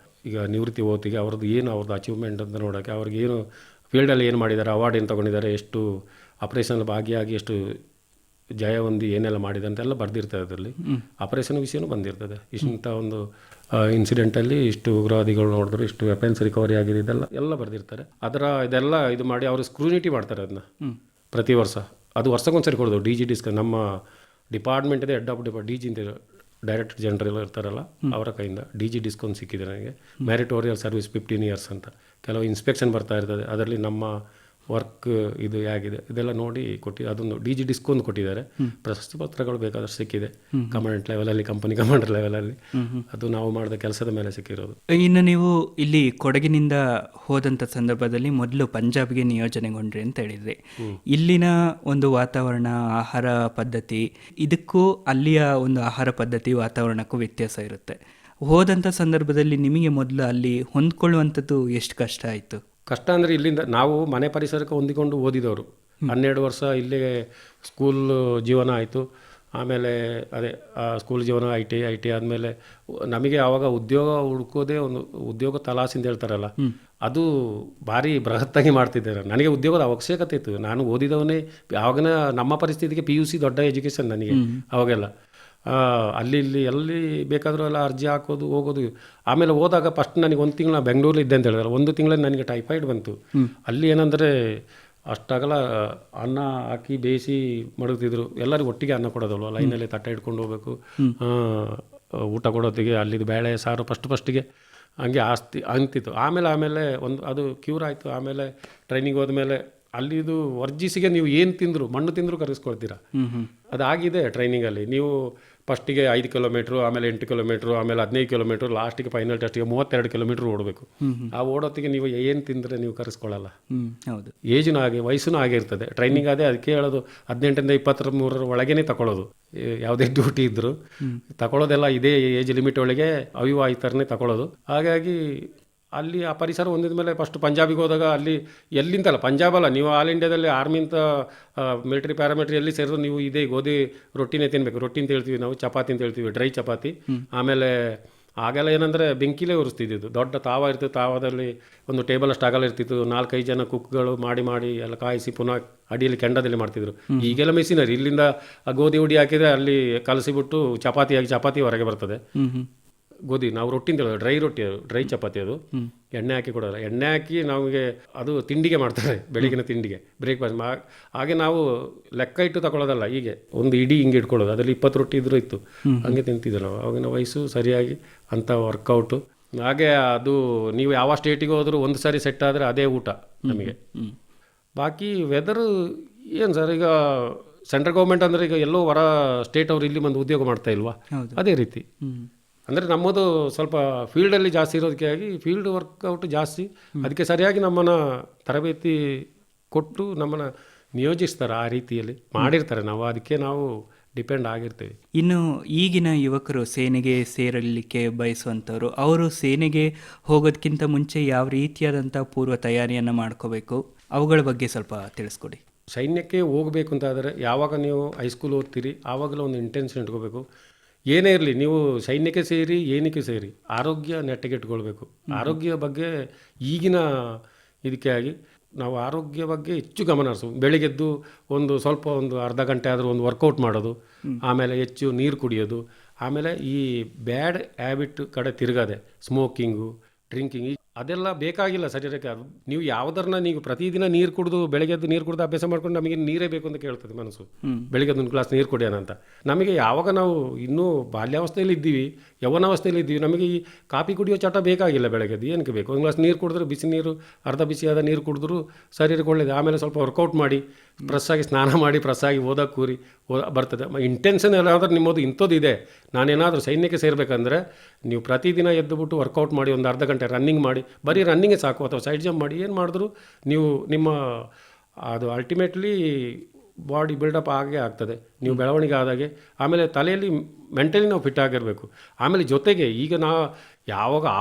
ಈಗ ನಿವೃತ್ತಿ ಹೊತ್ತಿಗೆ ಅವ್ರದ್ದು ಅಚೀವ್ಮೆಂಟ್ ಅಂತ ನೋಡೋಕ್ಕೆ, ಅವ್ರಿಗೆ ಏನು ಫೀಲ್ಡಲ್ಲಿ ಏನು ಮಾಡಿದ್ದಾರೆ, ಅವಾರ್ಡ್ ಏನು ತೊಗೊಂಡಿದ್ದಾರೆ, ಎಷ್ಟು ಆಪರೇಷನಲ್ಲಿ ಭಾಗಿಯಾಗಿ ಎಷ್ಟು ಜಯ ಹೊಂದಿ ಏನೆಲ್ಲ ಮಾಡಿದೆ ಅಂತೆಲ್ಲ ಬರ್ದಿರ್ತದೆ. ಅದರಲ್ಲಿ ಆಪರೇಷನ್ ವಿಷಯನೂ ಬಂದಿರ್ತದೆ. ಇಂಥ ಒಂದು ಇನ್ಸಿಡೆಂಟಲ್ಲಿ ಇಷ್ಟು ಉಗ್ರವಾದಿಗಳು ನೋಡಿದ್ರು, ಇಷ್ಟು ವೆಪನ್ಸ್ ರಿಕವರಿ ಆಗಿದೆ, ಎಲ್ಲ ಬರ್ದಿರ್ತಾರೆ. ಇದೆಲ್ಲ ಇದು ಮಾಡಿ ಅವರು ಸ್ಕ್ರೂನಿಟಿ ಮಾಡ್ತಾರೆ ಅದನ್ನ ಪ್ರತಿ ವರ್ಷ. ಅದು ವರ್ಷಕ್ಕೊಂದ್ಸರಿ ಕೊಡೋದು. DG ನಮ್ಮ ಡಿಪಾರ್ಟ್ಮೆಂಟ್ ಇದೆ, ಹೆಡ್ ಆಫ್ DG ಅಂತ ಡೈರೆಕ್ಟರ್ ಜನರಲ್ ಇರ್ತಾರಲ್ಲ ಅವರ ಕೈಯಿಂದ DG ಡಿಸ್ಕೌಂಟ್ ಸಿಕ್ಕಿದೆ ನನಗೆ. ಮ್ಯಾರಿಟೋರಿಯಲ್ ಸರ್ವಿಸ್ 15 ಇಯರ್ಸ್ ಅಂತ ಕೆಲವು ಇನ್ಸ್ಪೆಕ್ಷನ್ ಬರ್ತಾ ಇರ್ತದೆ, ಅದರಲ್ಲಿ ನಮ್ಮ ವರ್ಕ್ ಇದು ಹೇಗಿದೆ ಇದೆಲ್ಲ ನೋಡಿ ಅದೊಂದು DG ಡಿಸ್ಕೌಂಟ್ ಕೊಟ್ಟಿದ್ದಾರೆ. ಪ್ರಶಸ್ತಿ ಪತ್ರಗಳು ಬೇಕಾದಷ್ಟು ಸಿಕ್ಕಿದೆ, ಕಮಾಂಡೆಂಟ್ ಲೆವೆಲಲ್ಲಿ, ಕಂಪನಿ ಕಮಾಂಡರ್ ಲೆವೆಲಲ್ಲಿ. ಅದು ನಾವು ಮಾಡಿದ ಕೆಲಸದ ಮೇಲೆ ಸಿಕ್ಕಿರೋದು. ಇನ್ನು ನೀವು ಇಲ್ಲಿ ಕೊಡಗಿನಿಂದ ಹೋದಂಥ ಸಂದರ್ಭದಲ್ಲಿ ಮೊದಲು ಪಂಜಾಬ್ಗೆ ನಿಯೋಜನೆಗೊಂಡ್ರಿ ಅಂತ ಹೇಳಿದ್ರಿ. ಇಲ್ಲಿನ ಒಂದು ವಾತಾವರಣ, ಆಹಾರ ಪದ್ಧತಿ, ಇದಕ್ಕೂ ಅಲ್ಲಿಯ ಒಂದು ಆಹಾರ ಪದ್ಧತಿ ವಾತಾವರಣಕ್ಕೂ ವ್ಯತ್ಯಾಸ ಇರುತ್ತೆ. ಹೋದಂಥ ಸಂದರ್ಭದಲ್ಲಿ ನಿಮಗೆ ಮೊದಲು ಅಲ್ಲಿ ಹೊಂದ್ಕೊಳ್ಳುವಂಥದ್ದು ಎಷ್ಟು ಕಷ್ಟ ಆಯಿತು? ಕಷ್ಟ ಅಂದರೆ ಇಲ್ಲಿಂದ ನಾವು ಮನೆ ಪರಿಸರಕ್ಕೆ ಹೊಂದಿಕೊಂಡು ಓದಿದವರು. 12 ವರ್ಷ ಇಲ್ಲೇ ಸ್ಕೂಲ್ ಜೀವನ ಆಯಿತು. ಆಮೇಲೆ ಅದೇ ಸ್ಕೂಲ್ ಜೀವನ ಐ ಟಿ ಆದಮೇಲೆ ನಮಗೆ ಆವಾಗ ಉದ್ಯೋಗ ಹುಡ್ಕೋದೇ ಒಂದು ಉದ್ಯೋಗ ತಲಾಸಿ ಅಂತ ಹೇಳ್ತಾರಲ್ಲ, ಅದು ಭಾರಿ ಬೃಹತ್ತಾಗಿ ಮಾಡ್ತಿದ್ದೆ. ನನಗೆ ಉದ್ಯೋಗದ ಅವಶ್ಯಕತೆ ಇತ್ತು. ನಾನು ಓದಿದವನೇ. ಆವಾಗಿನ ನಮ್ಮ ಪರಿಸ್ಥಿತಿಗೆ PUC ದೊಡ್ಡ ಎಜುಕೇಷನ್ ನನಗೆ ಅವಾಗೆಲ್ಲ. ಅಲ್ಲಿ ಎಲ್ಲಿ ಬೇಕಾದರೂ ಎಲ್ಲ ಅರ್ಜಿ ಹಾಕೋದು ಹೋಗೋದು. ಆಮೇಲೆ ಹೋದಾಗ ಫಸ್ಟ್ ನನಗೆ 1 ತಿಂಗಳು ಬೆಂಗಳೂರಲ್ಲಿ ಇದ್ದೆ ಅಂತ ಹೇಳಿದ್ರೆ 1 ತಿಂಗಳಲ್ಲಿ ನನಗೆ ಟೈಫಾಯ್ಡ್ ಬಂತು. ಅಲ್ಲಿ ಏನಂದರೆ ಅಷ್ಟಾಗಲ್ಲ ಅನ್ನ ಹಾಕಿ ಬೇಯಿಸಿ ಮಡಗ್ತಿದ್ರು. ಎಲ್ಲರಿಗೂ ಒಟ್ಟಿಗೆ ಅನ್ನ ಕೊಡೋದಲ್ವ, ಲೈನಲ್ಲಿ ತಟ್ಟೆ ಇಟ್ಕೊಂಡು ಹೋಗ್ಬೇಕು ಊಟ ಕೊಡೋತ್ತಿಗೆ. ಅಲ್ಲಿದ್ದು ಬೇಳೆ ಸಾರು ಫಸ್ಟಿಗೆ ಹಂಗೆ ಅಂತಿತ್ತು. ಆಮೇಲೆ ಅದು ಕ್ಯೂರ್ ಆಯಿತು. ಆಮೇಲೆ ಟ್ರೈನಿಂಗ್ ಹೋದ್ಮೇಲೆ ಅಲ್ಲಿದು ವರ್ಜಿಸಿಗೆ ನೀವು ಏನು ತಿಂದರು, ಮಣ್ಣು ತಿಂದರೂ ಕರೆಸ್ಕೊಳ್ತೀರಾ. ಅದಾಗಿದೆ ಟ್ರೈನಿಂಗಲ್ಲಿ. ನೀವು ಫಸ್ಟಿಗೆ 5 ಕಿಲೋಮೀಟ್ರು, ಆಮೇಲೆ 8 ಕಿಲೋಮೀಟ್ರು, ಆಮೇಲೆ 15 ಕಿಲೋಮೀಟ್ರು, ಲಾಸ್ಟಿಗೆ ಫೈನಲ್ ಟೆಸ್ಟಿಗೆ 32 ಕಿಲೋಮೀಟ್ರ್ ಓಡಬೇಕು. ಆ ಓಡೋತ್ತಿಗೆ ನೀವು ಏನು ತಿಂದರೆ ನೀವು ಕರೆಸ್ಕೊಳ್ಳಲ್ಲ. ಹೌದು, ಏಜ್ನೂ ಹಾಗೆ, ವಯಸ್ಸೂ ಹಾಗೆ ಇರ್ತದೆ. ಟ್ರೈನಿಂಗ್ ಅದಕ್ಕೆ ಹೇಳೋದು 18ರಿಂದ 23 ಒಳಗೇ ತಗೊಳ್ಳೋದು. ಯಾವುದೇ ಡ್ಯೂಟಿ ಇದ್ದರೂ ತಗೊಳ್ಳೋದೆಲ್ಲ ಇದೇ ಏಜ್ ಲಿಮಿಟ್ ಒಳಗೆ ಅವಿವಾಹಿತರನ್ನೇ ತಗೊಳ್ಳೋದು. ಹಾಗಾಗಿ ಅಲ್ಲಿ ಆ ಪರಿಸರ ಹೊಂದಿದ ಮೇಲೆ ಫಸ್ಟ್ ಪಂಜಾಬಿಗೆ ಹೋದಾಗ ಅಲ್ಲಿ ಎಲ್ಲಿಂತಲ್ಲ, ಪಂಜಾಬಲ್ಲ, ನೀವು ಆಲ್ ಇಂಡಿಯಾದಲ್ಲಿ ಆರ್ಮಿ ಅಂತ ಮಿಲಿಟರಿ ಪ್ಯಾರಾಮಿಲಿಟರಿ ಎಲ್ಲಿ ಸೇರಿದ್ರು ನೀವು ಇದೇ ಗೋಧಿ ರೊಟ್ಟಿನೇ ತಿನ್ನಬೇಕು. ರೊಟ್ಟಿ ಅಂತ ಹೇಳ್ತೀವಿ ನಾವು, ಚಪಾತಿ ಅಂತ ಹೇಳ್ತೀವಿ, ಡ್ರೈ ಚಪಾತಿ. ಆಮೇಲೆ ಆಗೆಲ್ಲ ಏನಂದರೆ ಬೆಂಕಿಲೇ ಉರಿಸ್ತಿದ್ದು, ದೊಡ್ಡ ತಾವ ಇರ್ತಿತ್ತು, ತಾವದಲ್ಲಿ ಒಂದು ಟೇಬಲ್ ಅಷ್ಟು ಅಗಲ ಇರ್ತಿತ್ತು, 4-5 ಜನ ಕುಕ್ಗಳು ಮಾಡಿ ಎಲ್ಲ ಕಾಯಿಸಿ ಪುನಃ ಅಡಿಯಲ್ಲಿ ಕೆಂಡದಲ್ಲಿ ಮಾಡ್ತಿದ್ರು. ಈಗೆಲ್ಲ ಮೆಷಿನರಿ, ಇಲ್ಲಿಂದ ಆ ಗೋಧಿ ಹುಡಿ ಹಾಕಿದರೆ ಅಲ್ಲಿ ಕಲಸಿಬಿಟ್ಟು ಚಪಾತಿ ಹೊರಗೆ ಬರ್ತದೆ. ಗೋಧಿ ನಾವು ರೊಟ್ಟಿ ಅಂತ ಹೇಳೋದು, ಡ್ರೈ ಚಪಾತಿ, ಅದು ಎಣ್ಣೆ ಹಾಕಿ ಕೊಡೋಲ್ಲ. ಎಣ್ಣೆ ಹಾಕಿ ನಮಗೆ ಅದು ತಿಂಡಿಗೆ ಮಾಡ್ತಾರೆ, ಬೆಳಗಿನ ತಿಂಡಿಗೆ ಬ್ರೇಕ್ಫಾಸ್ಟ್. ಹಾಗೆ ನಾವು ಲೆಕ್ಕ ಇಟ್ಟು ತಗೊಳ್ಳೋದಲ್ಲ, ಹೀಗೆ ಒಂದು ಇಡೀ ಹಿಂಗೆ ಇಟ್ಕೊಳ್ಳೋದು, ಅದರಲ್ಲಿ 20 ರೊಟ್ಟಿ ಇದ್ರೂ ಇತ್ತು, ಹಂಗೆ ತಿಂತಿದ್ದೆ ನಾವು. ಅವಾಗಿನ ವಯಸ್ಸು ಸರಿಯಾಗಿ ಅಂಥ ವರ್ಕೌಟು. ಹಾಗೆ ಅದು ನೀವು ಯಾವ ಸ್ಟೇಟಿಗೆ ಹೋದರೂ ಒಂದು ಸಾರಿ ಸೆಟ್ ಆದರೆ ಅದೇ ಊಟ ನಮಗೆ. ಬಾಕಿ ವೆದರು ಏನು ಸರ್, ಈಗ ಸೆಂಟ್ರಲ್ ಗೌರ್ಮೆಂಟ್ ಅಂದರೆ ಈಗ ಎಲ್ಲೋ ಹೊರ ಸ್ಟೇಟ್ ಅವರು ಇಲ್ಲಿ ಬಂದು ಉದ್ಯೋಗ ಮಾಡ್ತಾ ಇಲ್ವಾ, ಅದೇ ರೀತಿ. ಅಂದರೆ ನಮ್ಮದು ಸ್ವಲ್ಪ ಫೀಲ್ಡಲ್ಲಿ ಜಾಸ್ತಿ ಇರೋದಕ್ಕೆ ಆಗಿ ಫೀಲ್ಡ್ ವರ್ಕೌಟ್ ಜಾಸ್ತಿ, ಅದಕ್ಕೆ ಸರಿಯಾಗಿ ನಮ್ಮನ್ನು ತರಬೇತಿ ಕೊಟ್ಟು ನಮ್ಮನ್ನು ನಿಯೋಜಿಸ್ತಾರೆ, ಆ ರೀತಿಯಲ್ಲಿ ಮಾಡಿರ್ತಾರೆ. ಅದಕ್ಕೆ ನಾವು ಡಿಪೆಂಡ್ ಆಗಿರ್ತೇವೆ. ಇನ್ನು ಈಗಿನ ಯುವಕರು ಸೇನೆಗೆ ಸೇರಲಿಕ್ಕೆ ಬಯಸುವಂಥವ್ರು, ಅವರು ಸೇನೆಗೆ ಹೋಗೋದಕ್ಕಿಂತ ಮುಂಚೆ ಯಾವ ರೀತಿಯಾದಂಥ ಪೂರ್ವ ತಯಾರಿಯನ್ನು ಮಾಡ್ಕೋಬೇಕು, ಅವುಗಳ ಬಗ್ಗೆ ಸ್ವಲ್ಪ ತಿಳಿಸ್ಕೊಡಿ. ಸೈನ್ಯಕ್ಕೆ ಹೋಗಬೇಕು ಅಂತಾದರೆ ಯಾವಾಗ ನೀವು ಹೈಸ್ಕೂಲ್ ಓದ್ತೀರಿ ಆವಾಗಲೂ ಒಂದು ಇಂಟೆನ್ಷನ್ ಇಟ್ಕೋಬೇಕು. ಏನೇ ಇರಲಿ, ನೀವು ಸೈನ್ಯಕ್ಕೆ ಸೇರಿ ಏನಕ್ಕೆ ಸೇರಿ ಆರೋಗ್ಯ ನೆಟ್ಟಗಿಟ್ಕೊಳ್ಬೇಕು. ಆರೋಗ್ಯ ಬಗ್ಗೆ ಈಗಿನ ಇದಕ್ಕೆ ಆಗಿ ನಾವು ಆರೋಗ್ಯ ಬಗ್ಗೆ ಹೆಚ್ಚು ಗಮನ ಹರಿಸೋದು. ಬೆಳಿಗ್ಗೆದ್ದು ಒಂದು ಅರ್ಧ ಗಂಟೆ ಆದರೂ ಒಂದು ವರ್ಕೌಟ್ ಮಾಡೋದು, ಆಮೇಲೆ ಹೆಚ್ಚು ನೀರು ಕುಡಿಯೋದು, ಆಮೇಲೆ ಈ ಬ್ಯಾಡ್ ಹ್ಯಾಬಿಟ್ ಕಡೆ ತಿರುಗದೆ, ಸ್ಮೋಕಿಂಗು, ಡ್ರಿಂಕಿಂಗ್, ಅದೆಲ್ಲ ಬೇಕಾಗಿಲ್ಲ ಶರೀರಕ್ಕೆ. ಅದು ನೀವು ಯಾವುದನ್ನ ನೀವು ಪ್ರತಿದಿನ ನೀರು ಕುಡಿದು ಬೆಳಗ್ಗೆದ್ದು ನೀರು ಕುಡಿದು ಅಭ್ಯಾಸ ಮಾಡ್ಕೊಂಡು ನಮಗೆ ನೀರೇ ಬೇಕು ಅಂತ ಕೇಳ್ತದೆ ಮನಸ್ಸು. ಬೆಳಗ್ಗೆದ್ದು ಒಂದು ಗ್ಲಾಸ್ ನೀರು ಕುಡಿಯೋಣ ಅಂತ. ನಮಗೆ ಯಾವಾಗ ನಾವು ಇನ್ನೂ ಬಾಲ್ಯಾವಸ್ಥೆಯಲ್ಲಿ ಇದ್ದೀವಿ, ಯೌವನಾವಸ್ಥೆಯಲ್ಲಿ ಇದ್ದೀವಿ, ನಮಗೆ ಈ ಕಾಫಿ ಕುಡಿಯೋ ಚಟ ಬೇಕಾಗಿಲ್ಲ. ಬೆಳಗ್ಗೆದ್ದು ಏನಕ್ಕೆ ಬೇಕು, ಒಂದು ಗ್ಲಾಸ್ ನೀರು ಕುಡಿದ್ರೆ, ಬಿಸಿ ನೀರು, ಅರ್ಧ ಬಿಸಿಯಾದ ನೀರು ಕುಡಿದ್ರು ಶರೀರಕ್ಕೆ ಒಳ್ಳೆಯದು. ಆಮೇಲೆ ಸ್ವಲ್ಪ ವರ್ಕೌಟ್ ಮಾಡಿ, ಫ್ರೆಸ್ಸಾಗಿ ಸ್ನಾನ ಮಾಡಿ, ಫ್ರೆಸ್ಸಾಗಿ ಓದೋಕ್ಕೆ ಕೂರಿ ಬರ್ತದೆ. ಇಂಟೆನ್ಷನ್ ಎಲ್ಲಾದರೂ ನಿಮ್ಮದು ಇಂಥದ್ದು ಇದೆ, ನಾನೇನಾದರೂ ಸೈನ್ಯಕ್ಕೆ ಸೇರಬೇಕಂದ್ರೆ ನೀವು ಪ್ರತಿದಿನ ಎದ್ದುಬಿಟ್ಟು ವರ್ಕೌಟ್ ಮಾಡಿ, ಒಂದು ಅರ್ಧ ಗಂಟೆ ರನ್ನಿಂಗ್ ಮಾಡಿ, ಬರೀ ರನ್ನಿಂಗೇ ಸಾಕು, ಅಥವಾ ಸೈಡ್ ಜಂಪ್ ಮಾಡಿ, ಏನು ಮಾಡಿದ್ರು ನೀವು ನಿಮ್ಮ ಅದು ಅಲ್ಟಿಮೇಟ್ಲಿ ಬಾಡಿ ಬಿಲ್ಡಪ್ ಆಗೇ ಆಗ್ತದೆ, ನೀವು ಬೆಳವಣಿಗೆ ಆದಾಗೆ. ಆಮೇಲೆ ತಲೆಯಲ್ಲಿ ಮೆಂಟಲಿ ನಾವು ಫಿಟ್ ಆಗಿರಬೇಕು. ಆಮೇಲೆ ಜೊತೆಗೆ ಈಗ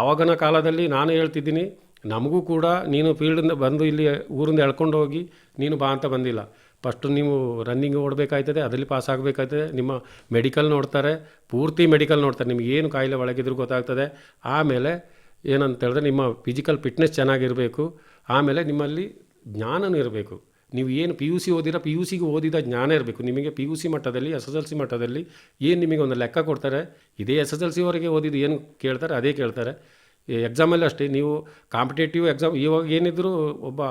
ಆವಾಗಿನ ಕಾಲದಲ್ಲಿ ನಾನು ಹೇಳ್ತಿದ್ದೀನಿ, ನಮಗೂ ಕೂಡ ನೀನು ಫೀಲ್ಡಿಂದ ಬಂದು ಇಲ್ಲಿ ಊರಿಂದ ಎಳ್ಕೊಂಡು ಹೋಗಿ ನೀನು ಬಾ ಅಂತ ಬಂದಿಲ್ಲ. ಫಸ್ಟು ನೀವು ರನ್ನಿಂಗ್ ಓಡಬೇಕಾಯ್ತದೆ, ಅದರಲ್ಲಿ ಪಾಸ್ ಆಗಬೇಕಾಯ್ತದೆ. ನಿಮ್ಮ ಮೆಡಿಕಲ್ ನೋಡ್ತಾರೆ, ಪೂರ್ತಿ ಮೆಡಿಕಲ್ ನೋಡ್ತಾರೆ, ನಿಮಗೆ ಏನು ಕಾಯಿಲೆ ಒಳಗಿದ್ರು ಗೊತ್ತಾಗ್ತದೆ. ಆಮೇಲೆ ಏನಂತ ಹೇಳಿದ್ರೆ ನಿಮ್ಮ ಫಿಸಿಕಲ್ ಫಿಟ್ನೆಸ್ ಚೆನ್ನಾಗಿರಬೇಕು. ಆಮೇಲೆ ನಿಮ್ಮಲ್ಲಿ ಜ್ಞಾನನೂ ಇರಬೇಕು. ನೀವು ಏನು PUC ಓದಿರ, PUCಗೆ ಓದಿದ ಜ್ಞಾನ ಇರಬೇಕು ನಿಮಗೆ. PUC ಮಟ್ಟದಲ್ಲಿ, SSLC ಮಟ್ಟದಲ್ಲಿ ಏನು ನಿಮಗೆ ಒಂದು ಲೆಕ್ಕ ಕೊಡ್ತಾರೆ, ಇದೇ SSLCವರೆಗೆ ಓದಿದ್ದು ಏನು ಕೇಳ್ತಾರೆ ಅದೇ ಕೇಳ್ತಾರೆ. ಎಕ್ಸಾಮಲ್ಲಿ ಅಷ್ಟೇ, ನೀವು ಕಾಂಪಿಟೇಟಿವ್ ಎಕ್ಸಾಮ್ ಇವಾಗ ಏನಿದ್ರು ಒಬ್ಬ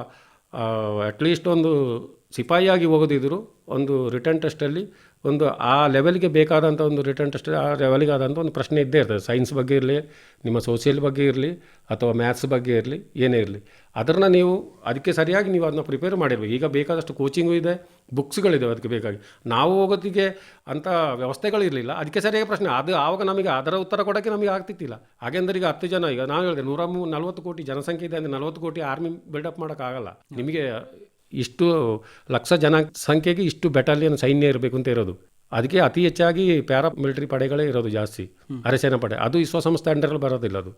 ಅಟ್ಲೀಸ್ಟ್ ಒಂದು ಸಿಪಾಯಿಯಾಗಿ ಹೋಗೋದಿದ್ರು ಒಂದು ರಿಟರ್ನ್ ಟೆಸ್ಟಲ್ಲಿ ಒಂದು ಆ ಲೆವೆಲ್ಗೆ ಬೇಕಾದಂಥ ಒಂದು ರಿಟರ್ನ್ ಟೆಸ್ಟ್, ಆ ಲೆವೆಲ್ಗೆ ಆದಂಥ ಒಂದು ಪ್ರಶ್ನೆ ಇದ್ದೇ ಇರ್ತದೆ. ಸೈನ್ಸ್ ಬಗ್ಗೆ ಇರಲಿ, ನಿಮ್ಮ ಸೋಷಿಯಲ್ ಬಗ್ಗೆ ಇರಲಿ, ಅಥವಾ ಮ್ಯಾಥ್ಸ್ ಬಗ್ಗೆ ಇರಲಿ, ಏನೇ ಇರಲಿ, ಅದನ್ನು ನೀವು ಅದಕ್ಕೆ ಸರಿಯಾಗಿ ನೀವು ಅದನ್ನ ಪ್ರಿಪೇರ್ ಮಾಡಿರ್ಬೇಕು. ಈಗ ಬೇಕಾದಷ್ಟು ಕೋಚಿಂಗು ಇದೆ, ಬುಕ್ಸ್ಗಳಿದೆ ಅದಕ್ಕೆ ಬೇಕಾಗಿ. ನಾವು ಹೋಗೋದಕ್ಕೆ ಅಂಥ ವ್ಯವಸ್ಥೆಗಳಿರಲಿಲ್ಲ, ಅದಕ್ಕೆ ಸರಿಯಾಗಿ ಪ್ರಶ್ನೆ ಅದು ಆವಾಗ ನಮಗೆ ಅದರ ಉತ್ತರ ಕೊಡೋಕ್ಕೆ ನಮಗೆ ಆಗ್ತಿತ್ತಿಲ್ಲ. ಹಾಗೆಂದ್ರೆ ಈಗ 10 ಜನ, ಈಗ ನಾವು ಹೇಳಿದೆ 140 ಕೋಟಿ ಜನಸಂಖ್ಯೆ ಇದೆ ಅಂದರೆ 40 ಕೋಟಿ ಆರ್ಮಿ ಬಿಲ್ಡಪ್ ಮಾಡೋಕ್ಕಾಗಲ್ಲ. ನಿಮಗೆ ಇಷ್ಟು ಲಕ್ಷ ಜನಸಂಖ್ಯೆಗೆ ಇಷ್ಟು ಬೆಟಾಲಿಯನ್ ಸೈನ್ಯ ಇರಬೇಕು ಅಂತ ಇರೋದು. ಅದಕ್ಕೆ ಅತಿ ಹೆಚ್ಚಾಗಿ ಪ್ಯಾರಾಮಿಲಿಟರಿ ಪಡೆಗಳೇ ಇರೋದು ಜಾಸ್ತಿ, ಅರೆಸೇನಾ ಪಡೆ. ಅದು ವಿಶ್ವಸಂಸ್ಥೆ ಅಂಡರಲ್ಲಿ ಬರೋದಿಲ್ಲ. ಅದು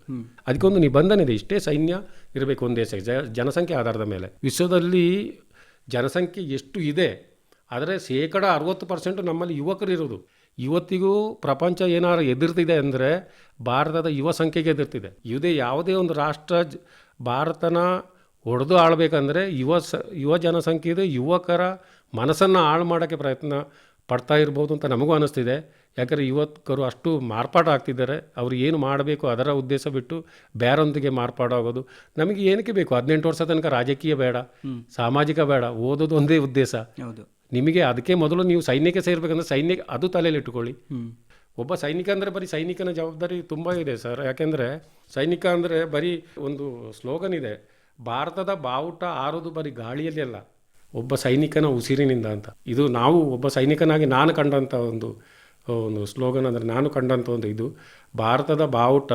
ಅದಕ್ಕೊಂದು ನಿಬಂಧನೆ ಇದೆ, ಇಷ್ಟೇ ಸೈನ್ಯ ಇರಬೇಕು ಒಂದು ದೇಶಕ್ಕೆ ಜನಸಂಖ್ಯೆ ಆಧಾರದ ಮೇಲೆ. ವಿಶ್ವದಲ್ಲಿ ಜನಸಂಖ್ಯೆ ಎಷ್ಟು ಇದೆ, ಆದರೆ 60% ನಮ್ಮಲ್ಲಿ ಯುವಕರು ಇರೋದು. ಇವತ್ತಿಗೂ ಪ್ರಪಂಚ ಏನಾದ್ರು ಎದುರ್ತಿದೆ ಅಂದರೆ ಭಾರತದ ಯುವ ಸಂಖ್ಯೆಗೆ ಎದುರ್ತಿದೆ. ಇದೇ ಯಾವುದೇ ಒಂದು ರಾಷ್ಟ್ರ ಭಾರತನ ಹೊಡೆದು ಆಳಬೇಕಂದ್ರೆ ಯುವ ಜನಸಂಖ್ಯೆ ಇದೆ. ಯುವಕರ ಮನಸ್ಸನ್ನು ಹಾಳು ಮಾಡೋಕ್ಕೆ ಪ್ರಯತ್ನ ಪಡ್ತಾ ಇರ್ಬೋದು ಅಂತ ನಮಗೂ ಅನ್ನಿಸ್ತಿದೆ. ಯಾಕಂದರೆ ಯುವಕರು ಅಷ್ಟು ಮಾರ್ಪಾಡು ಆಗ್ತಿದ್ದಾರೆ. ಅವರು ಏನು ಮಾಡಬೇಕು ಅದರ ಉದ್ದೇಶ ಬಿಟ್ಟು ಬೇರೊಂದಿಗೆ ಮಾರ್ಪಾಡಾಗೋದು. ನಮಗೆ ಏನಕ್ಕೆ ಬೇಕು 18 ವರ್ಷ ತನಕ ರಾಜಕೀಯ ಬೇಡ, ಸಾಮಾಜಿಕ ಬೇಡ, ಓದೋದು ಒಂದೇ ಉದ್ದೇಶ. ನಿಮಗೆ ಅದಕ್ಕೆ ಮೊದಲು ನೀವು ಸೈನ್ಯಕ್ಕೆ ಸೇರ್ಬೇಕಂದ್ರೆ ಸೈನ್ಯ ಅದು ತಲೆಯಲ್ಲಿ ಇಟ್ಕೊಳ್ಳಿ. ಒಬ್ಬ ಸೈನಿಕ ಅಂದರೆ ಬರೀ ಸೈನಿಕನ ಜವಾಬ್ದಾರಿ ತುಂಬ ಇದೆ ಸರ್. ಯಾಕೆಂದರೆ ಸೈನಿಕ ಅಂದರೆ ಬರೀ ಒಂದು ಸ್ಲೋಗನ್ ಇದೆ, ಭಾರತದ ಬಾವುಟ ಆರೋದು ಬರೀ ಗಾಳಿಯಲ್ಲಿ ಅಲ್ಲ, ಒಬ್ಬ ಸೈನಿಕನ ಉಸಿರಿನಿಂದ ಅಂತ. ಇದು ನಾವು ಒಬ್ಬ ಸೈನಿಕನಾಗಿ ನಾನು ಕಂಡಂಥ ಒಂದು ಸ್ಲೋಗನ್. ಅಂದರೆ ನಾನು ಕಂಡಂಥ ಒಂದು ಇದು, ಭಾರತದ ಬಾವುಟ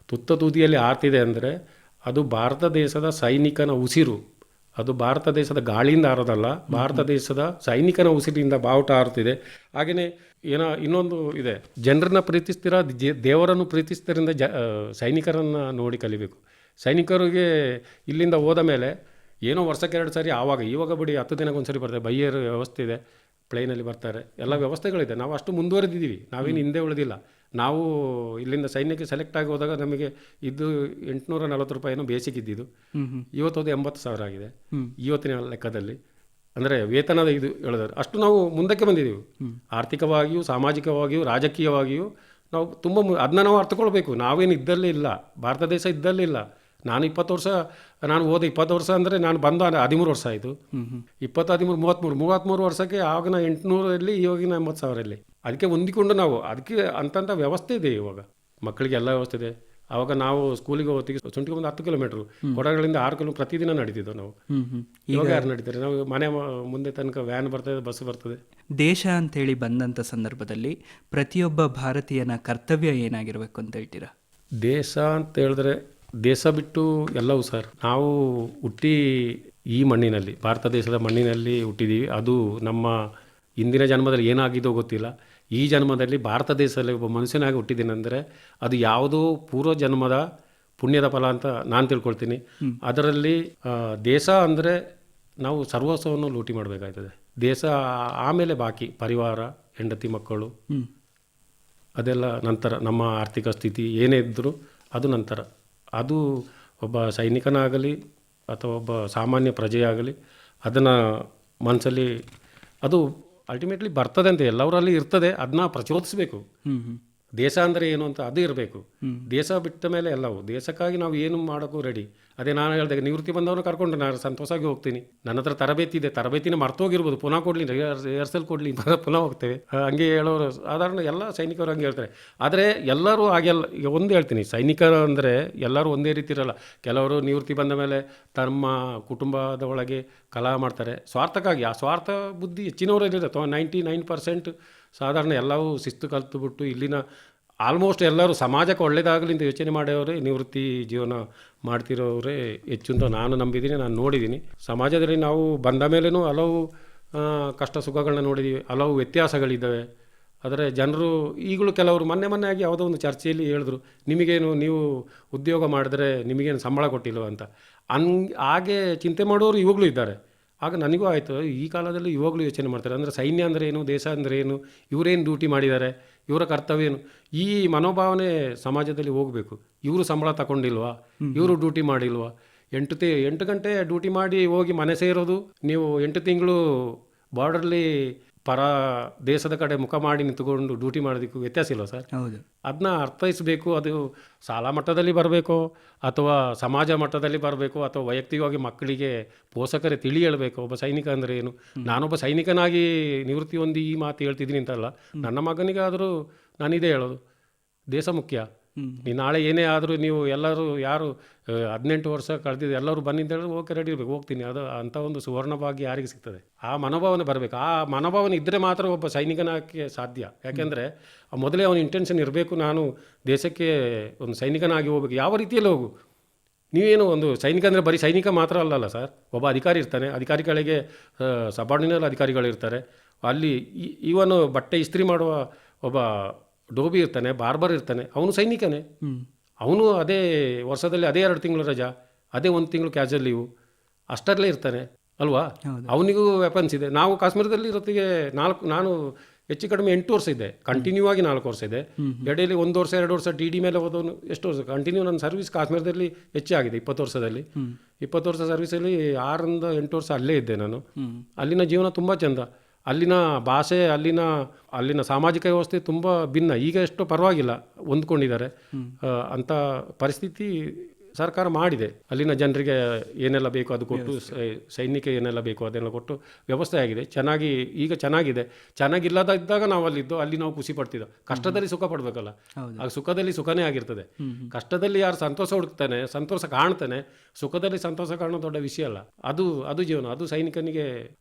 ತುತ್ತ ತುದಿಯಲ್ಲಿ ಆರ್ತಿದೆ ಅಂದರೆ ಅದು ಭಾರತ ದೇಶದ ಸೈನಿಕನ ಉಸಿರು. ಅದು ಭಾರತ ದೇಶದ ಗಾಳಿಯಿಂದ ಆರೋದಲ್ಲ, ಭಾರತ ದೇಶದ ಸೈನಿಕನ ಉಸಿರಿನಿಂದ ಬಾವುಟ ಆರುತ್ತಿದೆ. ಹಾಗೆಯೇ ಇನ್ನೊಂದು ಇದೆ, ಜನರನ್ನ ಪ್ರೀತಿಸ್ತೀರ, ದೇವರನ್ನು ಪ್ರೀತಿಸ್ತೀರಿಂದ ಸೈನಿಕರನ್ನು ನೋಡಿ ಕಲಿಬೇಕು. ಸೈನಿಕರಿಗೆ ಇಲ್ಲಿಂದ ಹೋದ ಮೇಲೆ ಏನೋ ವರ್ಷಕ್ಕೆ 2 ಸಾರಿ, ಇವಾಗ ಬಿಡಿ 10 ದಿನಕ್ಕೊಂದು ಸರಿ ಬರ್ತದೆ, ಬೈಯರ್ ವ್ಯವಸ್ಥೆ ಇದೆ, ಪ್ಲೇನಲ್ಲಿ ಬರ್ತಾರೆ, ಎಲ್ಲ ವ್ಯವಸ್ಥೆಗಳಿದೆ. ನಾವು ಅಷ್ಟು ಮುಂದುವರೆದಿದ್ದೀವಿ, ನಾವೇನು ಹಿಂದೆ ಉಳಿದಿಲ್ಲ. ನಾವು ಇಲ್ಲಿಂದ ಸೈನ್ಯಕ್ಕೆ ಸೆಲೆಕ್ಟ್ ಆಗಿ ಹೋದಾಗ ನಮಗೆ ಇದು 840 ರೂಪಾಯಿನೋ ಬೇಸಿಕ್ ಇದ್ದಿದ್ದು, ಇವತ್ತು 80,000 ಆಗಿದೆ ಇವತ್ತಿನ ಲೆಕ್ಕದಲ್ಲಿ. ಅಂದರೆ ವೇತನದ ಇದು ಹೇಳಿದ್ರೆ ಅಷ್ಟು ನಾವು ಮುಂದಕ್ಕೆ ಬಂದಿದ್ದೀವಿ. ಆರ್ಥಿಕವಾಗಿಯೂ, ಸಾಮಾಜಿಕವಾಗಿಯೂ, ರಾಜಕೀಯವಾಗಿಯೂ ನಾವು ತುಂಬ ಅದನ್ನ ನಾವು ಅರ್ಥಕೊಳ್ಬೇಕು. ನಾವೇನು ಇದ್ದಲ್ಲೇ ಇಲ್ಲ, ಭಾರತ ದೇಶ ಇದ್ದಲ್ಲೇ ಇಲ್ಲ. ನಾನು 20 ವರ್ಷ, ನಾನು ಓದ 20 ವರ್ಷ ಅಂದರೆ ನಾನು ಬಂದ 13 ವರ್ಷ ಆಯಿತು. 20, 13, 33 ವರ್ಷಕ್ಕೆ ಆಗಿನ 800 ಇವಾಗಿನ 80,000. ಅದಕ್ಕೆ ಹೊಂದಿಕೊಂಡು ನಾವು ಅದಕ್ಕೆ ಅಂತಂಥ ವ್ಯವಸ್ಥೆ ಇದೆ. ಇವಾಗ ಮಕ್ಕಳಿಗೆ ಎಲ್ಲ ವ್ಯವಸ್ಥೆ ಇದೆ. ಆವಾಗ ನಾವು ಸ್ಕೂಲಿಗೆ ಹೋಗ್ತೀವಿ, ಶುಂಠಿಗೆ ಒಂದು 10 ಕಿಲೋಮೀಟ್ರು, ಕೊಡಗಳಿಂದ 6 ಕಿಲೋಮೀಟರ್ ಪ್ರತಿದಿನ ನಡೀತಿದ್ದೆವು ನಾವು. ಇವಾಗ ಯಾರು ನಡೀತಾರೆ? ನಾವು ಮನೆ ಮುಂದೆ ತನಕ ವ್ಯಾನ್ ಬರ್ತದೆ, ಬಸ್ ಬರ್ತದೆ. ದೇಶ ಅಂತೇಳಿ ಬಂದಂಥ ಸಂದರ್ಭದಲ್ಲಿ ಪ್ರತಿಯೊಬ್ಬ ಭಾರತೀಯನ ಕರ್ತವ್ಯ ಏನಾಗಿರಬೇಕು ಅಂತ ಹೇಳ್ತೀರಾ? ದೇಶ ಅಂತ ಹೇಳಿದ್ರೆ ದೇಶ ಬಿಟ್ಟು ಎಲ್ಲವೂ ಸರ್. ನಾವು ಹುಟ್ಟಿ ಈ ಮಣ್ಣಿನಲ್ಲಿ, ಭಾರತ ದೇಶದ ಮಣ್ಣಿನಲ್ಲಿ ಹುಟ್ಟಿದ್ದೀವಿ. ಅದು ನಮ್ಮ ಇಂದಿನ ಜನ್ಮದಲ್ಲಿ ಏನಾಗಿದೋ ಗೊತ್ತಿಲ್ಲ. ಈ ಜನ್ಮದಲ್ಲಿ ಭಾರತ ದೇಶದಲ್ಲಿ ಒಬ್ಬ ಮನುಷ್ಯನಾಗಿ ಹುಟ್ಟಿದ್ದೀನೆಂದರೆ ಅದು ಯಾವುದೋ ಪೂರ್ವ ಜನ್ಮದ ಪುಣ್ಯದ ಫಲ ಅಂತ ನಾನು ತಿಳ್ಕೊಳ್ತೀನಿ. ಅದರಲ್ಲಿ ದೇಶ ಅಂದರೆ ನಾವು ಸರ್ವಸ್ವವನ್ನು ಲೂಟಿ ಮಾಡಬೇಕಾಗ್ತದೆ. ದೇಶ ಆಮೇಲೆ ಬಾಕಿ ಪರಿವಾರ, ಹೆಂಡತಿ, ಮಕ್ಕಳು, ಅದೆಲ್ಲ ನಂತರ. ನಮ್ಮ ಆರ್ಥಿಕ ಸ್ಥಿತಿ ಏನೇ ಇದ್ದರೂ ಅದು ನಂತರ. ಅದು ಒಬ್ಬ ಸೈನಿಕನಾಗಲಿ ಅಥವಾ ಒಬ್ಬ ಸಾಮಾನ್ಯ ಪ್ರಜೆಯಾಗಲಿ ಅದನ್ನು ಮನಸ್ಸಲ್ಲಿ ಅದು ಅಲ್ಟಿಮೇಟ್ಲಿ ಬರ್ತದೆ ಅಂತ ಎಲ್ಲವರಲ್ಲಿ ಇರ್ತದೆ. ಅದನ್ನ ಪ್ರಚೋದಿಸಬೇಕು. ದೇಶ ಅಂದರೆ ಏನು ಅಂತ ಅದು ಇರಬೇಕು. ದೇಶ ಬಿಟ್ಟ ಮೇಲೆ ಎಲ್ಲವೂ. ದೇಶಕ್ಕಾಗಿ ನಾವು ಏನು ಮಾಡೋಕ್ಕೂ ರೆಡಿ. ಅದೇ ನಾನು ಹೇಳಿದಾಗ ನಿವೃತ್ತಿ ಬಂದವನು ಕರ್ಕೊಂಡು ನಾನು ಸಂತೋಷವಾಗಿ ಹೋಗ್ತೀನಿ. ನನ್ನ ಹತ್ರ ತರಬೇತಿ ಇದೆ, ತರಬೇತಿನ ಮರ್ತೋಗಿರ್ಬೋದು, ಪುನಃ ಕೊಡಲಿ, ರಿಹರ್ಸಲ್ ಕೊಡಲಿ, ಪುನಃ ಹೋಗ್ತೇವೆ. ಹಂಗೆ ಹೇಳೋರು ಸಾಧಾರಣ ಎಲ್ಲ ಸೈನಿಕರು ಹಂಗೆ ಹೇಳ್ತಾರೆ. ಆದರೆ ಎಲ್ಲರೂ ಹಾಗೆಲ್ಲ. ಈಗ ಒಂದು ಹೇಳ್ತೀನಿ, ಸೈನಿಕರು ಅಂದರೆ ಎಲ್ಲರೂ ಒಂದೇ ರೀತಿ ಇರಲ್ಲ. ಕೆಲವರು ನಿವೃತ್ತಿ ಬಂದ ಮೇಲೆ ತಮ್ಮ ಕುಟುಂಬದ ಒಳಗೆ ಕಲಹ ಮಾಡ್ತಾರೆ ಸ್ವಾರ್ಥಕ್ಕಾಗಿ. ಆ ಸ್ವಾರ್ಥ ಬುದ್ಧಿ ಹೆಚ್ಚಿನವರಲ್ಲಿದೆ. 99% ಸಾಧಾರಣ ಎಲ್ಲವೂ ಶಿಸ್ತು ಕಲ್ತುಬಿಟ್ಟು ಇಲ್ಲಿನ ಆಲ್ಮೋಸ್ಟ್ ಎಲ್ಲರೂ ಸಮಾಜಕ್ಕೆ ಒಳ್ಳೆಯದಾಗಲಿ ಅಂತ ಯೋಚನೆ ಮಾಡೋರೇ ನಿವೃತ್ತಿ ಜೀವನ ಮಾಡ್ತಿರೋರೇ ಹೆಚ್ಚು ಅಂತ ನಾನು ನಂಬಿದ್ದೀನಿ, ನಾನು ನೋಡಿದ್ದೀನಿ. ಸಮಾಜದಲ್ಲಿ ನಾವು ಬಂದ ಮೇಲೂ ಹಲವು ಕಷ್ಟ ಸುಖಗಳನ್ನ ನೋಡಿದ್ದೀವಿ, ಹಲವು ವ್ಯತ್ಯಾಸಗಳಿದ್ದಾವೆ. ಆದರೆ ಜನರು ಈಗಲೂ ಕೆಲವರು ಮೊನ್ನೆ ಆಗಿ ಯಾವುದೋ ಒಂದು ಚರ್ಚೆಯಲ್ಲಿ ಹೇಳಿದ್ರು, ನಿಮಗೇನು ನೀವು ಉದ್ಯೋಗ ಮಾಡಿದ್ರೆ ನಿಮಗೇನು ಸಂಬಳ ಕೊಟ್ಟಿಲ್ವ ಅಂತ. ಹಾಗೆ ಚಿಂತೆ ಮಾಡೋರು ಇವಾಗಲೂ ಇದ್ದಾರೆ. ಆಗ ನನಗೂ ಆಯಿತು, ಈ ಕಾಲದಲ್ಲಿ ಇವಾಗಲೂ ಯೋಚನೆ ಮಾಡ್ತಾರೆ. ಅಂದರೆ ಸೈನ್ಯ ಅಂದರೆ ಏನು, ದೇಶ ಅಂದರೆ ಏನು, ಇವರೇನು ಡ್ಯೂಟಿ ಮಾಡಿದ್ದಾರೆ, ಇವರ ಕರ್ತವ್ಯ ಏನು, ಈ ಮನೋಭಾವನೆ ಸಮಾಜದಲ್ಲಿ ಹೋಗಬೇಕು. ಇವರು ಸಂಬಳ ತಗೊಂಡಿಲ್ವಾ, ಇವರು ಡ್ಯೂಟಿ ಮಾಡಿಲ್ವಾ, 8 ಗಂಟೆ ಡ್ಯೂಟಿ ಮಾಡಿ ಹೋಗಿ ಮನೆ ಸೇರೋದು, ನೀವು 8 ತಿಂಗಳು ಬಾರ್ಡರ್ಲಿ ಪರ ದೇಶದ ಕಡೆ ಮುಖ ಮಾಡಿ ನಿಂತುಕೊಂಡು ಡ್ಯೂಟಿ ಮಾಡೋದಕ್ಕೂ ವ್ಯತ್ಯಾಸ ಇಲ್ಲ ಸರ್. ಹೌದು. ಅದನ್ನ ಅರ್ಥೈಸಬೇಕು. ಅದು ಶಾಲಾ ಮಟ್ಟದಲ್ಲಿ ಬರಬೇಕು ಅಥವಾ ಸಮಾಜ ಮಟ್ಟದಲ್ಲಿ ಬರಬೇಕು ಅಥವಾ ವೈಯಕ್ತಿಕವಾಗಿ ಮಕ್ಕಳಿಗೆ ಪೋಷಕರೇ ತಿಳಿ ಹೇಳಬೇಕು ಒಬ್ಬ ಸೈನಿಕ ಅಂದರೆ ಏನು. ನಾನೊಬ್ಬ ಸೈನಿಕನಾಗಿ ನಿವೃತ್ತಿ ಹೊಂದಿ ಈ ಮಾತು ಹೇಳ್ತಿದ್ದೀನಿ ಅಂತಲ್ಲ, ನನ್ನ ಮಗನಿಗಾದರೂ ನಾನಿದೇ ಹೇಳೋದು, ದೇಶ ಮುಖ್ಯ. ನೀವು ನಾಳೆ ಏನೇ ಆದರೂ ನೀವು ಎಲ್ಲರೂ ಯಾರು 18 ವರ್ಷ ಕಳೆದಿದ್ದು ಎಲ್ಲರೂ ಬನ್ನಿಂದ ಹೇಳಿದ್ರೆ ಓಕೆ ರೆಡಿ ಇರಬೇಕು, ಹೋಗ್ತೀನಿ. ಅದು ಅಂಥ ಒಂದು ಸುವರ್ಣ ಭಾಗ್ಯ ಯಾರಿಗೆ ಸಿಗ್ತದೆ? ಆ ಮನೋಭಾವನೆ ಬರಬೇಕು. ಆ ಮನೋಭಾವನೆ ಇದ್ದರೆ ಮಾತ್ರ ಒಬ್ಬ ಸೈನಿಕನಾಗಿ ಸಾಧ್ಯ. ಯಾಕೆಂದರೆ ಮೊದಲೇ ಅವನ ಇಂಟೆನ್ಷನ್ ಇರಬೇಕು, ನಾನು ದೇಶಕ್ಕೆ ಒಂದು ಸೈನಿಕನಾಗಿ ಹೋಗ್ಬೇಕು. ಯಾವ ರೀತಿಯಲ್ಲಿ ಹೋಗು, ನೀವೇನು ಒಂದು ಸೈನಿಕ ಅಂದರೆ ಬರೀ ಸೈನಿಕ ಮಾತ್ರ ಅಲ್ಲಲ್ಲ ಸರ್. ಒಬ್ಬ ಅಧಿಕಾರಿ ಇರ್ತಾನೆ, ಅಧಿಕಾರಿಗಳಿಗೆ ಸಬಾರ್ಡಿನೇಟ್ ಅಧಿಕಾರಿಗಳಿರ್ತಾರೆ. ಅಲ್ಲಿ ಇವನು ಬಟ್ಟೆ ಇಸ್ತ್ರಿ ಮಾಡುವ ಒಬ್ಬ ಡೋಬಿ ಇರ್ತಾನೆ, ಬಾರ್ಬರ್ ಇರ್ತಾನೆ, ಅವನು ಸೈನಿಕನೇ. ಅವನು ಅದೇ ವರ್ಷದಲ್ಲಿ ಅದೇ 2 ತಿಂಗಳು ರಜಾ, ಅದೇ 1 ತಿಂಗಳು ಕ್ಯಾಜುವಲ್ ಲೀವು, ಅಷ್ಟರಲ್ಲೇ ಇರ್ತಾನೆ ಅಲ್ವಾ. ಅವನಿಗೂ ವೆಪನ್ಸ್ ಇದೆ. ನಾವು ಕಾಶ್ಮೀರದಲ್ಲಿ ಇರೋತ್ತಿಗೆ ನಾನು ಹೆಚ್ಚು ಕಡಿಮೆ 8 ವರ್ಷ ಇದೆ, ಕಂಟಿನ್ಯೂ ಆಗಿ 4 ವರ್ಷ ಇದೆ. ಎಡೆಯಲ್ಲಿ 1 ವರ್ಷ 2 ವರ್ಷ ಡಿ ಮೇಲೆ ಹೋದವನು ಎಷ್ಟು ವರ್ಷ ಕಂಟಿನ್ಯೂ. ನನ್ನ ಸರ್ವಿಸ್ ಕಾಶ್ಮೀರದಲ್ಲಿ ಹೆಚ್ಚಾಗಿದೆ 20 ವರ್ಷದಲ್ಲಿ. 20 ವರ್ಷ ಸರ್ವಿಸಲ್ಲಿ 6 ರಿಂದ 8 ವರ್ಷ ಅಲ್ಲೇ ಇದ್ದೆ ನಾನು. ಅಲ್ಲಿನ ಜೀವನ ತುಂಬ ಚೆಂದ. ಅಲ್ಲಿನ ಭಾಷೆ, ಅಲ್ಲಿನ ಸಾಮಾಜಿಕ ವ್ಯವಸ್ಥೆ ತುಂಬ ಭಿನ್ನ. ಈಗ ಎಷ್ಟು ಪರವಾಗಿಲ್ಲ, ಹೊಂದ್ಕೊಂಡಿದ್ದಾರೆ. ಅಂಥ ಪರಿಸ್ಥಿತಿ ಸರ್ಕಾರ ಮಾಡಿದೆ. ಅಲ್ಲಿನ ಜನರಿಗೆ ಏನೆಲ್ಲ ಬೇಕು ಅದು ಕೊಟ್ಟು, ಸೈನಿಕ ಏನೆಲ್ಲ ಬೇಕು ಅದನ್ನೆಲ್ಲ ಕೊಟ್ಟು ವ್ಯವಸ್ಥೆ ಆಗಿದೆ. ಈಗ ಚೆನ್ನಾಗಿದೆ. ಚೆನ್ನಾಗಿಲ್ಲದಿದ್ದಾಗ ನಾವು ಅಲ್ಲಿದ್ದು ಅಲ್ಲಿ ನಾವು ಖುಷಿ ಪಡ್ತಿದ್ದೋ. ಕಷ್ಟದಲ್ಲಿ ಸುಖ ಪಡಬೇಕಲ್ಲ, ಆಗ ಸುಖದಲ್ಲಿ ಸುಖನೇ ಆಗಿರ್ತದೆ. ಕಷ್ಟದಲ್ಲಿ ಯಾರು ಸಂತೋಷ ಹುಡುಕ್ತಾನೆ, ಸಂತೋಷ ಕಾಣ್ತಾನೆ, ಸುಖದಲ್ಲಿ ಸಂತೋಷ ಕಾಣೋ ದೊಡ್ಡ ವಿಷಯ ಅಲ್ಲ. ಅದು ಜೀವನ, ಅದು ಸೈನಿಕನಿಗೆ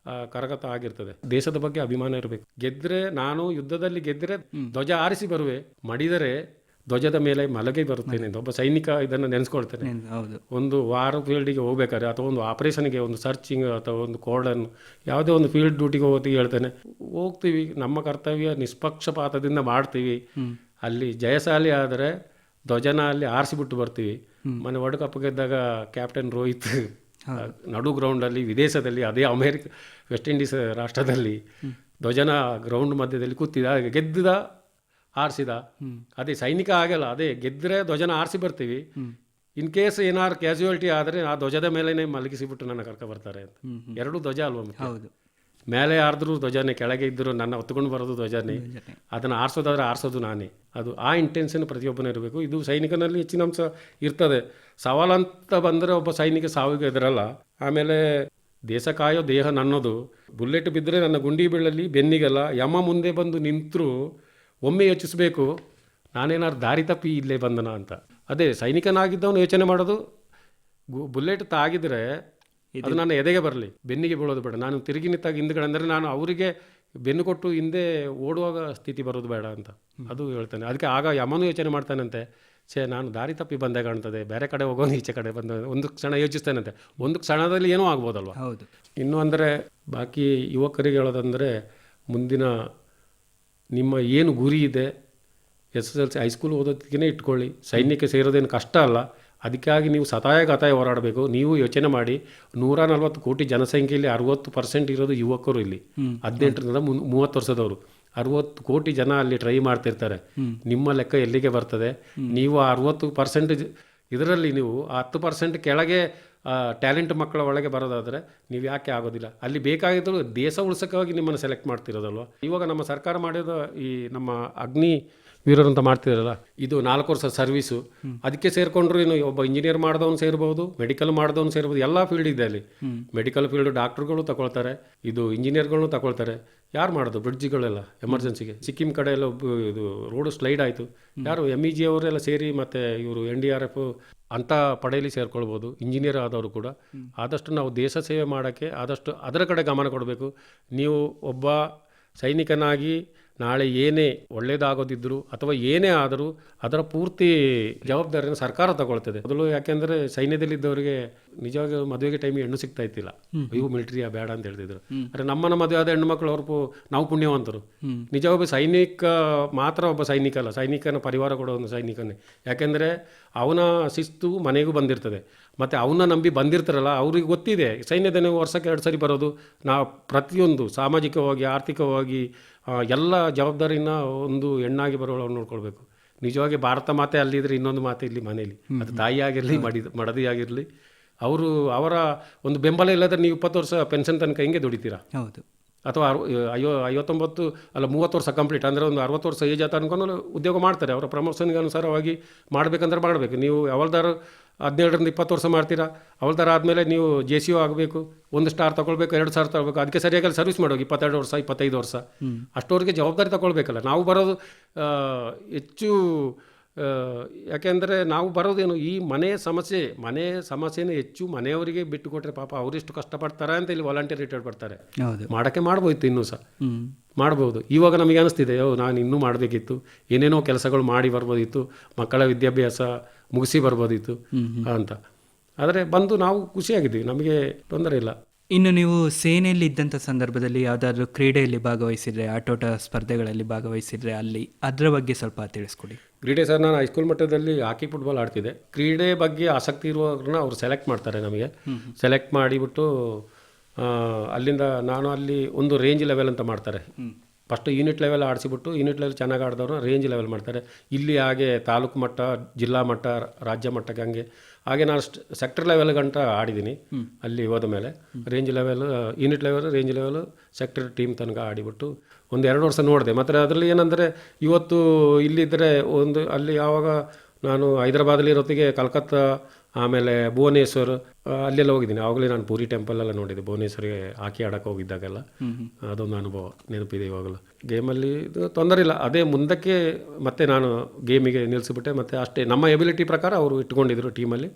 ಕರಗತ ಆಗಿರ್ತದೆ. ದೇಶದ ಬಗ್ಗೆ ಅಭಿಮಾನ ಇರಬೇಕು. ಗೆದ್ರೆ, ನಾನು ಯುದ್ಧದಲ್ಲಿ ಗೆದ್ರೆ ಧ್ವಜ ಆರಿಸಿ ಬರುವೆ, ಮಡಿದರೆ ಧ್ವಜದ ಮೇಲೆ ಮಲಗಿ ಬರುತ್ತೇನೆ. ಒಬ್ಬ ಸೈನಿಕ ಇದನ್ನು ನೆನೆಸ್ಕೊಳ್ತೇನೆ. ಒಂದು ವಾರ ಫೀಲ್ಡಿಗೆ ಹೋಗ್ಬೇಕಾದ್ರೆ ಅಥವಾ ಒಂದು ಆಪರೇಷನ್ಗೆ, ಒಂದು ಸರ್ಚಿಂಗ್ ಅಥವಾ ಒಂದು ಕೋರ್ಡನ್ನು ಯಾವುದೇ ಒಂದು ಫೀಲ್ಡ್ ಡ್ಯೂಟಿಗೆ ಹೋಗ್ತೀವಿ ಹೇಳ್ತೇನೆ, ಹೋಗ್ತೀವಿ, ನಮ್ಮ ಕರ್ತವ್ಯ ನಿಷ್ಪಕ್ಷಪಾತದಿಂದ ಮಾಡ್ತೀವಿ. ಅಲ್ಲಿ ಜಯಶಾಲಿ ಆದರೆ ಧ್ವಜನ ಅಲ್ಲಿ ಆರಿಸಿಬಿಟ್ಟು ಬರ್ತೀವಿ. ಮೊನ್ನೆ ವರ್ಲ್ಡ್ ಕಪ್ ಗೆದ್ದಾಗ ಕ್ಯಾಪ್ಟನ್ ರೋಹಿತ್ ನಡು ಗ್ರೌಂಡಲ್ಲಿ ವಿದೇಶದಲ್ಲಿ, ಅದೇ ವೆಸ್ಟ್ ಇಂಡೀಸ್ ರಾಷ್ಟ್ರದಲ್ಲಿ ಧ್ವಜನ ಗ್ರೌಂಡ್ ಮಧ್ಯದಲ್ಲಿ ಕೂತಿದ, ಗೆದ್ದ ಆರಿಸಿದ. ಅದೇ ಸೈನಿಕ ಆಗಲ್ಲ, ಅದೇ ಗೆದ್ದರೆ ಧ್ವಜನ ಆರಿಸಿ ಬರ್ತೀವಿ. ಇನ್ ಕೇಸ್ ಏನಾದ್ರು ಕ್ಯಾಸುಯಾಲಿಟಿ ಆದರೆ ಆ ಧ್ವಜದ ಮೇಲೇ ಮಲಗಿಸಿಬಿಟ್ಟು ನನ್ನ ಕರ್ಕ ಬರ್ತಾರೆ ಅಂತ. ಎರಡು ಧ್ವಜ ಅಲ್ವಾ ಮುಖ್ಯ. ಹೌದು. ಮೇಲೆ ಆರಿದ್ರು ಧ್ವಜನೇ, ಕೆಳಗೆ ಇದ್ದರು ನನ್ನ ಹೊತ್ಕೊಂಡು ಬರೋದು ಧ್ವಜನೇ. ಅದನ್ನು ಆರಿಸೋದಾದ್ರೆ ಆರಿಸೋದು ನಾನೇ. ಅದು ಆ ಇಂಟೆನ್ಷನ್ ಪ್ರತಿಯೊಬ್ಬನೇ ಇರಬೇಕು. ಇದು ಸೈನಿಕನಲ್ಲಿ ಹೆಚ್ಚಿನ ಅಂಶ ಇರ್ತದೆ. ಸವಾಲಂತ ಬಂದರೆ ಒಬ್ಬ ಸೈನಿಕ ಸಾವಿಗೆ ಎದುರಲ್ಲ. ಆಮೇಲೆ ದೇಶ ಕಾಯೋ ದೇಹ ನನ್ನದು, ಬುಲೆಟ್ ಬಿದ್ದರೆ ನನ್ನ ಗುಂಡಿ ಬೀಳಲ್ಲಿ ಬೆನ್ನಿಗಲ್ಲ, ಯಮ ಮುಂದೆ ಬಂದು ನಿಂತರೂ ಒಮ್ಮೆ ಯೋಚಿಸಬೇಕು ನಾನೇನಾದ್ರು ದಾರಿ ತಪ್ಪಿ ಇಲ್ಲೇ ಬಂದನ ಅಂತ. ಅದೇ ಸೈನಿಕನಾಗಿದ್ದವನು ಯೋಚನೆ ಮಾಡೋದು, ಬುಲೆಟ್ ತಾಗಿದ್ರೆ ಅದು ನನ್ನ ಎದೆಗೆ ಬರಲಿ, ಬೆನ್ನಿಗೆ ಬೀಳೋದು ಬೇಡ. ನಾನು ತಿರುಗಿ ನಿಂತಾಗ ಹಿಂದ್ಗಡೆ ಅಂದರೆ ನಾನು ಅವರಿಗೆ ಬೆನ್ನು ಕೊಟ್ಟು ಹಿಂದೆ ಓಡುವಾಗ ಸ್ಥಿತಿ ಬರೋದು ಬೇಡ ಅಂತ ಅದು ಹೇಳ್ತಾನೆ. ಅದಕ್ಕೆ ಆಗ ಯಮನು ಯೋಚನೆ ಮಾಡ್ತಾನಂತೆ, ನಾನು ದಾರಿ ತಪ್ಪಿ ಬಂದೇ ಕಾಣ್ತದೆ, ಬೇರೆ ಕಡೆ ಹೋಗೋನು ಈಚೆ ಕಡೆ ಬಂದ ಒಂದು ಕ್ಷಣ ಯೋಚಿಸ್ತಾನಂತೆ. ಒಂದು ಕ್ಷಣದಲ್ಲಿ ಏನೂ ಆಗ್ಬೋದಲ್ವ. ಹೌದು. ಇನ್ನು ಅಂದರೆ ಬಾಕಿ ಯುವಕರಿಗೆ ಹೇಳೋದಂದರೆ, ಮುಂದಿನ ನಿಮ್ಮ ಏನು ಗುರಿ ಇದೆ SSLC ಹೈಸ್ಕೂಲ್ ಓದೋದಕ್ಕೇ ಇಟ್ಕೊಳ್ಳಿ. ಸೈನ್ಯಕ್ಕೆ ಸೇರೋದೇನು ಕಷ್ಟ ಅಲ್ಲ. ಅದಕ್ಕಾಗಿ ನೀವು ಗತಾಯ ಹೋರಾಡಬೇಕು. ನೀವು ಯೋಚನೆ ಮಾಡಿ, 140 ಕೋಟಿ ಜನಸಂಖ್ಯೆಯಲ್ಲಿ 60% ಇರೋದು ಯುವಕರು. ಇಲ್ಲಿ 18ರಿಂದ 30 ವರ್ಷದವರು 60 ಕೋಟಿ ಜನ ಅಲ್ಲಿ ಟ್ರೈ ಮಾಡ್ತಿರ್ತಾರೆ. ನಿಮ್ಮ ಲೆಕ್ಕ ಎಲ್ಲಿಗೆ ಬರ್ತದೆ? ನೀವು ಆ 60% ಇದರಲ್ಲಿ ನೀವು ಆ 10% ಕೆಳಗೆ ಟ್ಯಾಲೆಂಟ್ ಮಕ್ಕಳ ಒಳಗೆ ಬರೋದಾದರೆ ನೀವು ಯಾಕೆ ಆಗೋದಿಲ್ಲ? ಅಲ್ಲಿ ಬೇಕಾಗಿದ್ದರೂ ದೇಶ ಉಳಿಸೋಕ್ಕಾಗಿ ನಿಮ್ಮನ್ನು ಸೆಲೆಕ್ಟ್ ಮಾಡ್ತಿರೋದಲ್ವ. ಇವಾಗ ನಮ್ಮ ಸರ್ಕಾರ ಮಾಡಿದ ಈ ನಮ್ಮ ಅಗ್ನಿ ವೀರರು ಅಂತ ಮಾಡ್ತಿರಲ್ಲ, ಇದು 4 ವರ್ಷ ಸರ್ವೀಸು. ಅದಕ್ಕೆ ಸೇರಿಕೊಂಡ್ರು ಇನ್ನು ಒಬ್ಬ ಇಂಜಿನಿಯರ್ ಮಾಡಿದವನು ಸೇರ್ಬೋದು, ಮೆಡಿಕಲ್ ಮಾಡಿದವನು ಸೇರ್ಬೋದು. ಎಲ್ಲ ಫೀಲ್ಡ್ ಇದೆ ಅಲ್ಲಿ. ಮೆಡಿಕಲ್ ಫೀಲ್ಡ್ ಡಾಕ್ಟ್ರುಗಳು ತಗೊಳ್ತಾರೆ, ಇದು ಇಂಜಿನಿಯರ್ಗಳು ತಗೊಳ್ತಾರೆ. ಯಾರು ಮಾಡೋದು ಬ್ರಿಡ್ಜ್ಗಳೆಲ್ಲ ಎಮರ್ಜೆನ್ಸಿಗೆ? ಸಿಕ್ಕಿಂ ಕಡೆ ಎಲ್ಲ ಇದು ರೋಡು ಸ್ಲೈಡ್ ಆಯಿತು, ಯಾರು MEG ಅವರೆಲ್ಲ ಸೇರಿ ಮತ್ತು ಇವರು NDRF ಅಂಥ ಪಡೆಯಲ್ಲಿ ಸೇರ್ಕೊಳ್ಬೋದು. ಇಂಜಿನಿಯರ್ ಆದವರು ಕೂಡ ಆದಷ್ಟು ನಾವು ದೇಶ ಸೇವೆ ಮಾಡೋಕ್ಕೆ ಆದಷ್ಟು ಅದರ ಕಡೆ ಗಮನ ಕೊಡಬೇಕು. ನೀವು ಒಬ್ಬ ಸೈನಿಕನಾಗಿ ನಾಳೆ ಏನೇ ಒಳ್ಳೇದಾಗೋದಿದ್ರು ಅಥವಾ ಏನೇ ಆದರೂ ಅದರ ಪೂರ್ತಿ ಜವಾಬ್ದಾರಿಯನ್ನು ಸರ್ಕಾರ ತಗೊಳ್ತದೆ ಮೊದಲು. ಯಾಕೆಂದರೆ ಸೈನ್ಯದಲ್ಲಿದ್ದವರಿಗೆ ನಿಜವಾಗಿ ಮದುವೆಗೆ ಟೈಮಿಗೆ ಹೆಣ್ಣು ಸಿಗ್ತಾ ಇತ್ತಿಲ್ಲ. ಇವು ಮಿಲಿಟರಿಯ ಬೇಡ ಅಂತ ಹೇಳ್ತಿದ್ರು. ಆದರೆ ನಮ್ಮನ್ನ ಮದುವೆ ಆದ ಹೆಣ್ಣು ಮಕ್ಕಳು ಅವ್ರು ನಾವು ಪುಣ್ಯವಂತರು. ನಿಜವಾಗಿ ಸೈನಿಕ ಮಾತ್ರ ಒಬ್ಬ ಸೈನಿಕ ಅಲ್ಲ, ಸೈನಿಕನ ಪರಿವಾರ ಕೂಡ ಒಂದು ಸೈನಿಕನೇ. ಯಾಕೆಂದರೆ ಅವನ ಶಿಸ್ತು ಮನೆಗೂ ಬಂದಿರ್ತದೆ, ಮತ್ತು ಅವನ್ನ ನಂಬಿ ಬಂದಿರ್ತಾರಲ್ಲ ಅವ್ರಿಗೆ ಗೊತ್ತಿದೆ ಸೈನ್ಯದ ನೀವು ವರ್ಷಕ್ಕೆ 2 ಸರಿ ಬರೋದು. ನಾವು ಪ್ರತಿಯೊಂದು ಸಾಮಾಜಿಕವಾಗಿ ಆರ್ಥಿಕವಾಗಿ ಎಲ್ಲ ಜವಾಬ್ದಾರಿನ ಒಂದು ಹೆಣ್ಣಾಗಿ ಬರೋಳು ನೋಡ್ಕೊಳ್ಬೇಕು. ನಿಜವಾಗಿ ಭಾರತ ಮಾತೆ ಅಲ್ಲಿದ್ರೆ ಇನ್ನೊಂದು ಮಾತೆ ಇಲ್ಲಿ ಮನೇಲಿ, ಅದು ತಾಯಿ ಆಗಿರಲಿ ಮಡದಿ ಆಗಿರಲಿ, ಅವರ ಒಂದು ಬೆಂಬಲ ಇಲ್ಲದ್ರೆ ನೀವು 20 ವರ್ಷ ಪೆನ್ಷನ್ ತನಕ ಹೆಂಗೆ ದುಡಿತೀರಾ? ಹೌದು. ಅಥವಾ 59 ಅಲ್ಲ 30 ವರ್ಷ ಕಂಪ್ಲೀಟ್ ಅಂದರೆ ಒಂದು 60 ವರ್ಷ ಏಜ್ ಆತ ಅನ್ಕೊಂಡು ಉದ್ಯೋಗ ಮಾಡ್ತಾರೆ. ಅವರ ಪ್ರಮೋಷನ್ಗೆ ಅನುಸಾರವಾಗಿ ಮಾಡಬೇಕಂದ್ರೆ ಮಾಡಬೇಕು. ನೀವು ಯಾವಲ್ದಾರು 17ರಿಂದ 20 ವರ್ಷ ಮಾಡ್ತೀರಾ, ಅವಲ್ದಾರ ಆದಮೇಲೆ ನೀವು JCO ಆಗಬೇಕು, 1 ಸ್ಟಾರ್ ತಗೊಳ್ಬೇಕು, 2 ಸ್ಟಾರ್ ತಗೊಳ್ಬೇಕು. ಅದಕ್ಕೆ ಸರಿಯಾಗಿ ಸರ್ವಿಸ್ ಮಾಡೋಗಿ 22 ವರ್ಷ 25 ವರ್ಷ ಅಷ್ಟೋರಿಗೆ ಜವಾಬ್ದಾರಿ ತಗೊಳ್ಬೇಕಲ್ಲ. ನಾವು ಬರೋದು ಹೆಚ್ಚು ಯಾಕೆಂದರೆ ನಾವು ಬರೋದೇನು ಈ ಮನೆ ಸಮಸ್ಯೆನೇ ಹೆಚ್ಚು ಮನೆಯವರಿಗೆ ಬಿಟ್ಟು ಕೊಟ್ಟರೆ ಪಾಪ ಅವರಿಷ್ಟು ಕಷ್ಟಪಡ್ತಾರೆ ಅಂತ ಇಲ್ಲಿ ವಾಲಂಟಿಯರ್ ರಿಟೈರ್ಡ್ ಬರ್ತಾರೆ. ಮಾಡೋಕ್ಕೆ ಮಾಡ್ಬೋಯ್ತು, ಇನ್ನೂ ಸಹ ಮಾಡ್ಬೋದು. ಇವಾಗ ನಮಗೆ ಅನಿಸ್ತಿದೆ ನಾನು ಇನ್ನೂ ಮಾಡಬೇಕಿತ್ತು, ಏನೇನೋ ಕೆಲಸಗಳು ಮಾಡಿ ಬರ್ಬೋದಿತ್ತು, ಮಕ್ಕಳ ವಿದ್ಯಾಭ್ಯಾಸ ಮುಗಿಸಿ ಬರ್ಬೋದಿತ್ತು ಅಂತ. ಆದರೆ ಬಂದು ನಾವು ಖುಷಿಯಾಗಿದ್ದೀವಿ, ನಮಗೆ ತೊಂದರೆ ಇಲ್ಲ. ಇನ್ನು ನೀವು ಸೇನೆಯಲ್ಲಿ ಇದ್ದಂಥ ಸಂದರ್ಭದಲ್ಲಿ ಯಾವುದಾದ್ರೂ ಕ್ರೀಡೆಯಲ್ಲಿ ಭಾಗವಹಿಸಿದ್ರೆ, ಆಟೋಟ ಸ್ಪರ್ಧೆಗಳಲ್ಲಿ ಭಾಗವಹಿಸಿದ್ರೆ ಅಲ್ಲಿ ಅದರ ಬಗ್ಗೆ ಸ್ವಲ್ಪ ತಿಳಿಸ್ಕೊಡಿ. ಕ್ರೀಡೆ ಸರ್, ನಾನು ಹೈಸ್ಕೂಲ್ ಮಟ್ಟದಲ್ಲಿ ಹಾಕಿ ಫುಟ್ಬಾಲ್ ಆಡ್ತಿದ್ದೆ. ಕ್ರೀಡೆ ಬಗ್ಗೆ ಆಸಕ್ತಿ ಇರುವವ್ರನ್ನ ಅವ್ರು ಸೆಲೆಕ್ಟ್ ಮಾಡ್ತಾರೆ. ನಮಗೆ ಸೆಲೆಕ್ಟ್ ಮಾಡಿಬಿಟ್ಟು ಅಲ್ಲಿಂದ ನಾನು ಅಲ್ಲಿ ಒಂದು ರೇಂಜ್ ಲೆವೆಲ್ ಅಂತ ಮಾಡ್ತಾರೆ. ಫಸ್ಟು ಯೂನಿಟ್ ಲೆವೆಲ್ ಆಡಿಸಿಬಿಟ್ಟು ಯೂನಿಟ್ ಲೆವೆಲ್ ಚೆನ್ನಾಗಿ ಆಡಿದವ್ರನ್ನ ರೇಂಜ್ ಲೆವೆಲ್ ಮಾಡ್ತಾರೆ. ಇಲ್ಲಿ ಹಾಗೆ ತಾಲೂಕು ಮಟ್ಟ, ಜಿಲ್ಲಾ ಮಟ್ಟ, ರಾಜ್ಯ ಮಟ್ಟಕ್ಕೆ ಹಾಗೆ ನಾನು ಸೆಕ್ಟರ್ ಲೆವೆಲ್ ಗಂಟ ಆಡಿದ್ದೀನಿ. ಅಲ್ಲಿ ಹೋದ ಮೇಲೆ range level, unit level, range level, sector team ತನಕ ಆಡಿಬಿಟ್ಟು 1-2 ವರ್ಷ ನೋಡಿದೆ. ಮತ್ತು ಅದರಲ್ಲಿ ಏನಂದರೆ ಇವತ್ತು ಇಲ್ಲಿದ್ದರೆ ಅಲ್ಲಿ ಯಾವಾಗ ನಾನು ಹೈದರಾಬಾದಲ್ಲಿ ಇರೋತ್ತಿಗೆ ಕಲ್ಕತ್ತಾ, ಆಮೇಲೆ ಭುವನೇಶ್ವರ್ ಅಲ್ಲೆಲ್ಲ ಹೋಗಿದ್ದೀನಿ. ಆವಾಗಲೇ ನಾನು ಪೂರಿ ಟೆಂಪಲೆಲ್ಲ ನೋಡಿದ್ದೆ. ಭುವನೇಶ್ವರಿಗೆ ಹಾಕಿ ಆಡೋಕ್ಕೆ ಹೋಗಿದ್ದಾಗೆಲ್ಲ ಅದೊಂದು ಅನುಭವ ನೆನಪಿದೆ ಇವಾಗಲೂ. ಗೇಮಲ್ಲಿ ಇದು ತೊಂದರೆ ಇಲ್ಲ. ಅದೇ ಮುಂದಕ್ಕೆ ಮತ್ತೆ ನಾನು ಗೇಮಿಗೆ ನಿಲ್ಲಿಸಿಬಿಟ್ಟೆ. ಮತ್ತು ಅಷ್ಟೇ ನಮ್ಮ ಎಬಿಲಿಟಿ ಪ್ರಕಾರ ಅವರು ಇಟ್ಕೊಂಡಿದ್ರು ಟೀಮಲ್ಲಿ.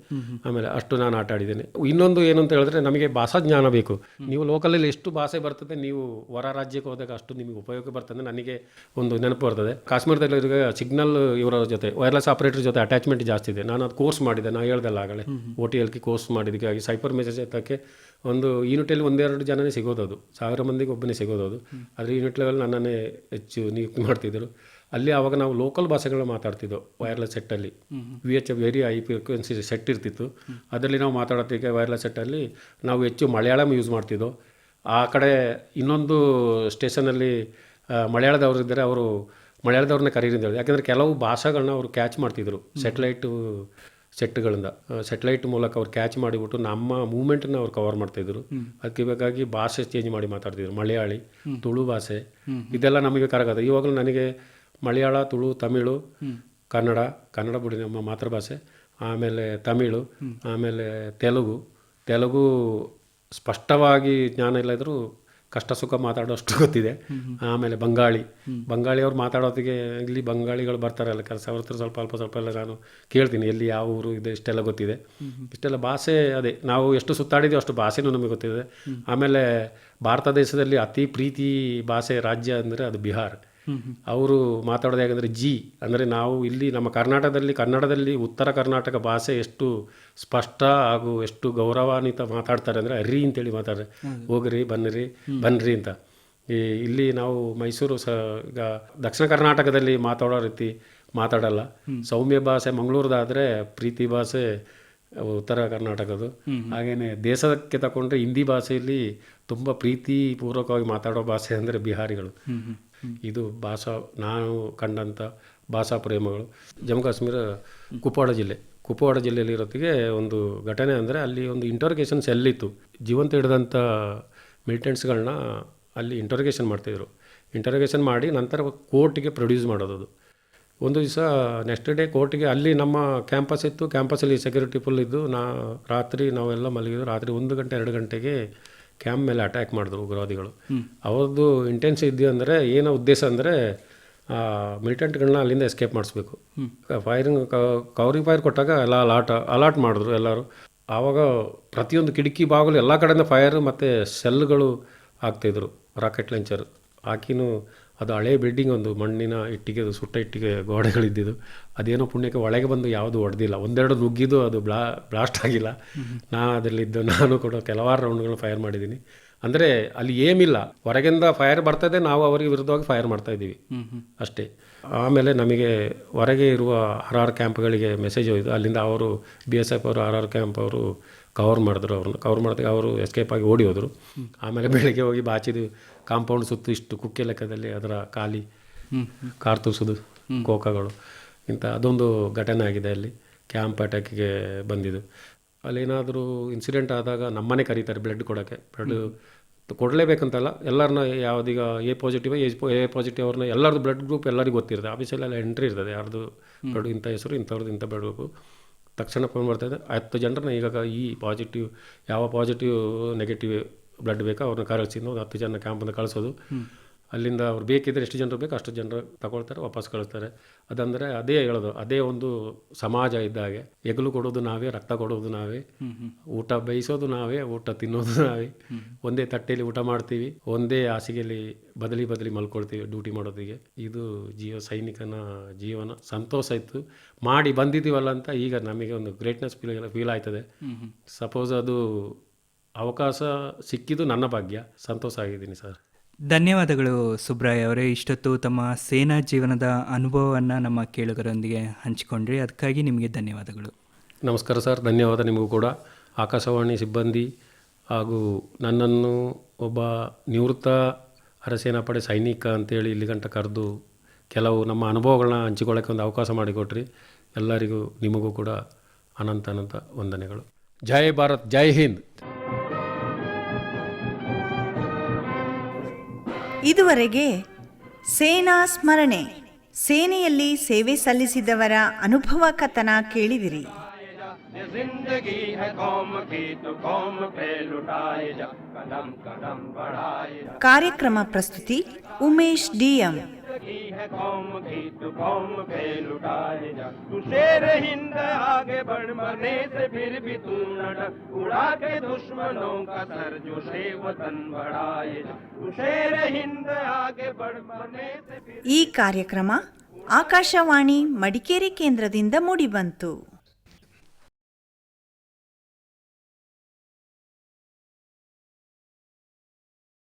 ಆಮೇಲೆ ಅಷ್ಟು ನಾನು ಆಟ ಆಡಿದ್ದೇನೆ. ಇನ್ನೊಂದು ಏನು ಅಂತ ಹೇಳಿದ್ರೆ, ನಮಗೆ ಭಾಷಾ ಜ್ಞಾನ ಬೇಕು. ನೀವು ಲೋಕಲಲ್ಲಿ ಎಷ್ಟು ಭಾಷೆ ಬರ್ತದೆ, ನೀವು ಹೊರ ರಾಜ್ಯಕ್ಕೆ ಹೋದಾಗ ಅಷ್ಟು ನಿಮಗೆ ಉಪಯೋಗ ಬರ್ತದೆ. ನನಗೆ ಒಂದು ನೆನಪು ಬರ್ತದೆ, ಕಾಶ್ಮೀರದಲ್ಲಿ ಸಿಗ್ನಲ್ ಇವರ ಜೊತೆ ವೈರ್ಲೆಸ್ ಆಪರೇಟರ್ ಜೊತೆ ಅಟ್ಯಾಚ್ಮೆಂಟ್ ಜಾಸ್ತಿ ಇದೆ. ನಾನು ಅದು ಕೋರ್ಸ್ ಮಾಡಿದೆ, ನಾನು ಹೇಳ್ದಲ್ಲ ಆಗಲೇ OTLK ಕೋರ್ಸ್ ಮಾಡಿದ್ದಕ್ಕಾಗಿ ಸೈಪರ್ ಮೆಸೇಜ್ ಎತ್ತಕ್ಕೆ ಒಂದು ಯೂನಿಟಲ್ಲಿ 1-2 ಜನನೇ ಸಿಗೋದು. ಅದು 1000 ಮಂದಿಗೆ ಒಬ್ಬನೇ ಸಿಗೋದು. ಅದು ಆದರೆ ಯೂನಿಟ್ ಲೆವೆಲ್ ನನ್ನನ್ನೇ ಹೆಚ್ಚು ನಿಯುಕ್ತಿ ಮಾಡ್ತಿದ್ದರು. ಅಲ್ಲಿ ಆವಾಗ ನಾವು ಲೋಕಲ್ ಭಾಷೆಗಳನ್ನ ಮಾತಾಡ್ತಿದ್ದೋ ವೈರ್ಲೆಸ್ ಸೆಟ್ಟಲ್ಲಿ. VHF very high frequency set ಇರ್ತಿತ್ತು. ಅದರಲ್ಲಿ ನಾವು ಮಾತಾಡೋದಕ್ಕೆ ವೈರ್ಲೆಸ್ ಸೆಟ್ಟಲ್ಲಿ ನಾವು ಹೆಚ್ಚು ಮಲಯಾಳಂ ಯೂಸ್ ಮಾಡ್ತಿದ್ದೋ. ಆ ಕಡೆ ಇನ್ನೊಂದು ಸ್ಟೇಷನಲ್ಲಿ ಮಲಯಾಳದವ್ರು ಇದ್ದರೆ ಅವರು ಮಲಯಾಳದವ್ರನ್ನ ಕರೀರಿ ಹೇಳಿ. ಯಾಕೆಂದರೆ ಕೆಲವು ಭಾಷೆಗಳನ್ನ ಅವರು ಕ್ಯಾಚ್ ಮಾಡ್ತಿದ್ರು ಸೆಟ್ಲೈಟ್ ಮೂಲಕ ಅವ್ರು ಕ್ಯಾಚ್ ಮಾಡಿಬಿಟ್ಟು ನಮ್ಮ ಮೂಮೆಂಟನ್ನ ಅವ್ರು ಕವರ್ ಮಾಡ್ತಾಯಿದ್ರು. ಅದಕ್ಕೆ ಬೇಕಾಗಿ ಭಾಷೆ ಚೇಂಜ್ ಮಾಡಿ ಮಾತಾಡ್ತಿದ್ರು. ಮಲಯಾಳಿ, ತುಳು ಭಾಷೆ ಇದೆಲ್ಲ ನಮಗೆ ಕರಗದ. ಇವಾಗಲೂ ನನಗೆ ಮಲಯಾಳ, ತುಳು, ತಮಿಳು, ಕನ್ನಡ ಬಿಡಿ ನಮ್ಮ ಮಾತೃಭಾಷೆ, ಆಮೇಲೆ ತಮಿಳು, ಆಮೇಲೆ ತೆಲುಗು ಸ್ಪಷ್ಟವಾಗಿ ಜ್ಞಾನ ಇಲ್ಲ ಇದ್ದರೂ ಕಷ್ಟ ಸುಖ ಮಾತಾಡೋಷ್ಟು ಗೊತ್ತಿದೆ. ಆಮೇಲೆ ಬಂಗಾಳಿಯವ್ರು ಮಾತಾಡೋತ್ತಿಗೆ ಇಲ್ಲಿ ಬಂಗಾಳಿಗಳು ಬರ್ತಾರಲ್ಲ ಕೆಲಸ ಅವ್ರ ಹತ್ರ ಸ್ವಲ್ಪ ಎಲ್ಲ ನಾನು ಕೇಳ್ತೀನಿ, ಎಲ್ಲಿ ಯಾವ ಊರು ಇದೆ, ಇಷ್ಟೆಲ್ಲ ಗೊತ್ತಿದೆ. ಇಷ್ಟೆಲ್ಲ ಭಾಷೆ ಅದೇ ನಾವು ಎಷ್ಟು ಸುತ್ತಾಡಿದ್ದೀವಿ ಅಷ್ಟು ಭಾಷೆನೂ ನಮಗೆ ಗೊತ್ತಿದೆ. ಆಮೇಲೆ ಭಾರತ ದೇಶದಲ್ಲಿ ಅತಿ ಪ್ರೀತಿ ಭಾಷೆ ರಾಜ್ಯ ಅಂದರೆ ಅದು ಬಿಹಾರ್. ಅವರು ಮಾತಾಡೋದು ಹೇಗೆಂದರೆ ಅಂದರೆ ನಾವು ಇಲ್ಲಿ ನಮ್ಮ ಕನ್ನಡದಲ್ಲಿ ಉತ್ತರ ಕರ್ನಾಟಕ ಭಾಷೆ ಎಷ್ಟು ಸ್ಪಷ್ಟ ಹಾಗೂ ಎಷ್ಟು ಗೌರವಾನ್ವಿತ ಮಾತಾಡ್ತಾರೆ ಅಂದರೆ ಅರ್ರಿ ಅಂತೇಳಿ ಮಾತಾಡ್ತಾರೆ. ಹೋಗ್ರಿ ಬನ್ನಿರಿ ಅಂತ. ಇಲ್ಲಿ ನಾವು ಮೈಸೂರು ಈಗ ದಕ್ಷಿಣ ಕರ್ನಾಟಕದಲ್ಲಿ ಮಾತಾಡೋ ರೀತಿ ಮಾತಾಡಲ್ಲ. ಸೌಮ್ಯ ಭಾಷೆ ಮಂಗಳೂರದಾದರೆ ಪ್ರೀತಿ ಭಾಷೆ ಉತ್ತರ ಕರ್ನಾಟಕದ್ದು. ಹಾಗೆಯೇ ದೇಶಕ್ಕೆ ತಗೊಂಡ್ರೆ ಹಿಂದಿ ಭಾಷೆಯಲ್ಲಿ ತುಂಬ ಪ್ರೀತಿಪೂರ್ವಕವಾಗಿ ಮಾತಾಡೋ ಭಾಷೆ ಅಂದರೆ ಬಿಹಾರಿಗಳು. ಇದು ನಾನು ಕಂಡಂಥ ಭಾಷಾ ಪ್ರೇಮಗಳು. ಜಮ್ಮು ಕಾಶ್ಮೀರ ಕುಪವಾಡ ಜಿಲ್ಲೆಯಲ್ಲಿ ಇರೋತ್ತಿಗೆ ಒಂದು ಘಟನೆ ಅಂದರೆ ಅಲ್ಲಿ ಒಂದು ಇಂಟರ್ಗೇಷನ್ ಸೆಲ್ ಇತ್ತು. ಜೀವಂತ ಹಿಡಿದಂಥ ಮಿಲಿಟೆಂಟ್ಸ್ಗಳನ್ನ ಅಲ್ಲಿ ಇಂಟರ್ಗೇಷನ್ ಮಾಡ್ತಾಯಿದ್ರು. ಇಂಟರ್ಗೇಷನ್ ಮಾಡಿ ನಂತರ ಕೋರ್ಟಿಗೆ ಪ್ರೊಡ್ಯೂಸ್ ಮಾಡೋದು. ಒಂದು ದಿವಸ ನೆಕ್ಸ್ಟ್ ಡೇ ಕೋರ್ಟಿಗೆ ಅಲ್ಲಿ ನಮ್ಮ ಕ್ಯಾಂಪಸ್ ಇತ್ತು. ಕ್ಯಾಂಪಸಲ್ಲಿ ಸೆಕ್ಯೂರಿಟಿ ಫುಲ್ ಇದ್ದು ರಾತ್ರಿ ನಾವೆಲ್ಲ ಮಲಗಿದ್ದು. ರಾತ್ರಿ 1 ಗಂಟೆ 2 ಗಂಟೆಗೆ ಕ್ಯಾಂಪ್ ಮೇಲೆ ಅಟ್ಯಾಕ್ ಮಾಡಿದ್ರು ಉಗ್ರವಾದಿಗಳು. ಅವ್ರದ್ದು ಇಂಟೆನ್ಸ್ ಇದ್ದು ಅಂದರೆ ಏನೋ ಉದ್ದೇಶ ಅಂದರೆ ಮಿಲಿಟೆಂಟ್ಗಳನ್ನ ಅಲ್ಲಿಂದ ಎಸ್ಕೇಪ್ ಮಾಡಿಸ್ಬೇಕು. ಕವರಿಂಗ್ ಫೈರ್ ಕೊಟ್ಟಾಗ ಎಲ್ಲ ಅಲಾಟ್ ಮಾಡಿದ್ರು ಎಲ್ಲರೂ. ಆವಾಗ ಪ್ರತಿಯೊಂದು ಕಿಟಕಿ ಬಾಗಿಲು ಎಲ್ಲ ಕಡೆಯಿಂದ ಫೈರ್ ಮತ್ತು ಸೆಲ್ಗಳು ಹಾಕ್ತಾಯಿದ್ರು. ರಾಕೆಟ್ ಲಾಂಚರ್ ಹಾಕಿನೂ ಅದು ಹಳೆ ಬಿಲ್ಡಿಂಗ್, ಒಂದು ಮಣ್ಣಿನ ಇಟ್ಟಿಗೆ, ಸುಟ್ಟ ಇಟ್ಟಿಗೆ ಗೋಡೆಗಳಿದ್ದಿದ್ದು. ಅದೇನೋ ಪುಣ್ಯಕ್ಕೆ ಒಳಗೆ ಬಂದು ಯಾವುದು ಹೊಡೆದಿಲ್ಲ. ಒಂದೆರಡು ನುಗ್ಗಿದ್ದು ಅದು ಬ್ಲಾಸ್ಟ್ ಆಗಿಲ್ಲ. ನಾನು ಕೂಡ ಕೆಲವಾರು ರೌಂಡ್ಗಳನ್ನ ಫೈರ್ ಮಾಡಿದ್ದೀನಿ. ಅಂದರೆ ಅಲ್ಲಿ ಏಮಿಲ್ಲ, ಹೊರಗಿಂದ ಫೈರ್ ಬರ್ತದೆ, ನಾವು ಅವರಿಗೆ ವಿರುದ್ಧವಾಗಿ ಫೈರ್ ಮಾಡ್ತಾಯಿದ್ದೀವಿ ಅಷ್ಟೇ. ಆಮೇಲೆ ನಮಗೆ ಹೊರಗೆ ಇರುವ RR ಕ್ಯಾಂಪ್ಗಳಿಗೆ ಮೆಸೇಜ್ ಹೋಯಿತು. ಅಲ್ಲಿಂದ ಅವರು BSF ಅವರು RR ಕ್ಯಾಂಪ್ ಅವರು ಕವರ್ ಮಾಡಿದಾಗ ಅವರು ಎಸ್ಕೇಪ್ ಆಗಿ ಓಡಿ ಹೋದರು. ಆಮೇಲೆ ಬೆಳಗ್ಗೆ ಹೋಗಿ ಬಾಚಿದು ಕಾಂಪೌಂಡ್ ಸುತ್ತು ಇಷ್ಟು ಕುಕ್ಕೆ ಲೆಕ್ಕದಲ್ಲಿ ಅದರ ಖಾಲಿ ಕಾರ್ತೂಸೋದು ಕೋಕಗಳು ಇಂಥ ಅದೊಂದು ಘಟನೆ ಆಗಿದೆ. ಅಲ್ಲಿ ಕ್ಯಾಂಪ್ ಅಟ್ಯಾಕಿಗೆ ಬಂದಿದ್ದು. ಅಲ್ಲೇನಾದರೂ ಇನ್ಸಿಡೆಂಟ್ ಆದಾಗ ನಮ್ಮನೆ ಕರೀತಾರೆ ಬ್ಲಡ್ ಕೊಡೋಕ್ಕೆ. ಬ್ಲಡ್ ಕೊಡಲೇಬೇಕಂತಲ್ಲ, ಎಲ್ಲರನ್ನ ಯಾವುದೀಗ A ಪಾಸಿಟಿವ್ ಅವ್ರನ್ನ ಎಲ್ಲರದ್ದು ಬ್ಲಡ್ ಗ್ರೂಪ್ ಎಲ್ಲರಿಗೂ ಗೊತ್ತಿರುತ್ತೆ. ಆಫೀಸಲ್ಲೆಲ್ಲ ಎಂಟ್ರಿ ಇರ್ತದೆ, ಯಾರ್ದು ಬ್ಲಡ್ ಇಂಥ ಹೆಸರು, ಇಂಥವ್ರದ್ದು ಇಂಥ ಬ್ಲಡ್ ಗ್ರೂಪು. ತಕ್ಷಣ ಫೋನ್ ಬರ್ತಾಯಿದೆ, 10 ಜನರನ್ನ ಈಗ ಈ ಪಾಸಿಟಿವ್, ಯಾವ ಪಾಸಿಟಿವ್ ನೆಗೆಟಿವ್ ಬ್ಲಡ್ ಬೇಕಾ ಅವ್ರನ್ನ ಕಳಿಸಿ 10 ಜನ ಕ್ಯಾಂಪನ್ನು ಕಳಿಸೋದು. ಅಲ್ಲಿಂದ ಅವ್ರು ಬೇಕಿದ್ದರೆ ಎಷ್ಟು ಜನರು ಬೇಕು ಅಷ್ಟು ಜನರು ತಗೊಳ್ತಾರೆ, ವಾಪಸ್ ಕಳಿಸ್ತಾರೆ. ಅದಂದರೆ ಅದೇ ಹೇಳೋದು, ಅದೇ ಒಂದು ಸಮಾಜ ಇದ್ದಾಗೆ. ಹೆಗಲು ಕೊಡೋದು ನಾವೇ, ರಕ್ತ ಕೊಡೋದು ನಾವೇ, ಊಟ ಬೇಯಿಸೋದು ನಾವೇ, ಊಟ ತಿನ್ನೋದು ನಾವೇ, ಒಂದೇ ತಟ್ಟೆಯಲ್ಲಿ ಊಟ ಮಾಡ್ತೀವಿ, ಒಂದೇ ಹಾಸಿಗೆಯಲ್ಲಿ ಬದಲಿ ಮಲ್ಕೊಳ್ತೀವಿ ಡ್ಯೂಟಿ ಮಾಡೋದಿಗೆ. ಇದು ಸೈನಿಕನ ಜೀವನ. ಸಂತೋಷ ಇತ್ತು, ಮಾಡಿ ಬಂದಿದ್ದೀವಲ್ಲ ಅಂತ ಈಗ ನಮಗೆ ಒಂದು ಗ್ರೇಟ್ನೆಸ್ ಫೀಲ್ ಆಯ್ತದೆ. ಸಪೋಸ್ ಅದು ಅವಕಾಶ ಸಿಕ್ಕಿದ್ದು ನನ್ನ ಭಾಗ್ಯ, ಸಂತೋಷ ಆಗಿದ್ದೀನಿ ಸರ್. ಧನ್ಯವಾದಗಳು ಸುಬ್ರಾಯ್ ಅವರೇ. ಇಷ್ಟೊತ್ತು ತಮ್ಮ ಸೇನಾ ಜೀವನದ ಅನುಭವವನ್ನು ನಮ್ಮ ಕೇಳುಗರೊಂದಿಗೆ ಹಂಚಿಕೊಂಡ್ರಿ, ಅದಕ್ಕಾಗಿ ನಿಮಗೆ ಧನ್ಯವಾದಗಳು. ನಮಸ್ಕಾರ ಸರ್, ಧನ್ಯವಾದ ನಿಮಗೂ ಕೂಡ. ಆಕಾಶವಾಣಿ ಸಿಬ್ಬಂದಿ ಹಾಗೂ ನನ್ನನ್ನು ಒಬ್ಬ ನಿವೃತ್ತ ಅರೆಸೇನಾಪಡೆ ಸೈನಿಕ ಅಂತೇಳಿ ಇಲ್ಲಿ ಗಂಟ ಕರೆದು ಕೆಲವು ನಮ್ಮ ಅನುಭವಗಳನ್ನ ಹಂಚಿಕೊಳ್ಳೋಕ್ಕೆ ಒಂದು ಅವಕಾಶ ಮಾಡಿಕೊಟ್ರಿ. ಎಲ್ಲರಿಗೂ ನಿಮಗೂ ಕೂಡ ಅನಂತ ವಂದನೆಗಳು. ಜೈ ಭಾರತ್, ಜೈ ಹಿಂದ್. ಇದುವರೆಗೆ ಸೇನಾ ಸ್ಮರಣೆ, ಸೇನೆಯಲ್ಲಿ ಸೇವೆ ಸಲ್ಲಿಸಿದವರ ಅನುಭವ ಕಥನ ಕೇಳಿದಿರಿ. ಕಾರ್ಯಕ್ರಮ ಪ್ರಸ್ತುತಿ ಉಮೇಶ್ DM. ಈ ಕಾರ್ಯಕ್ರಮ ಆಕಾಶವಾಣಿ ಮಡಿಕೇರಿ ಕೇಂದ್ರದಿಂದ ಮೂಡಿಬಂತು.